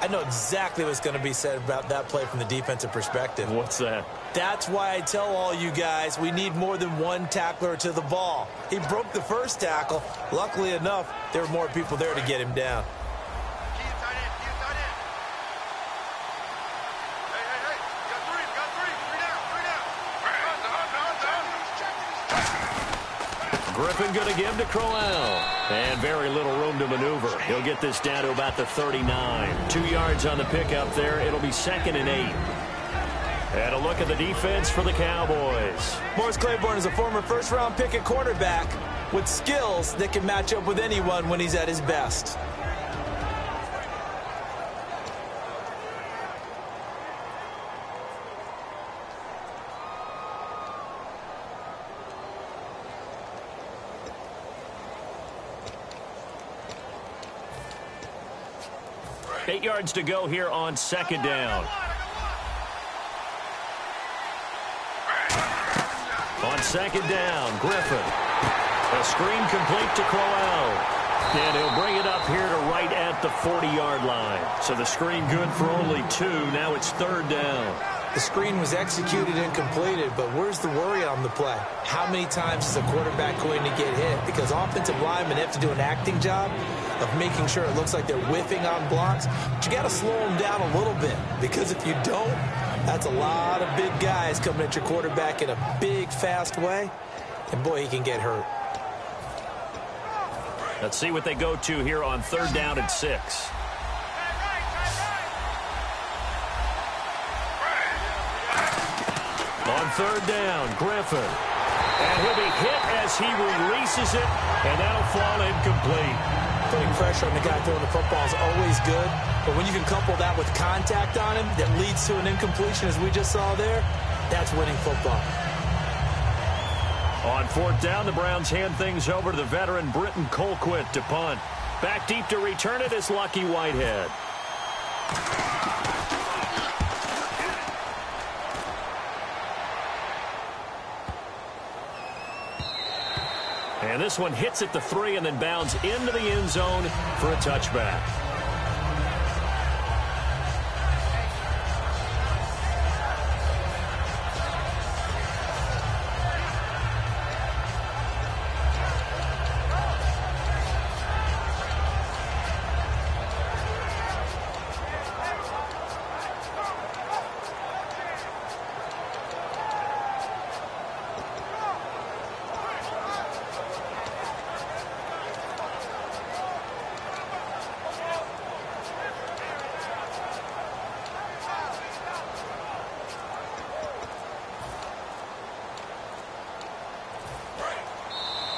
I know exactly what's going to be said about that play from the defensive perspective. What's that? That's why I tell all you guys we need more than one tackler to the ball. He broke the first tackle. Luckily enough, there were more people there to get him down. Griffin going to give to Crowell. And very little room to maneuver. He'll get this down to about the 39. 2 yards on the pickup there. It'll be 2nd and 8. And a look at the defense for the Cowboys. Morris Claiborne is a former first-round pick at quarterback with skills that can match up with anyone when he's at his best. Eight yards to go here on 2nd down. On 2nd down, Griffin. A screen complete to Crowell. And he'll bring it up here to right at the 40-yard line. So the screen good for only 2. Now it's 3rd down. The screen was executed and completed, but where's the worry on the play? How many times is a quarterback going to get hit? Because offensive linemen have to do an acting job of making sure it looks like they're whiffing on blocks. But you got to slow them down a little bit, because if you don't, that's a lot of big guys coming at your quarterback in a big, fast way. And boy, he can get hurt. Let's see what they go to here on 3rd down and 6. On 3rd down, Griffin. And he'll be hit as he releases it, and that'll fall incomplete. Putting pressure on the guy throwing the football is always good, but when you can couple that with contact on him that leads to an incompletion, as we just saw there, that's winning football. On 4th down, the Browns hand things over to the veteran Britton Colquitt to punt. Back deep to return it is Lucky Whitehead. And this one hits at the 3 and then bounds into the end zone for a touchback.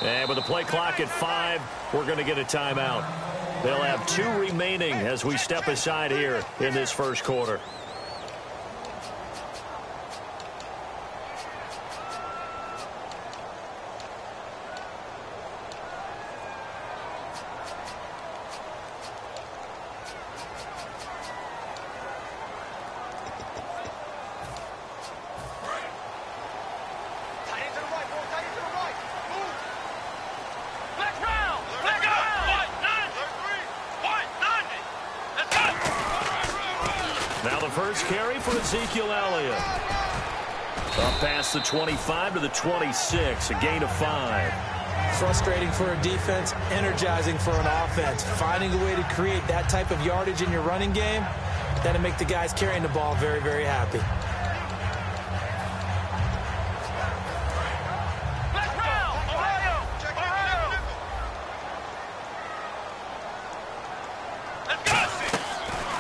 And with the play clock at 5, we're going to get a timeout. They'll have 2 remaining as we step aside here in this first quarter. First carry for Ezekiel Elliott. Up past the 25 to the 26, a gain of 5. Frustrating for a defense, energizing for an offense. Finding a way to create that type of yardage in your running game, that'll make the guys carrying the ball very, very happy.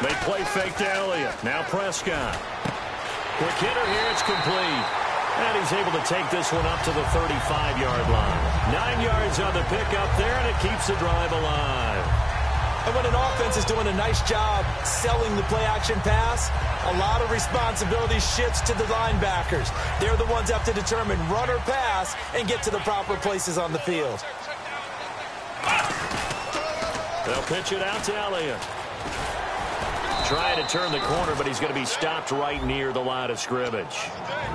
They play fake to Elliott. Now Prescott. Quick hitter here. It's complete. And he's able to take this one up to the 35-yard line. 9 yards on the pickup there, and it keeps the drive alive. And when an offense is doing a nice job selling the play-action pass, a lot of responsibility shifts to the linebackers. They're the ones that have to determine run or pass and get to the proper places on the field. They'll pitch it out to Elliott. Trying to turn the corner, but he's going to be stopped right near the line of scrimmage.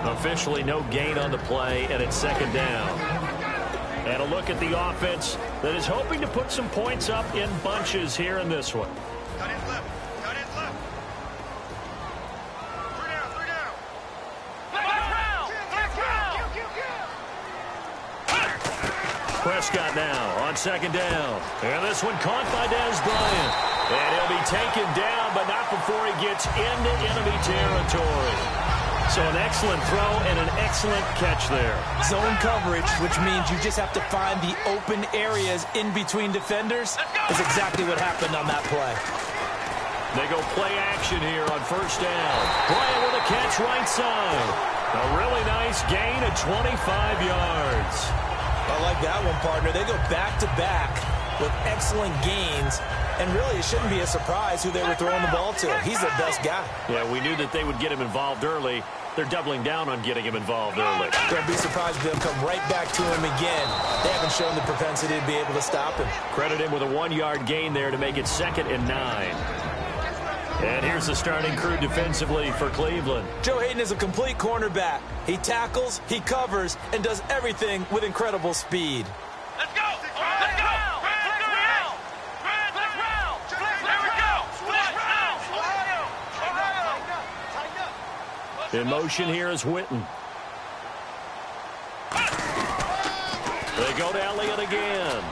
Officially no gain on the play, and it's second down. And a look at the offense that is hoping to put some points up in bunches here in this one. Cut it left. Cut it left. 3 down. 3 down. Prescott now on second down. And this one caught by Dez Bryant. And he'll be taken down, but not before he gets into enemy territory. So an excellent throw and an excellent catch there. Zone coverage, which means you just have to find the open areas in between defenders, is exactly what happened on that play. They go play action here on first down. Bryant with a catch right side. A really nice gain of 25 yards. I like that one, partner. They go back-to-back with excellent gains. And really, it shouldn't be a surprise who they were throwing the ball to. He's their best guy. Yeah, we knew that they would get him involved early. They're doubling down on getting him involved early. Don't be surprised if they'll come right back to him again. They haven't shown the propensity to be able to stop him. Credit him with a 1-yard gain there to make it 2nd and 9. And here's the starting crew defensively for Cleveland. Joe Hayden is a complete cornerback. He tackles, he covers, and does everything with incredible speed. Let's go. Let's go. In motion here is Witten. They go to Elliott again.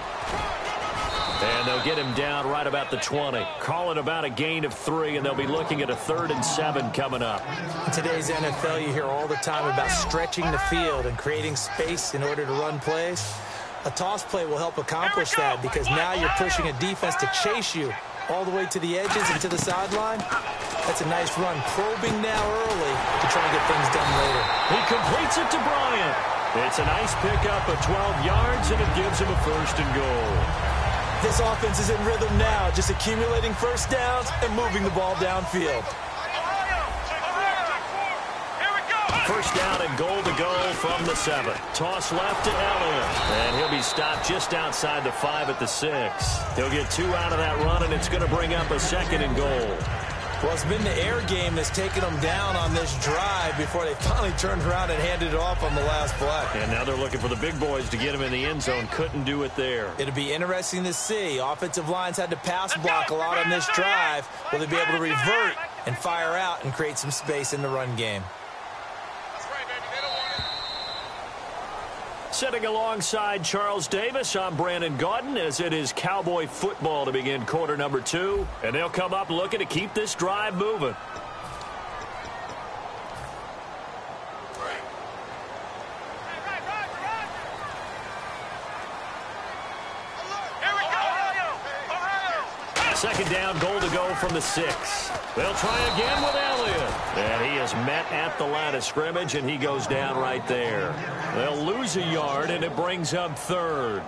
And they'll get him down right about the 20. Call it about a gain of 3, and they'll be looking at a 3rd and 7 coming up. In today's NFL, you hear all the time about stretching the field and creating space in order to run plays. A toss play will help accomplish that because now you're pushing a defense to chase you all the way to the edges and to the sideline. That's a nice run, probing now early to try and get things done later. He completes it to Bryant. It's a nice pickup of 12 yards, and it gives him a 1st and goal. This offense is in rhythm now, just accumulating first downs and moving the ball downfield. First down and goal to go from the 7. Toss left to Elliott. And he'll be stopped just outside the 5 at the 6. He'll get 2 out of that run, and it's going to bring up a 2nd and goal. Well, it's been the air game that's taken them down on this drive before they finally turned around and handed it off on the last play. And now they're looking for the big boys to get him in the end zone. Couldn't do it there. It'll be interesting to see. Offensive lines had to pass block a lot on this drive. Will they be able to revert and fire out and create some space in the run game? Sitting alongside Charles Davis, I'm Brandon Gaudin as it is Cowboy football to begin quarter number 2. And they'll come up looking to keep this drive moving. second down, goal to go from the 6. They'll try again with Elliott. And he is met at the line of scrimmage, and he goes down right there. They'll lose a yard, and it brings up third.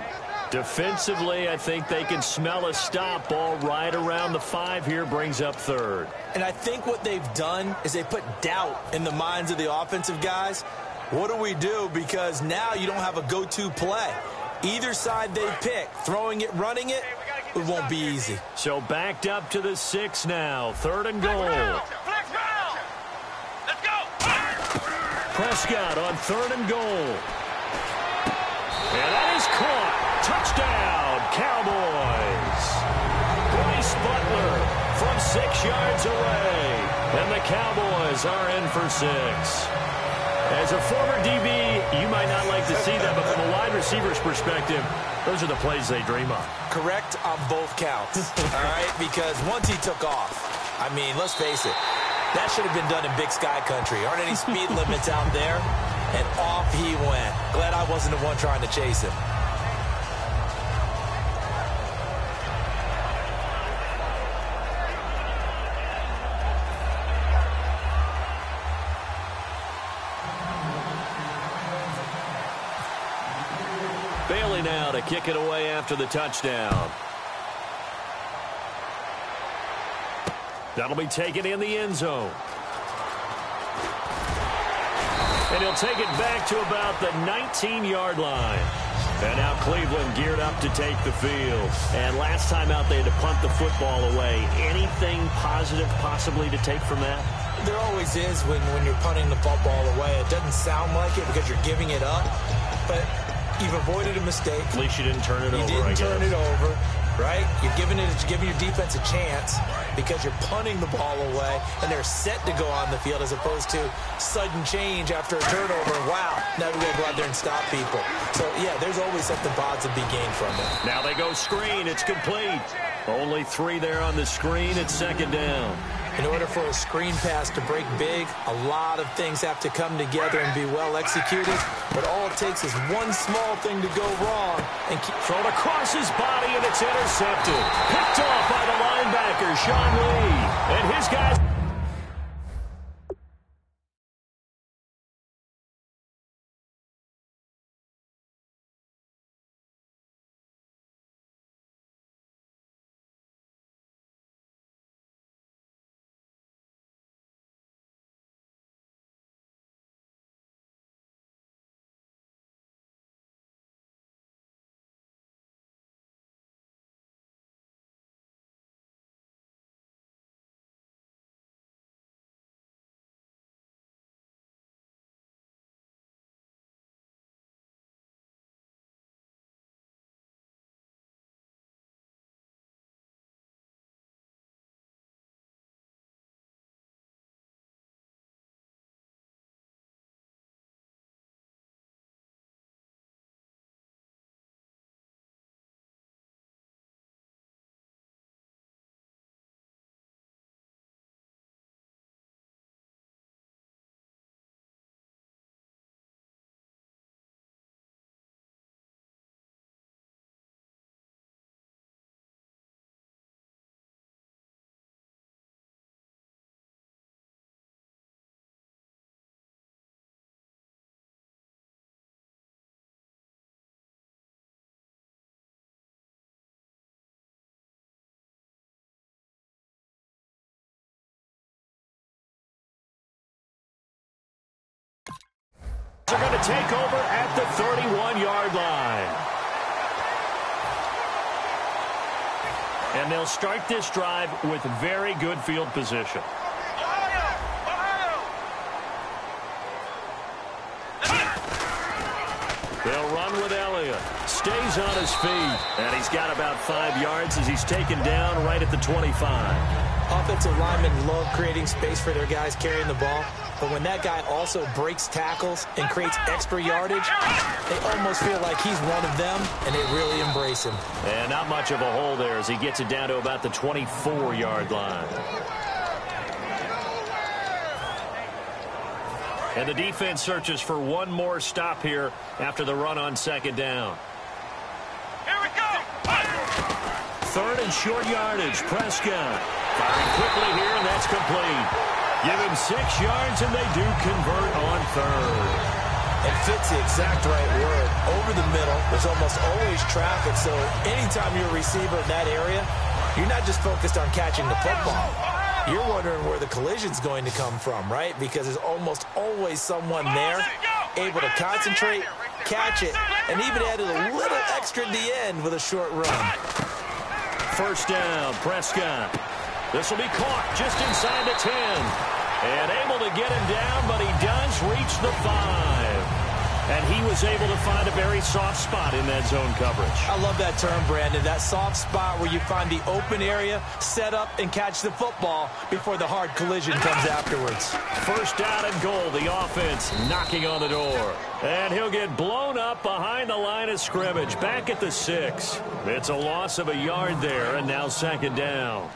Defensively, I think they can smell a stop. Ball right around the 5 here, brings up third. And I think what they've done is they put doubt in the minds of the offensive guys. What do we do? Because now you don't have a go-to play. Either side they pick, throwing it, running it, it won't be easy. So backed up to the 6 now. Third and goal. Flex round. Let's go. Prescott on third and goal. And that is caught. Touchdown, Cowboys. Bryce Butler from 6 yards away. And the Cowboys are in for 6. As a former DB, you might not like to see that, but from a wide receiver's perspective, those are the plays they dream of. Correct on both counts, all right? Because once he took off, I mean, let's face it, that should have been done in Big Sky Country. Aren't any speed limits out there? And off he went. Glad I wasn't the one trying to chase him. Bailey now to kick it away after the touchdown. That'll be taken in the end zone. And he'll take it back to about the 19-yard line. And now Cleveland geared up to take the field. And last time out they had to punt the football away. Anything positive possibly to take from that? There always is when you're punting the football away. It doesn't sound like it because you're giving it up. But you've avoided a mistake. At least you didn't turn it over, You didn't turn it over, right? You're giving your defense a chance because you're punting the ball away, and they're set to go on the field as opposed to sudden change after a turnover. Wow, now we got to go out there and stop people. So, yeah, there's always something positive to be gained from it. Now they go screen. It's complete. Only 3 there on the screen. It's second down. In order for a screen pass to break big, a lot of things have to come together and be well executed. But all it takes is one small thing to go wrong. And thrown across his body, and it's intercepted. Picked off by the linebacker, Sean Lee. And his guys... are going to take over at the 31-yard line. And they'll start this drive with very good field position. They'll run with Elliott. Stays on his feet. And he's got about 5 yards as he's taken down right at the 25. Offensive linemen love creating space for their guys carrying the ball. But when that guy also breaks tackles and creates extra yardage, they almost feel like he's one of them, and they really embrace him. And not much of a hole there as he gets it down to about the 24-yard line. And the defense searches for one more stop here after the run on second down. Here we go. third and short yardage. Prescott firing quickly here, and that's complete. Give him 6 yards, and they do convert on third. It fits the exact right word. Over the middle, there's almost always traffic, so anytime you're a receiver in that area, you're not just focused on catching the football. You're wondering where the collision's going to come from, right? Because there's almost always someone there able to concentrate, catch it, and even added a little extra at the end with a short run. First down, Prescott. This will be caught just inside the 10. And able to get him down, but he does reach the 5. And he was able to find a very soft spot in that zone coverage. I love that term, Brandon. That soft spot where you find the open area, set up, and catch the football before the hard collision comes afterwards. First down and goal. The offense knocking on the door. And he'll get blown up behind the line of scrimmage. Back at the 6. It's a loss of a yard there, and now second down.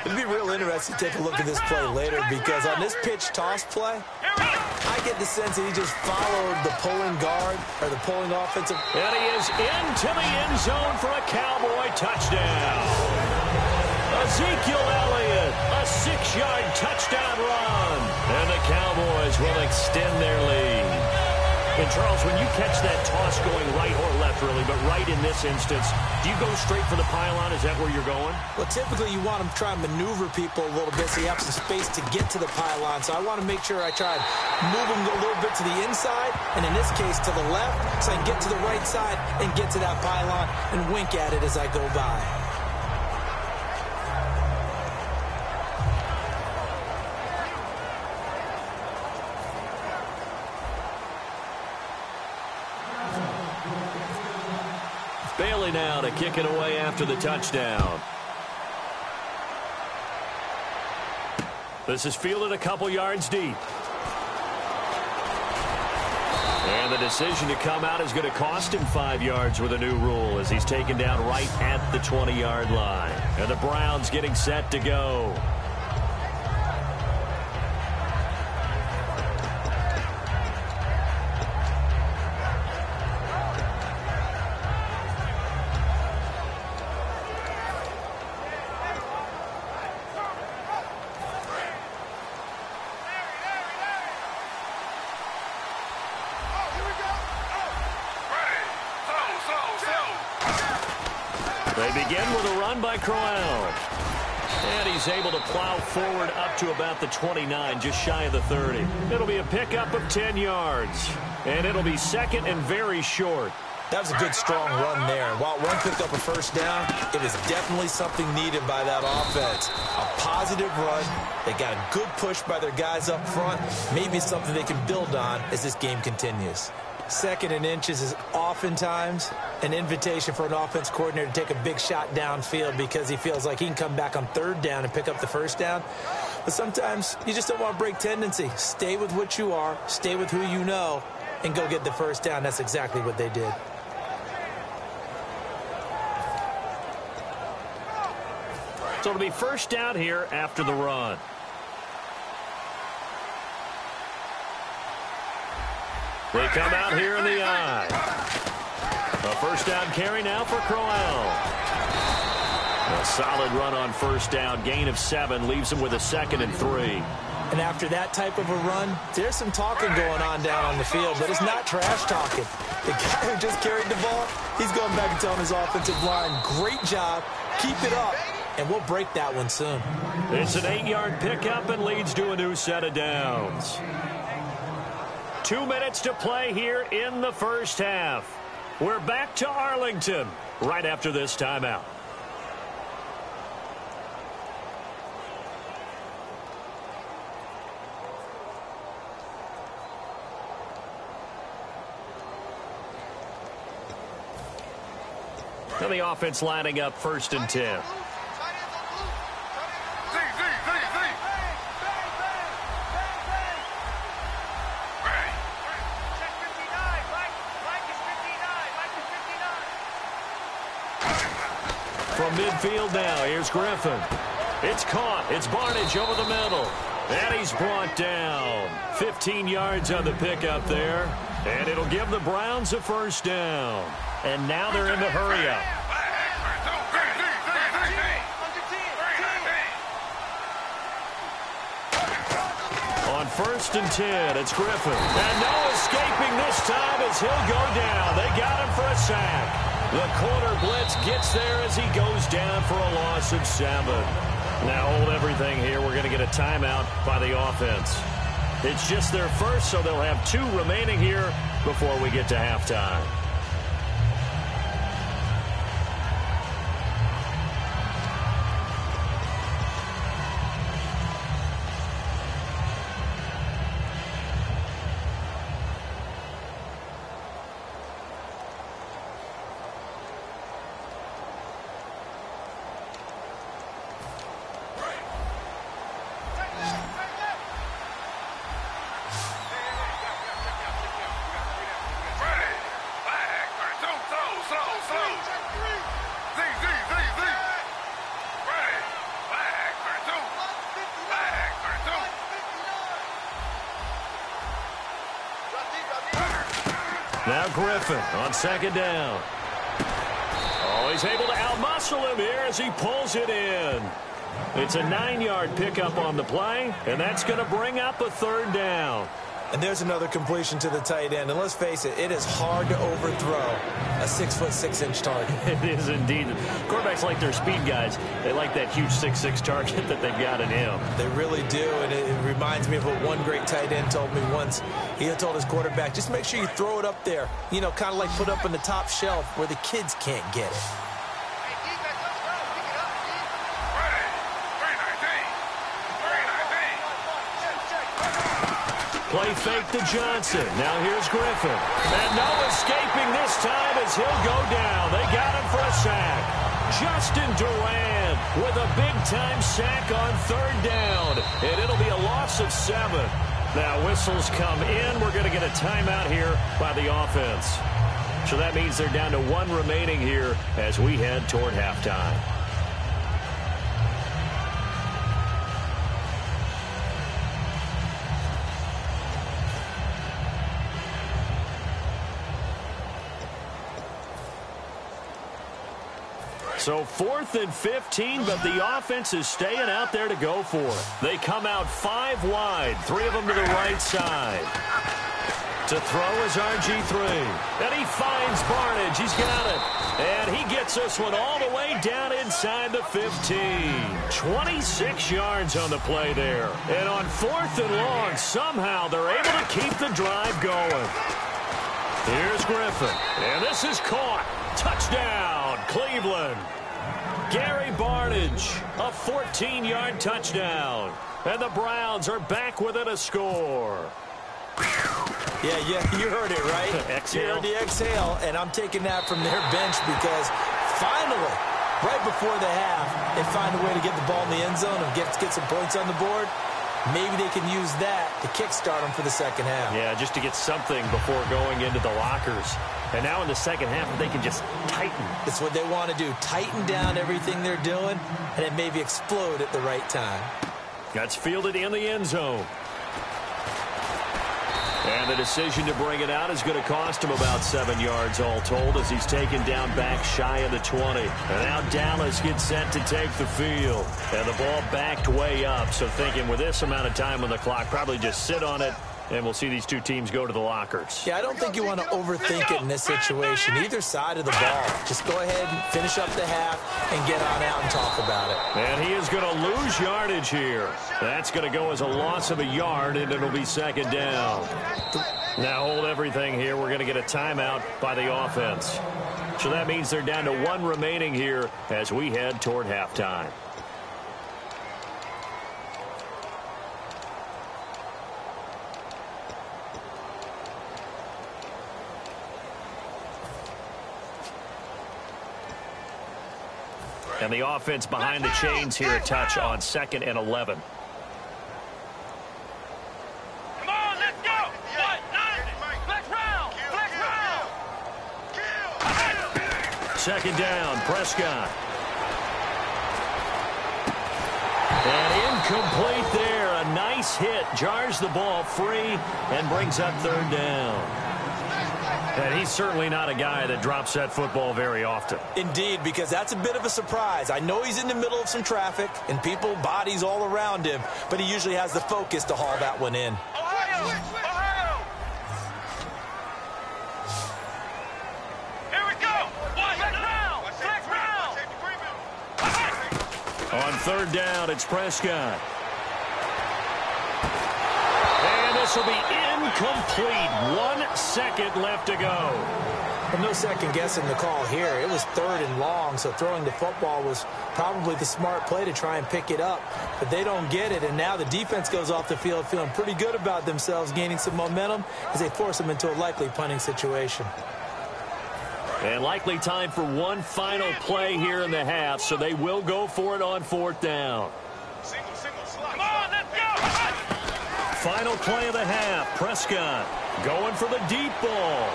It'd be real interesting to take a look at this play later, because on this pitch toss play, I get the sense that he just followed the pulling guard or the pulling offensive. And he is into the end zone for a Cowboy touchdown. Ezekiel Elliott, a 6-yard touchdown run. And the Cowboys will extend their lead. And, Charles, when you catch that toss going right or left, really, but right in this instance, do you go straight for the pylon? Is that where you're going? Well, typically you want to try and maneuver people a little bit so you have some space to get to the pylon. So I want to make sure I try and move them a little bit to the inside, and in this case to the left, so I can get to the right side and get to that pylon and wink at it as I go by. Bailey now to kick it away after the touchdown. This is fielded a couple yards deep. And the decision to come out is going to cost him 5 yards with a new rule as he's taken down right at the 20-yard line. And the Browns getting set to go. They begin with a run by Crowell. And he's able to plow forward up to about the 29, just shy of the 30. It'll be a pickup of 10 yards. And it'll be second and very short. That was a good, strong run there. While one picked up a first down, it is definitely something needed by that offense. A positive run. They got a good push by their guys up front. Maybe something they can build on as this game continues. Second and inches is oftentimes an invitation for an offense coordinator to take a big shot downfield because he feels like he can come back on third down and pick up the first down. But sometimes you just don't want to break tendency. Stay with what you are, stay with who you know, and go get the first down. That's exactly what they did. So it'll be first down here after the run. They come out here in the eye. A first down carry now for Crowell. A solid run on first down. Gain of 7 leaves him with a 2nd and 3. And after that type of a run, there's some talking going on down on the field, but it's not trash talking. The guy who just carried the ball, he's going back and telling his offensive line, great job, keep it up, and we'll break that one soon. It's an 8-yard pickup and leads to a new set of downs. 2 minutes to play here in the first half. We're back to Arlington right after this timeout. And the offense lining up 1st and 10. From midfield now, here's Griffin. It's caught. It's Barnage over the middle. And he's brought down. 15 yards on the pickup there. And it'll give the Browns a first down. And now they're in the hurry-up. 1st and 10. It's Griffin. And no escaping this time as he'll go down. They got him for a sack. The corner blitz gets there as he goes down for a loss of 7. Now hold everything here. We're going to get a timeout by the offense. It's just their first, so they'll have 2 remaining here before we get to halftime. Now Griffin on 2nd down. Oh, he's able to outmuscle him here as he pulls it in. It's a 9-yard pickup on the play, and that's going to bring up a 3rd down. And there's another completion to the tight end. And let's face it, it is hard to overthrow a 6'6" target. It is indeed. Quarterbacks like their speed guys. They like that huge 6'6" target that they've got in him. They really do, and it reminds me of what one great tight end told me once. He told his quarterback, just make sure you throw it up there, you know, kind of like put up on the top shelf where the kids can't get it. Play fake to Johnson. Now here's Griffin. And no escaping this time as he'll go down. They got him for a sack. Justin Durant with a big-time sack on 3rd down. And it'll be a loss of 7. Now whistles come in. We're going to get a timeout here by the offense. So that means they're down to 1 remaining here as we head toward halftime. So 4th and 15, but the offense is staying out there to go for it. They come out 5 wide, 3 of them to the right side. To throw is RG3. And he finds Barnage. He's got it. And he gets this one all the way down inside the 15. 26 yards on the play there. And on 4th and long, somehow they're able to keep the drive going. Here's Griffin. And this is caught. Touchdown, Cleveland. Gary Barnage, a 14-yard touchdown. And the Browns are back within a score. Yeah, you heard it, right? Exhale. You heard the exhale, and I'm taking that from their bench because finally, right before the half, they find a way to get the ball in the end zone and get some points on the board. Maybe they can use that to kickstart them for the second half. Yeah, just to get something before going into the lockers. And now in the second half, they can just tighten. That's what they want to do. Tighten down everything they're doing, and then maybe explode at the right time. That's fielded in the end zone. And the decision to bring it out is going to cost him about 7 yards all told as he's taken down back shy of the 20. And now Dallas gets set to take the field. And the ball backed way up. So thinking with this amount of time on the clock, probably just sit on it. And we'll see these 2 teams go to the lockers. Yeah, I don't think you want to overthink it in this situation. Either side of the ball. Just go ahead and finish up the half and get on out and talk about it. And he is going to lose yardage here. That's going to go as a loss of a yard, and it'll be 2nd down. Now hold everything here. We're going to get a timeout by the offense. So that means they're down to 1 remaining here as we head toward halftime. And the offense behind the chains here a touch on 2nd and 11. Come on, let's go. 1-9. Flex round. Flex round. 2nd down, Prescott. And incomplete there. A nice hit. Jars the ball free and brings up 3rd down. And he's certainly not a guy that drops that football very often. Indeed, because that's a bit of a surprise. I know he's in the middle of some traffic and people, bodies all around him, but he usually has the focus to haul that one in. Ohio! Ohio! Here we go! Flex round! On third down, it's Prescott. And this will be incomplete. 1 second left to go. Well, no second guessing the call here. It was third and long, so throwing the football was probably the smart play to try and pick it up. But they don't get it, and now the defense goes off the field feeling pretty good about themselves, gaining some momentum as they force them into a likely punting situation. And likely time for one final play here in the half, so they will go for it on fourth down. Come on, let's go! Final play of the half. Prescott going for the deep ball.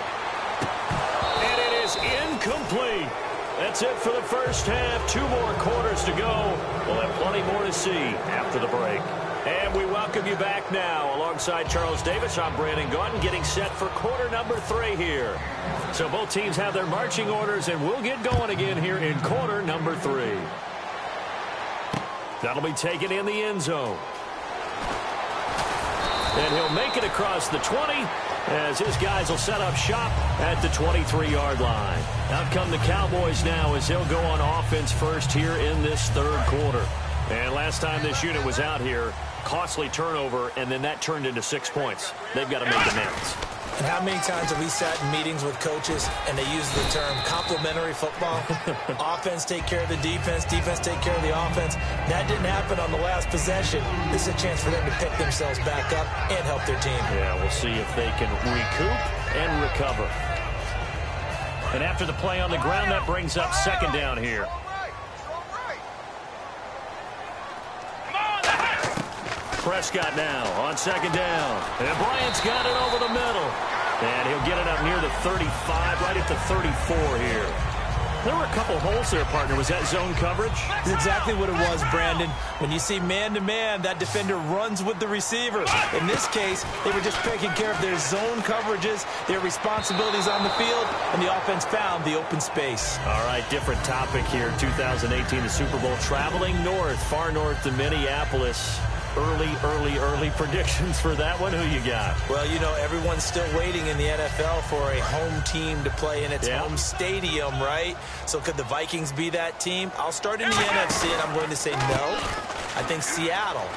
And it is incomplete. That's it for the first half. 2 more quarters to go. We'll have plenty more to see after the break. And we welcome you back now. Alongside Charles Davis, I'm Brandon Gaudin, getting set for quarter number 3 here. So both teams have their marching orders, and we'll get going again here in quarter number 3. That'll be taken in the end zone. And he'll make it across the 20 as his guys will set up shop at the 23-yard line. Out come the Cowboys now as they'll go on offense first here in this third quarter. And last time this unit was out here, costly turnover, and then that turned into 6 points. They've got to make amends. And how many times have we sat in meetings with coaches and they use the term complementary football? Offense take care of the defense, defense take care of the offense. That didn't happen on the last possession. This is a chance for them to pick themselves back up and help their team. Yeah, we'll see if they can recoup and recover. And after the play on the ground, that brings up second down here. Prescott now on second down. And Bryant's got it over the middle. And he'll get it up near the 35, right at the 34 here. There were a couple holes there, partner. Was that zone coverage? That's exactly what it was, Brandon. When you see man-to-man, that defender runs with the receiver. In this case, they were just taking care of their zone coverages, their responsibilities on the field, and the offense found the open space. All right, different topic here. 2018, the Super Bowl, traveling north, far north to Minneapolis. Early predictions for that one. Who you got? Well, you know, everyone's still waiting in the NFL for a home team to play in its home stadium, right? So could the Vikings be that team? I'll start in the NFC, and I'm going to say no. I think Seattle,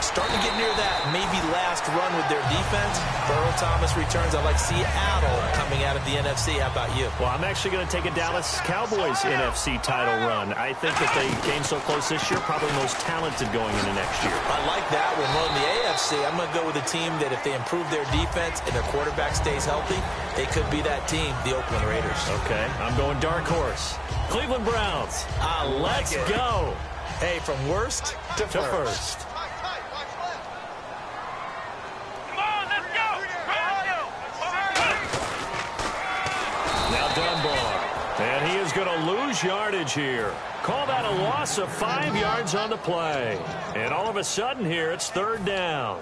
starting to get near that maybe last run with their defense. Burrow Thomas returns. I like Seattle coming out of the NFC. How about you? Well, I'm actually going to take a Dallas Cowboys NFC title run. I think that they came so close this year, probably most talented going into next year. I like that one. Well, in the AFC, I'm going to go with a team that if they improve their defense and their quarterback stays healthy, they could be that team, the Oakland Raiders. Okay, I'm going dark horse. Cleveland Browns. Let's go. Hey, from worst to first. Now Dunbar, and he is going to lose yardage here. Call that a loss of 5 yards on the play. And all of a sudden here, it's third down.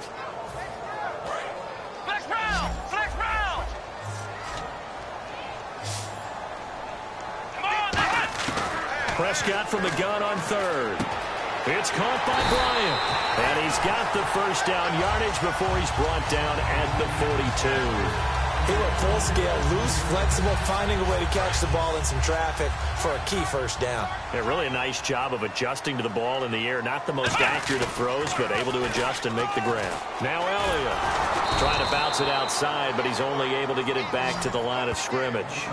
Flex round! Flex round! Come on, Prescott from the gun on third. It's caught by Bryant. And he's got the first down yardage before he's brought down at the 42. He went full scale, loose, flexible, finding a way to catch the ball in some traffic for a key first down. Yeah, really a nice job of adjusting to the ball in the air. Not the most accurate of throws, but able to adjust and make the grab. Now Elliott trying to bounce it outside, but he's only able to get it back to the line of scrimmage.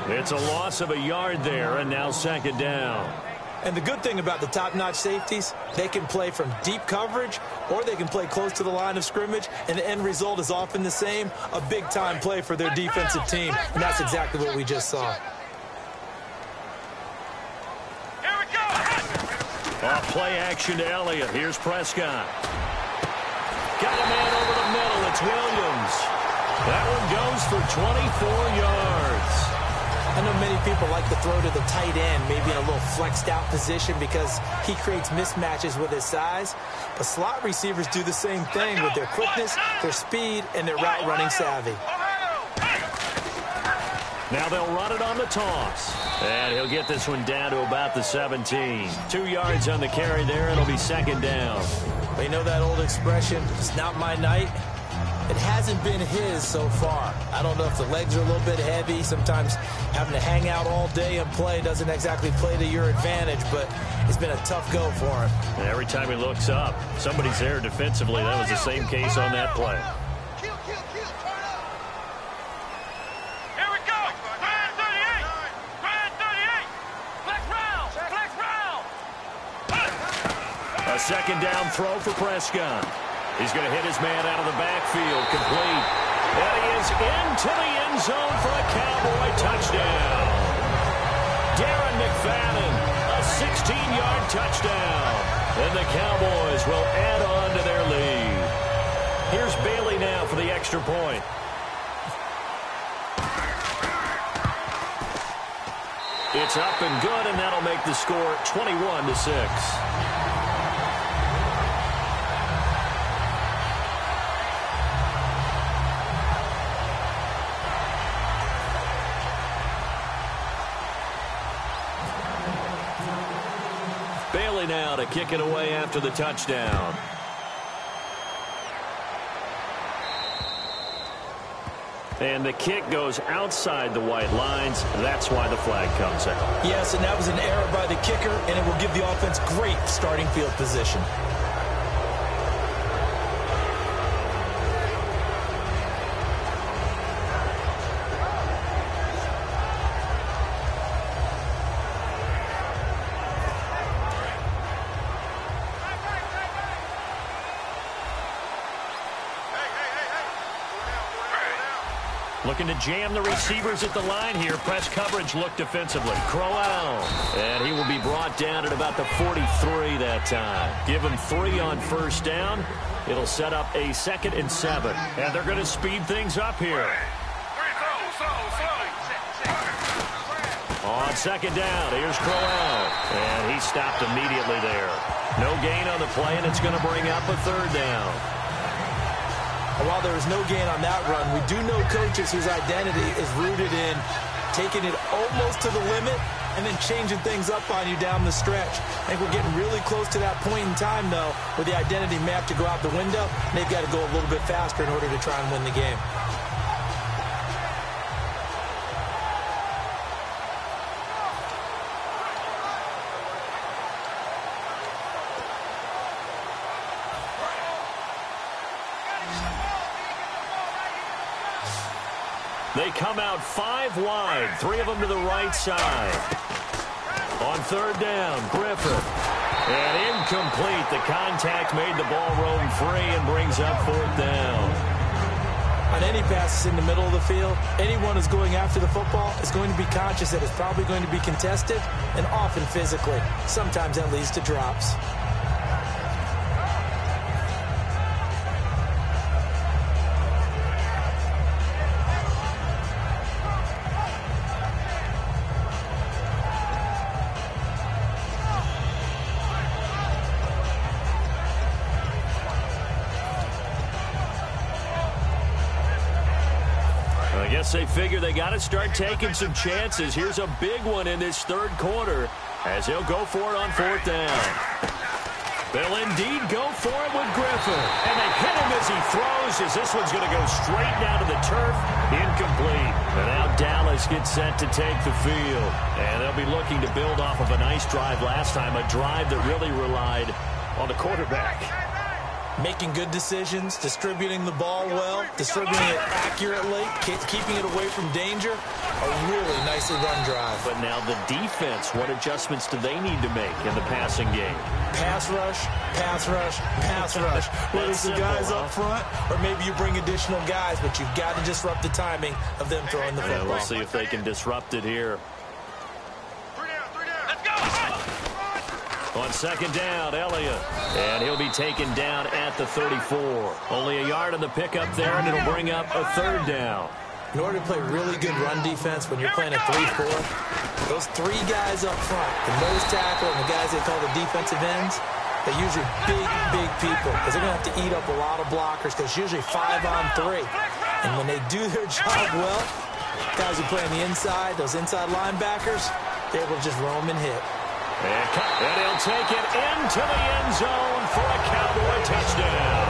It's a loss of a yard there, and now second down. And the good thing about the top-notch safeties, they can play from deep coverage or they can play close to the line of scrimmage, and the end result is often the same, a big-time play for their defensive team, and that's exactly what we just saw. Here we go! Off play action to Elliott. Here's Prescott. Got a man over the middle. It's Williams. That one goes for 24 yards. I know many people like to throw to the tight end, maybe in a little flexed out position because he creates mismatches with his size. But slot receivers do the same thing with their quickness, their speed, and their route running savvy. Now they'll run it on the toss. And he'll get this one down to about the 17. 2 yards on the carry there. It'll be second down. Well, you know that old expression, it's not my night? It hasn't been his so far. I don't know if the legs are a little bit heavy. Sometimes having to hang out all day and play doesn't exactly play to your advantage, but it's been a tough go for him. And every time he looks up, somebody's there defensively. That was the same case on that play. A second down throw for Prescott. He's going to hit his man out of the backfield. Complete. And he is into the end zone for a Cowboy touchdown. Darren McFadden, a 16-yard touchdown. And the Cowboys will add on to their lead. Here's Bailey now for the extra point. It's up and good, and that'll make the score 21-6. Bailey now to kick it away after the touchdown. And the kick goes outside the white lines. That's why the flag comes out. Yes, and that was an error by the kicker, and it will give the offense great starting field position. Looking to jam the receivers at the line here. Press coverage look defensively. Crowell. And he will be brought down at about the 43 that time. Give him 3 on first down. It'll set up a 2nd and 7. And they're going to speed things up here. On second down, here's Crowell. And he stopped immediately there. No gain on the play, and it's going to bring up a 3rd down. While there was no gain on that run, we do know coaches whose identity is rooted in taking it almost to the limit and then changing things up on you down the stretch. I think we're getting really close to that point in time, though, where the identity may have to go out the window, and they've got to go a little bit faster in order to try and win the game. They come out 5 wide, 3 of them to the right side. On 3rd down, Griffith. And incomplete. The contact made the ball roam free and brings up 4th down. On any passes in the middle of the field, anyone who's going after the football is going to be conscious that it's probably going to be contested and often physically. Sometimes that leads to drops. I guess they figure they got to start taking some chances. Here's a big one in this 3rd quarter as he'll go for it on 4th down. They'll indeed go for it with Griffin. And they hit him as he throws, as this one's going to go straight down to the turf. Incomplete. And now Dallas gets set to take the field. And they'll be looking to build off of a nice drive last time, a drive that really relied on the quarterback. Making good decisions, distributing the ball well, distributing it accurately, keeping it away from danger. A really nicely run drive. But now the defense, what adjustments do they need to make in the passing game? Pass rush, pass rush, pass rush. Whether it's the guys up front or maybe you bring additional guys, but you've got to disrupt the timing of them throwing the football. We'll see if they can disrupt it here. On second down, Elliott. And he'll be taken down at the 34. Only a yard on the pickup there, and it'll bring up a 3rd down. In order to play really good run defense when you're playing a 3-4, those 3 guys up front, the nose tackle and the guys they call the defensive ends, they're usually big people because they're going to have to eat up a lot of blockers because it's usually 5 on 3. And when they do their job well, Guys who play on the inside, those inside linebackers, they're able to just roam and hit. And he'll take it into the end zone for a Cowboy touchdown.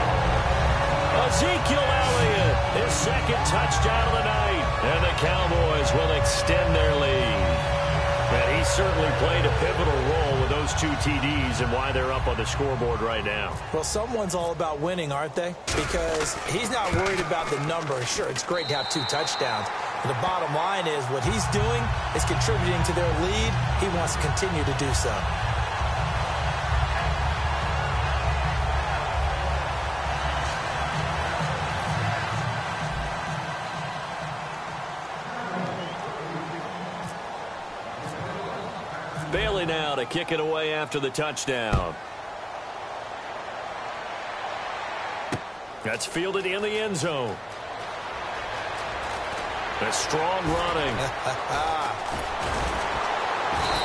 Ezekiel Elliott, his second touchdown of the night. And the Cowboys will extend their lead. And he certainly played a pivotal role with those 2 TDs and why they're up on the scoreboard right now. Well, someone's all about winning, aren't they? Because he's not worried about the number. Sure, it's great to have 2 touchdowns. But the bottom line is what he's doing is contributing to their lead. He wants to continue to do so. Bailey now to kick it away after the touchdown. That's fielded in the end zone. A strong running.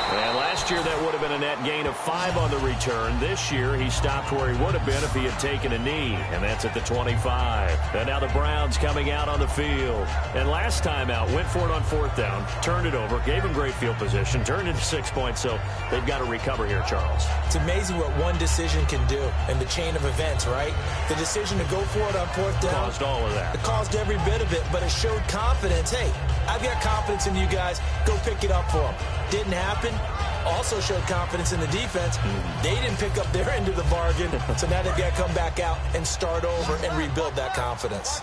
And last year that would have been a net gain of 5 on the return. This year he stopped where he would have been if he had taken a knee, and that's at the 25. And now the Browns coming out on the field. And last time out, went for it on 4th down, turned it over, gave him great field position, turned into 6 points, so they've got to recover here, Charles. It's amazing what one decision can do in the chain of events, right? The decision to go for it on 4th down. Caused all of that. It caused every bit of it, but it showed confidence. Hey, I've got confidence in you guys. Go pick it up for them. Didn't happen. Also showed confidence in the defense. They didn't pick up their end of the bargain, so now they've got to come back out and start over and rebuild that confidence.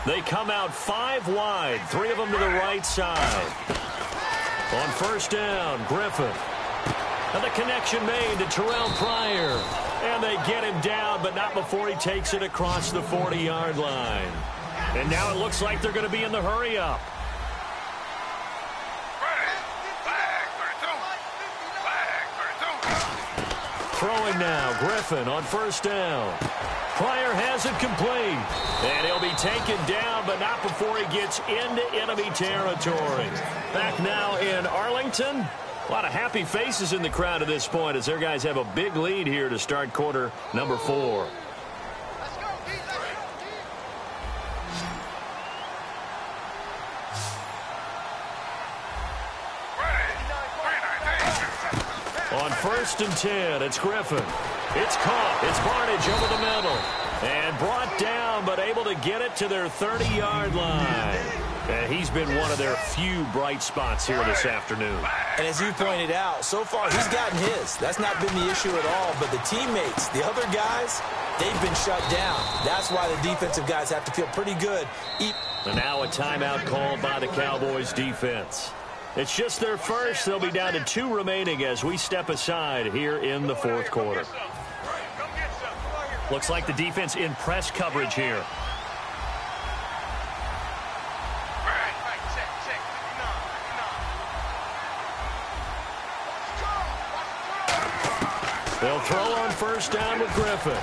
They come out 5 wide, 3 of them to the right side. On 1st down, Griffin. And the connection made to Terrell Pryor. And they get him down, but not before he takes it across the 40-yard line. And now it looks like they're going to be in the hurry-up. Throwing now, Griffin on 1st down. Pryor has it complete. And he'll be taken down, but not before he gets into enemy territory. Back now in Arlington. A lot of happy faces in the crowd at this point as their guys have a big lead here to start quarter number 4. On 1st and 10, it's Griffin. It's caught. It's Barnage over the middle. And brought down, but able to get it to their 30-yard line. And he's been one of their few bright spots here this afternoon. And as you pointed out, so far he's gotten his. That's not been the issue at all. But the teammates, the other guys, they've been shut down. That's why the defensive guys have to feel pretty good. And now a timeout called by the Cowboys defense. It's just their first. They'll be down to 2 remaining as we step aside here in the 4th quarter. Looks like the defense in press coverage here. They'll throw on 1st down with Griffin.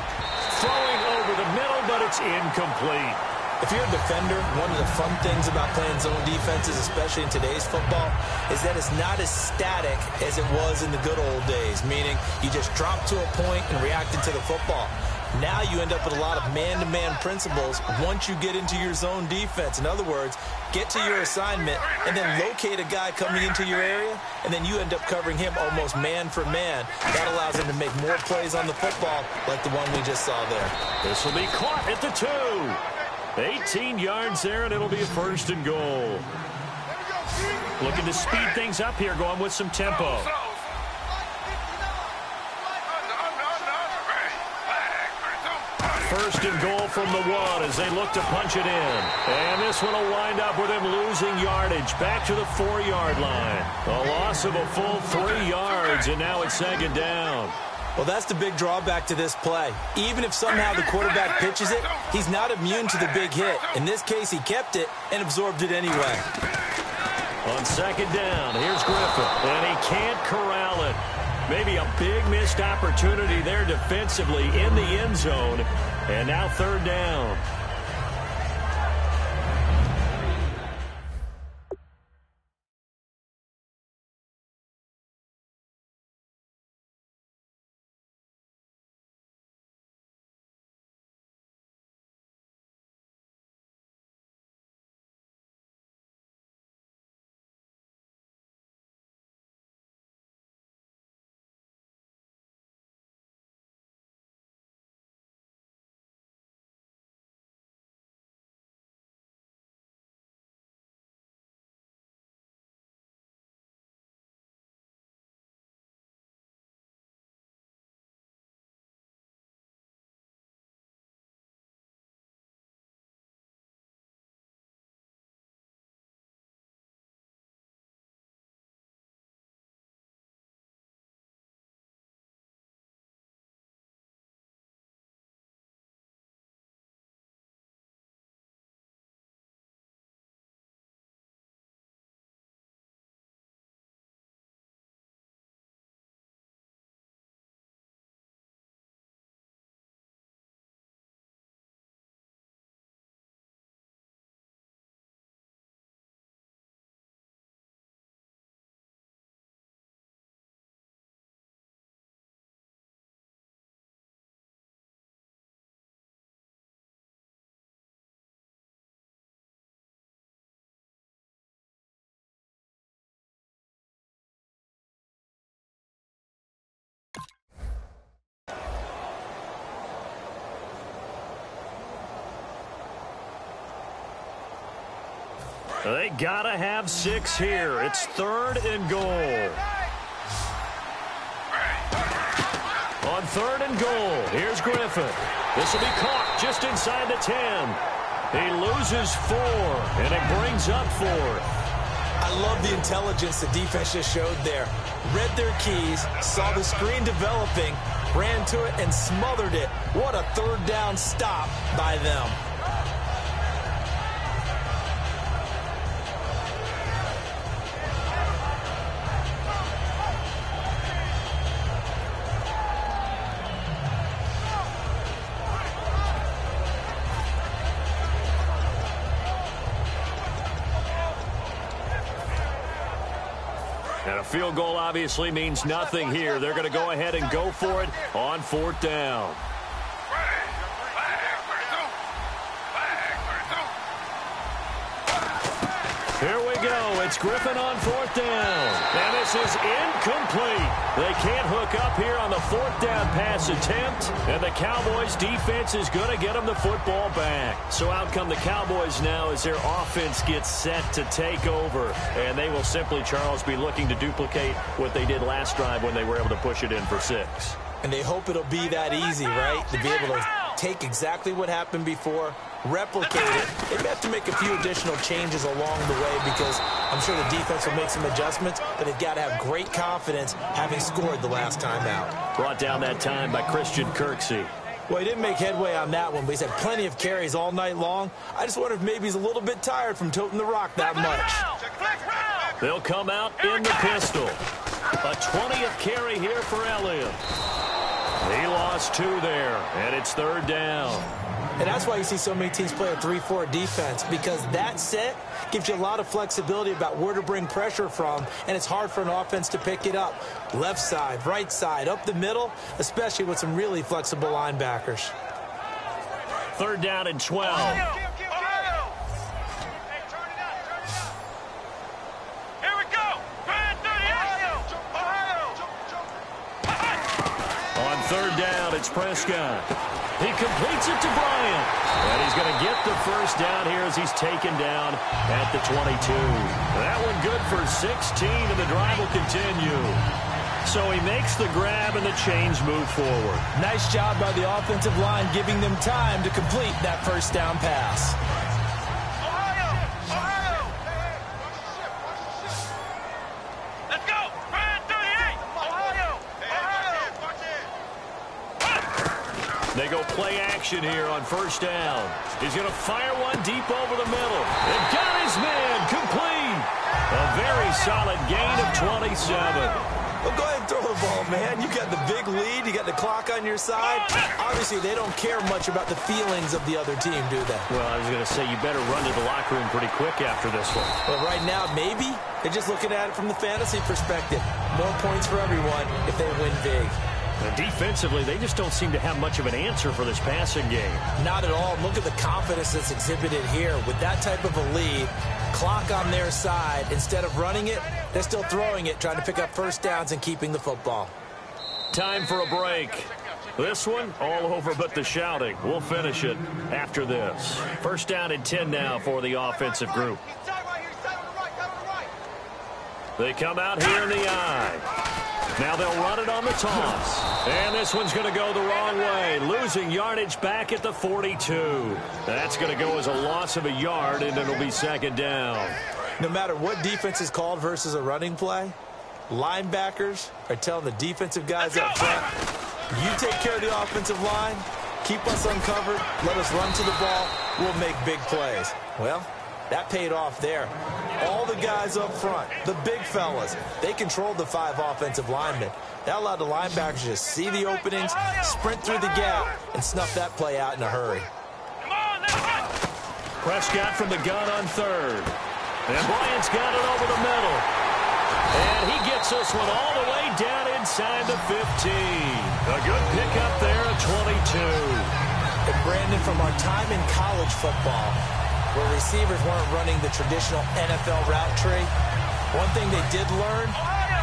Throwing over the middle, but it's incomplete. If you're a defender, one of the fun things about playing zone defenses, especially in today's football, is that it's not as static as it was in the good old days, meaning you just drop to a point and react into the football. Now you end up with a lot of man-to-man principles once you get into your zone defense. In other words, get to your assignment and then locate a guy coming into your area, and then you end up covering him almost man for man. That allows him to make more plays on the football like the one we just saw there. This will be caught at the 2. 18 yards there, and it'll be a 1st and goal. Looking to speed things up here, going with some tempo. 1st and goal from the 1 as they look to punch it in. And this one will wind up with him losing yardage back to the 4-yard line. A loss of a full 3 yards, and now it's 2nd down. Well, that's the big drawback to this play. Even if somehow the quarterback pitches it, he's not immune to the big hit. In this case, he kept it and absorbed it anyway. On 2nd down, here's Griffin, and he can't corral it. Maybe a big missed opportunity there defensively in the end zone. And now 3rd down. They gotta have 6 here. It's 3rd and goal. On 3rd and goal, here's Griffin. This will be caught just inside the 10. He loses 4, and it brings up 4th. I love the intelligence the defense just showed there. Read their keys, saw the screen developing, ran to it, and smothered it. What a 3rd down stop by them. And a field goal obviously means nothing here. They're going to go ahead and go for it on 4th down. Here we go. It's Griffin on 4th down. And this is incomplete. They can't hook up here on the 4th down pass attempt. And the Cowboys defense is going to get them the football back. So out come the Cowboys now as their offense gets set to take over. And they will simply, Charles, be looking to duplicate what they did last drive when they were able to push it in for 6. And they hope it'll be that easy, right? To be able to take exactly what happened before, replicate it. They may have to make a few additional changes along the way because I'm sure the defense will make some adjustments, but they've got to have great confidence having scored the last time out. Brought down that time by Christian Kirksey. Well, he didn't make headway on that one, but he's had plenty of carries all night long. I just wonder if maybe he's a little bit tired from toting the rock that much. They'll come out in the pistol. A 20th carry here for Elliott. He lost 2 there, and it's 3rd down. And that's why you see so many teams play a 3-4 defense, because that set gives you a lot of flexibility about where to bring pressure from, and it's hard for an offense to pick it up. Left side, right side, up the middle, especially with some really flexible linebackers. 3rd down and 12. On 3rd down, it's Prescott. He completes it to Bryant. And he's going to get the 1st down here as he's taken down at the 22. That one good for 16, and the drive will continue. So he makes the grab, and the chains move forward. Nice job by the offensive line, giving them time to complete that 1st down pass. They go play action here on 1st down. He's going to fire one deep over the middle. And got his man complete. A very solid gain of 27. Well, go ahead and throw the ball, man. You got the big lead. You got the clock on your side. Obviously, they don't care much about the feelings of the other team, do they? Well, I was going to say, you better run to the locker room pretty quick after this one. Well, right now, maybe. They're just looking at it from the fantasy perspective. More points for everyone if they win big. And defensively, they just don't seem to have much of an answer for this passing game. Not at all. Look at the confidence that's exhibited here. With that type of a lead, clock on their side, instead of running it, they're still throwing it, trying to pick up 1st downs and keeping the football. Time for a break. This one, all over but the shouting. We'll finish it after this. 1st down and 10 now for the offensive group. They come out here in the eye. Now they'll run it on the toss. And this one's going to go the wrong way. Losing yardage back at the 42. That's going to go as a loss of a yard, and it'll be 2nd down. No matter what defense is called versus a running play, linebackers are telling the defensive guys up front, you take care of the offensive line, keep us uncovered, let us run to the ball, we'll make big plays. Well, that paid off there. All the guys up front, the big fellas, they controlled the 5 offensive linemen. That allowed the linebackers to see the openings, sprint through the gap, and snuff that play out in a hurry. Prescott from the gun on 3rd. And Bryant's got it over the middle. And he gets this one all the way down inside the 15. A good pickup there at 22. And Brandon, from our time in college football, where receivers weren't running the traditional NFL route tree, one thing they did learn,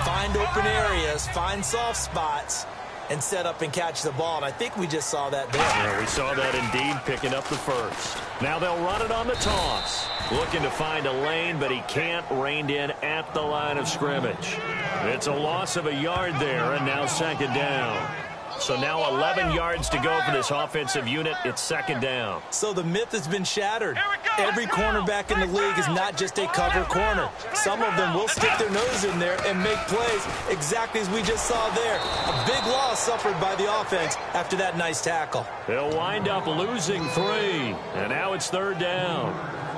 find open areas, find soft spots, and set up and catch the ball. And I think we just saw that there. Yeah, we saw that indeed, picking up the first. Now they'll run it on the toss. Looking to find a lane, but he can't. Reined in at the line of scrimmage. It's a loss of a yard there, and now second down. So now 11 yards to go for this offensive unit. It's second down. So the myth has been shattered. Every cornerback in the league is not just a cover corner. Some of them will stick their nose in there and make plays exactly as we just saw there. A big loss suffered by the offense after that nice tackle. They'll wind up losing 3, and now it's third down.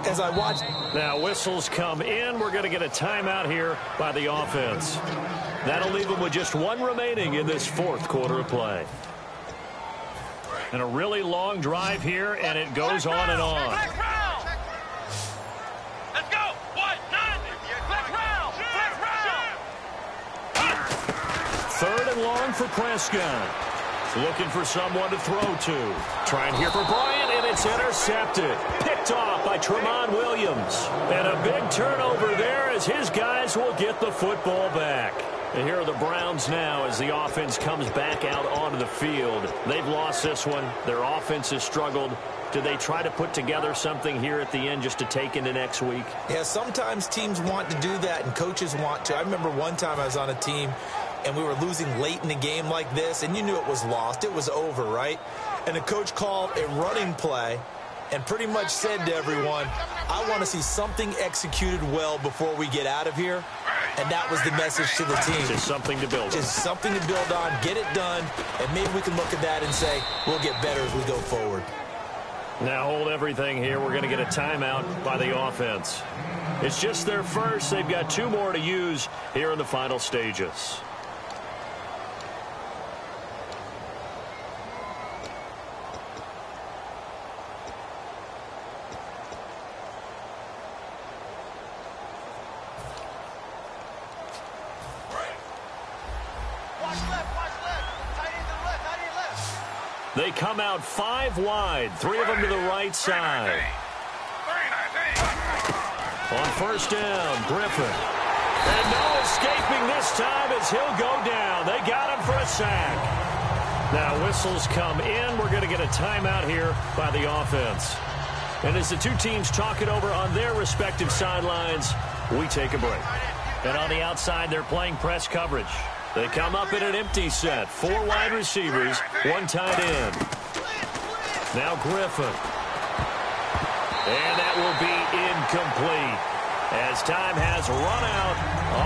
As I watch. Now whistles come in. We're going to get a timeout here by the offense. That'll leave them with just 1 remaining in this fourth quarter of play. And a really long drive here, and it goes on and on. Let's go. 1, 9. Let's round. Third and long for Prescott. Looking for someone to throw to. Trying here for Bryant, and it's intercepted. Picked off by Tramon Williams. And a big turnover there as his guys will get the football back. And here are the Browns now as the offense comes back out onto the field. They've lost this one. Their offense has struggled. Do they try to put together something here at the end just to take into next week? Yeah, sometimes teams want to do that and coaches want to. I remember one time I was on a team and we were losing late in the game like this, and you knew it was lost. It was over, right? And the coach called a running play and pretty much said to everyone, I want to see something executed well before we get out of here. And that was the message to the team. Just something to build on. Just something to build on, get it done, and maybe we can look at that and say, we'll get better as we go forward. Now hold everything here. We're going to get a timeout by the offense. It's just their first. They've got 2 more to use here in the final stages. They come out 5 wide, 3 of them to the right side. On first down, Griffin. And no escaping this time as he'll go down. They got him for a sack. Now whistles come in. We're going to get a timeout here by the offense. And as the 2 teams talk it over on their respective sidelines, we take a break. And on the outside, they're playing press coverage. They come up in an empty set. 4 wide receivers, 1 tight end. Now Griffin. And that will be incomplete as time has run out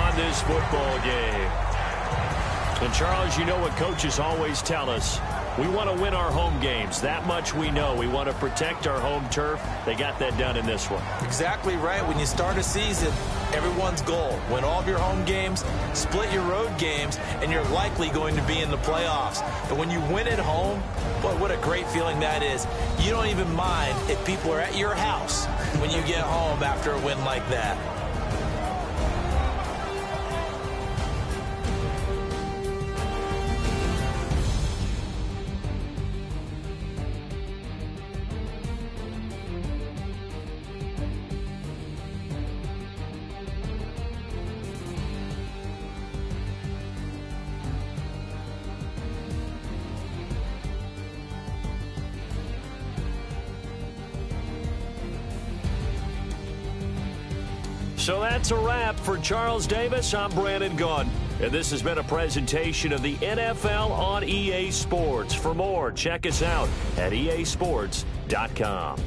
on this football game. And Charles, you know what coaches always tell us. We want to win our home games. That much we know. We want to protect our home turf. They got that done in this one. Exactly right. When you start a season, everyone's goal, win all of your home games, split your road games, and you're likely going to be in the playoffs. But when you win at home, boy, what a great feeling that is. You don't even mind if people are at your house when you get home after a win like that. So that's a wrap for Charles Davis. I'm Brandon Gaudin, and this has been a presentation of the NFL on EA Sports. For more, check us out at easports.com.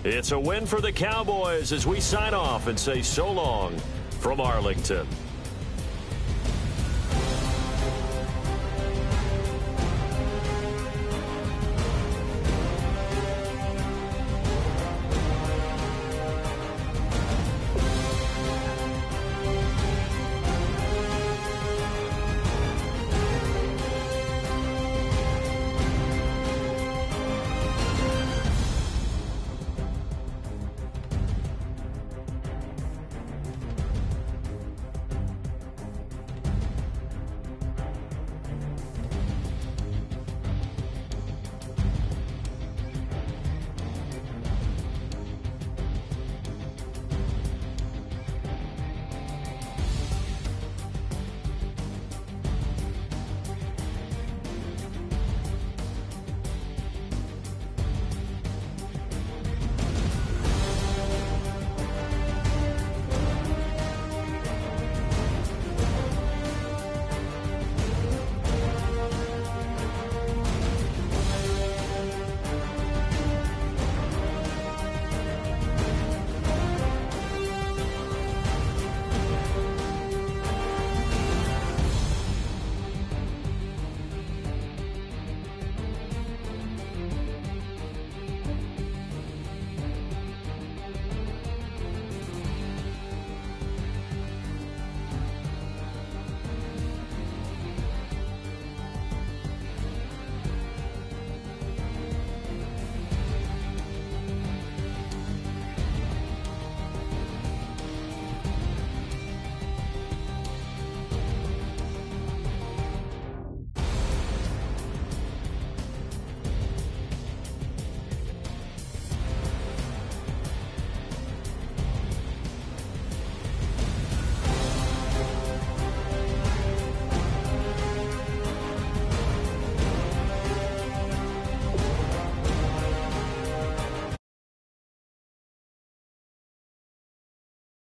It's a win for the Cowboys as we sign off and say so long from Arlington.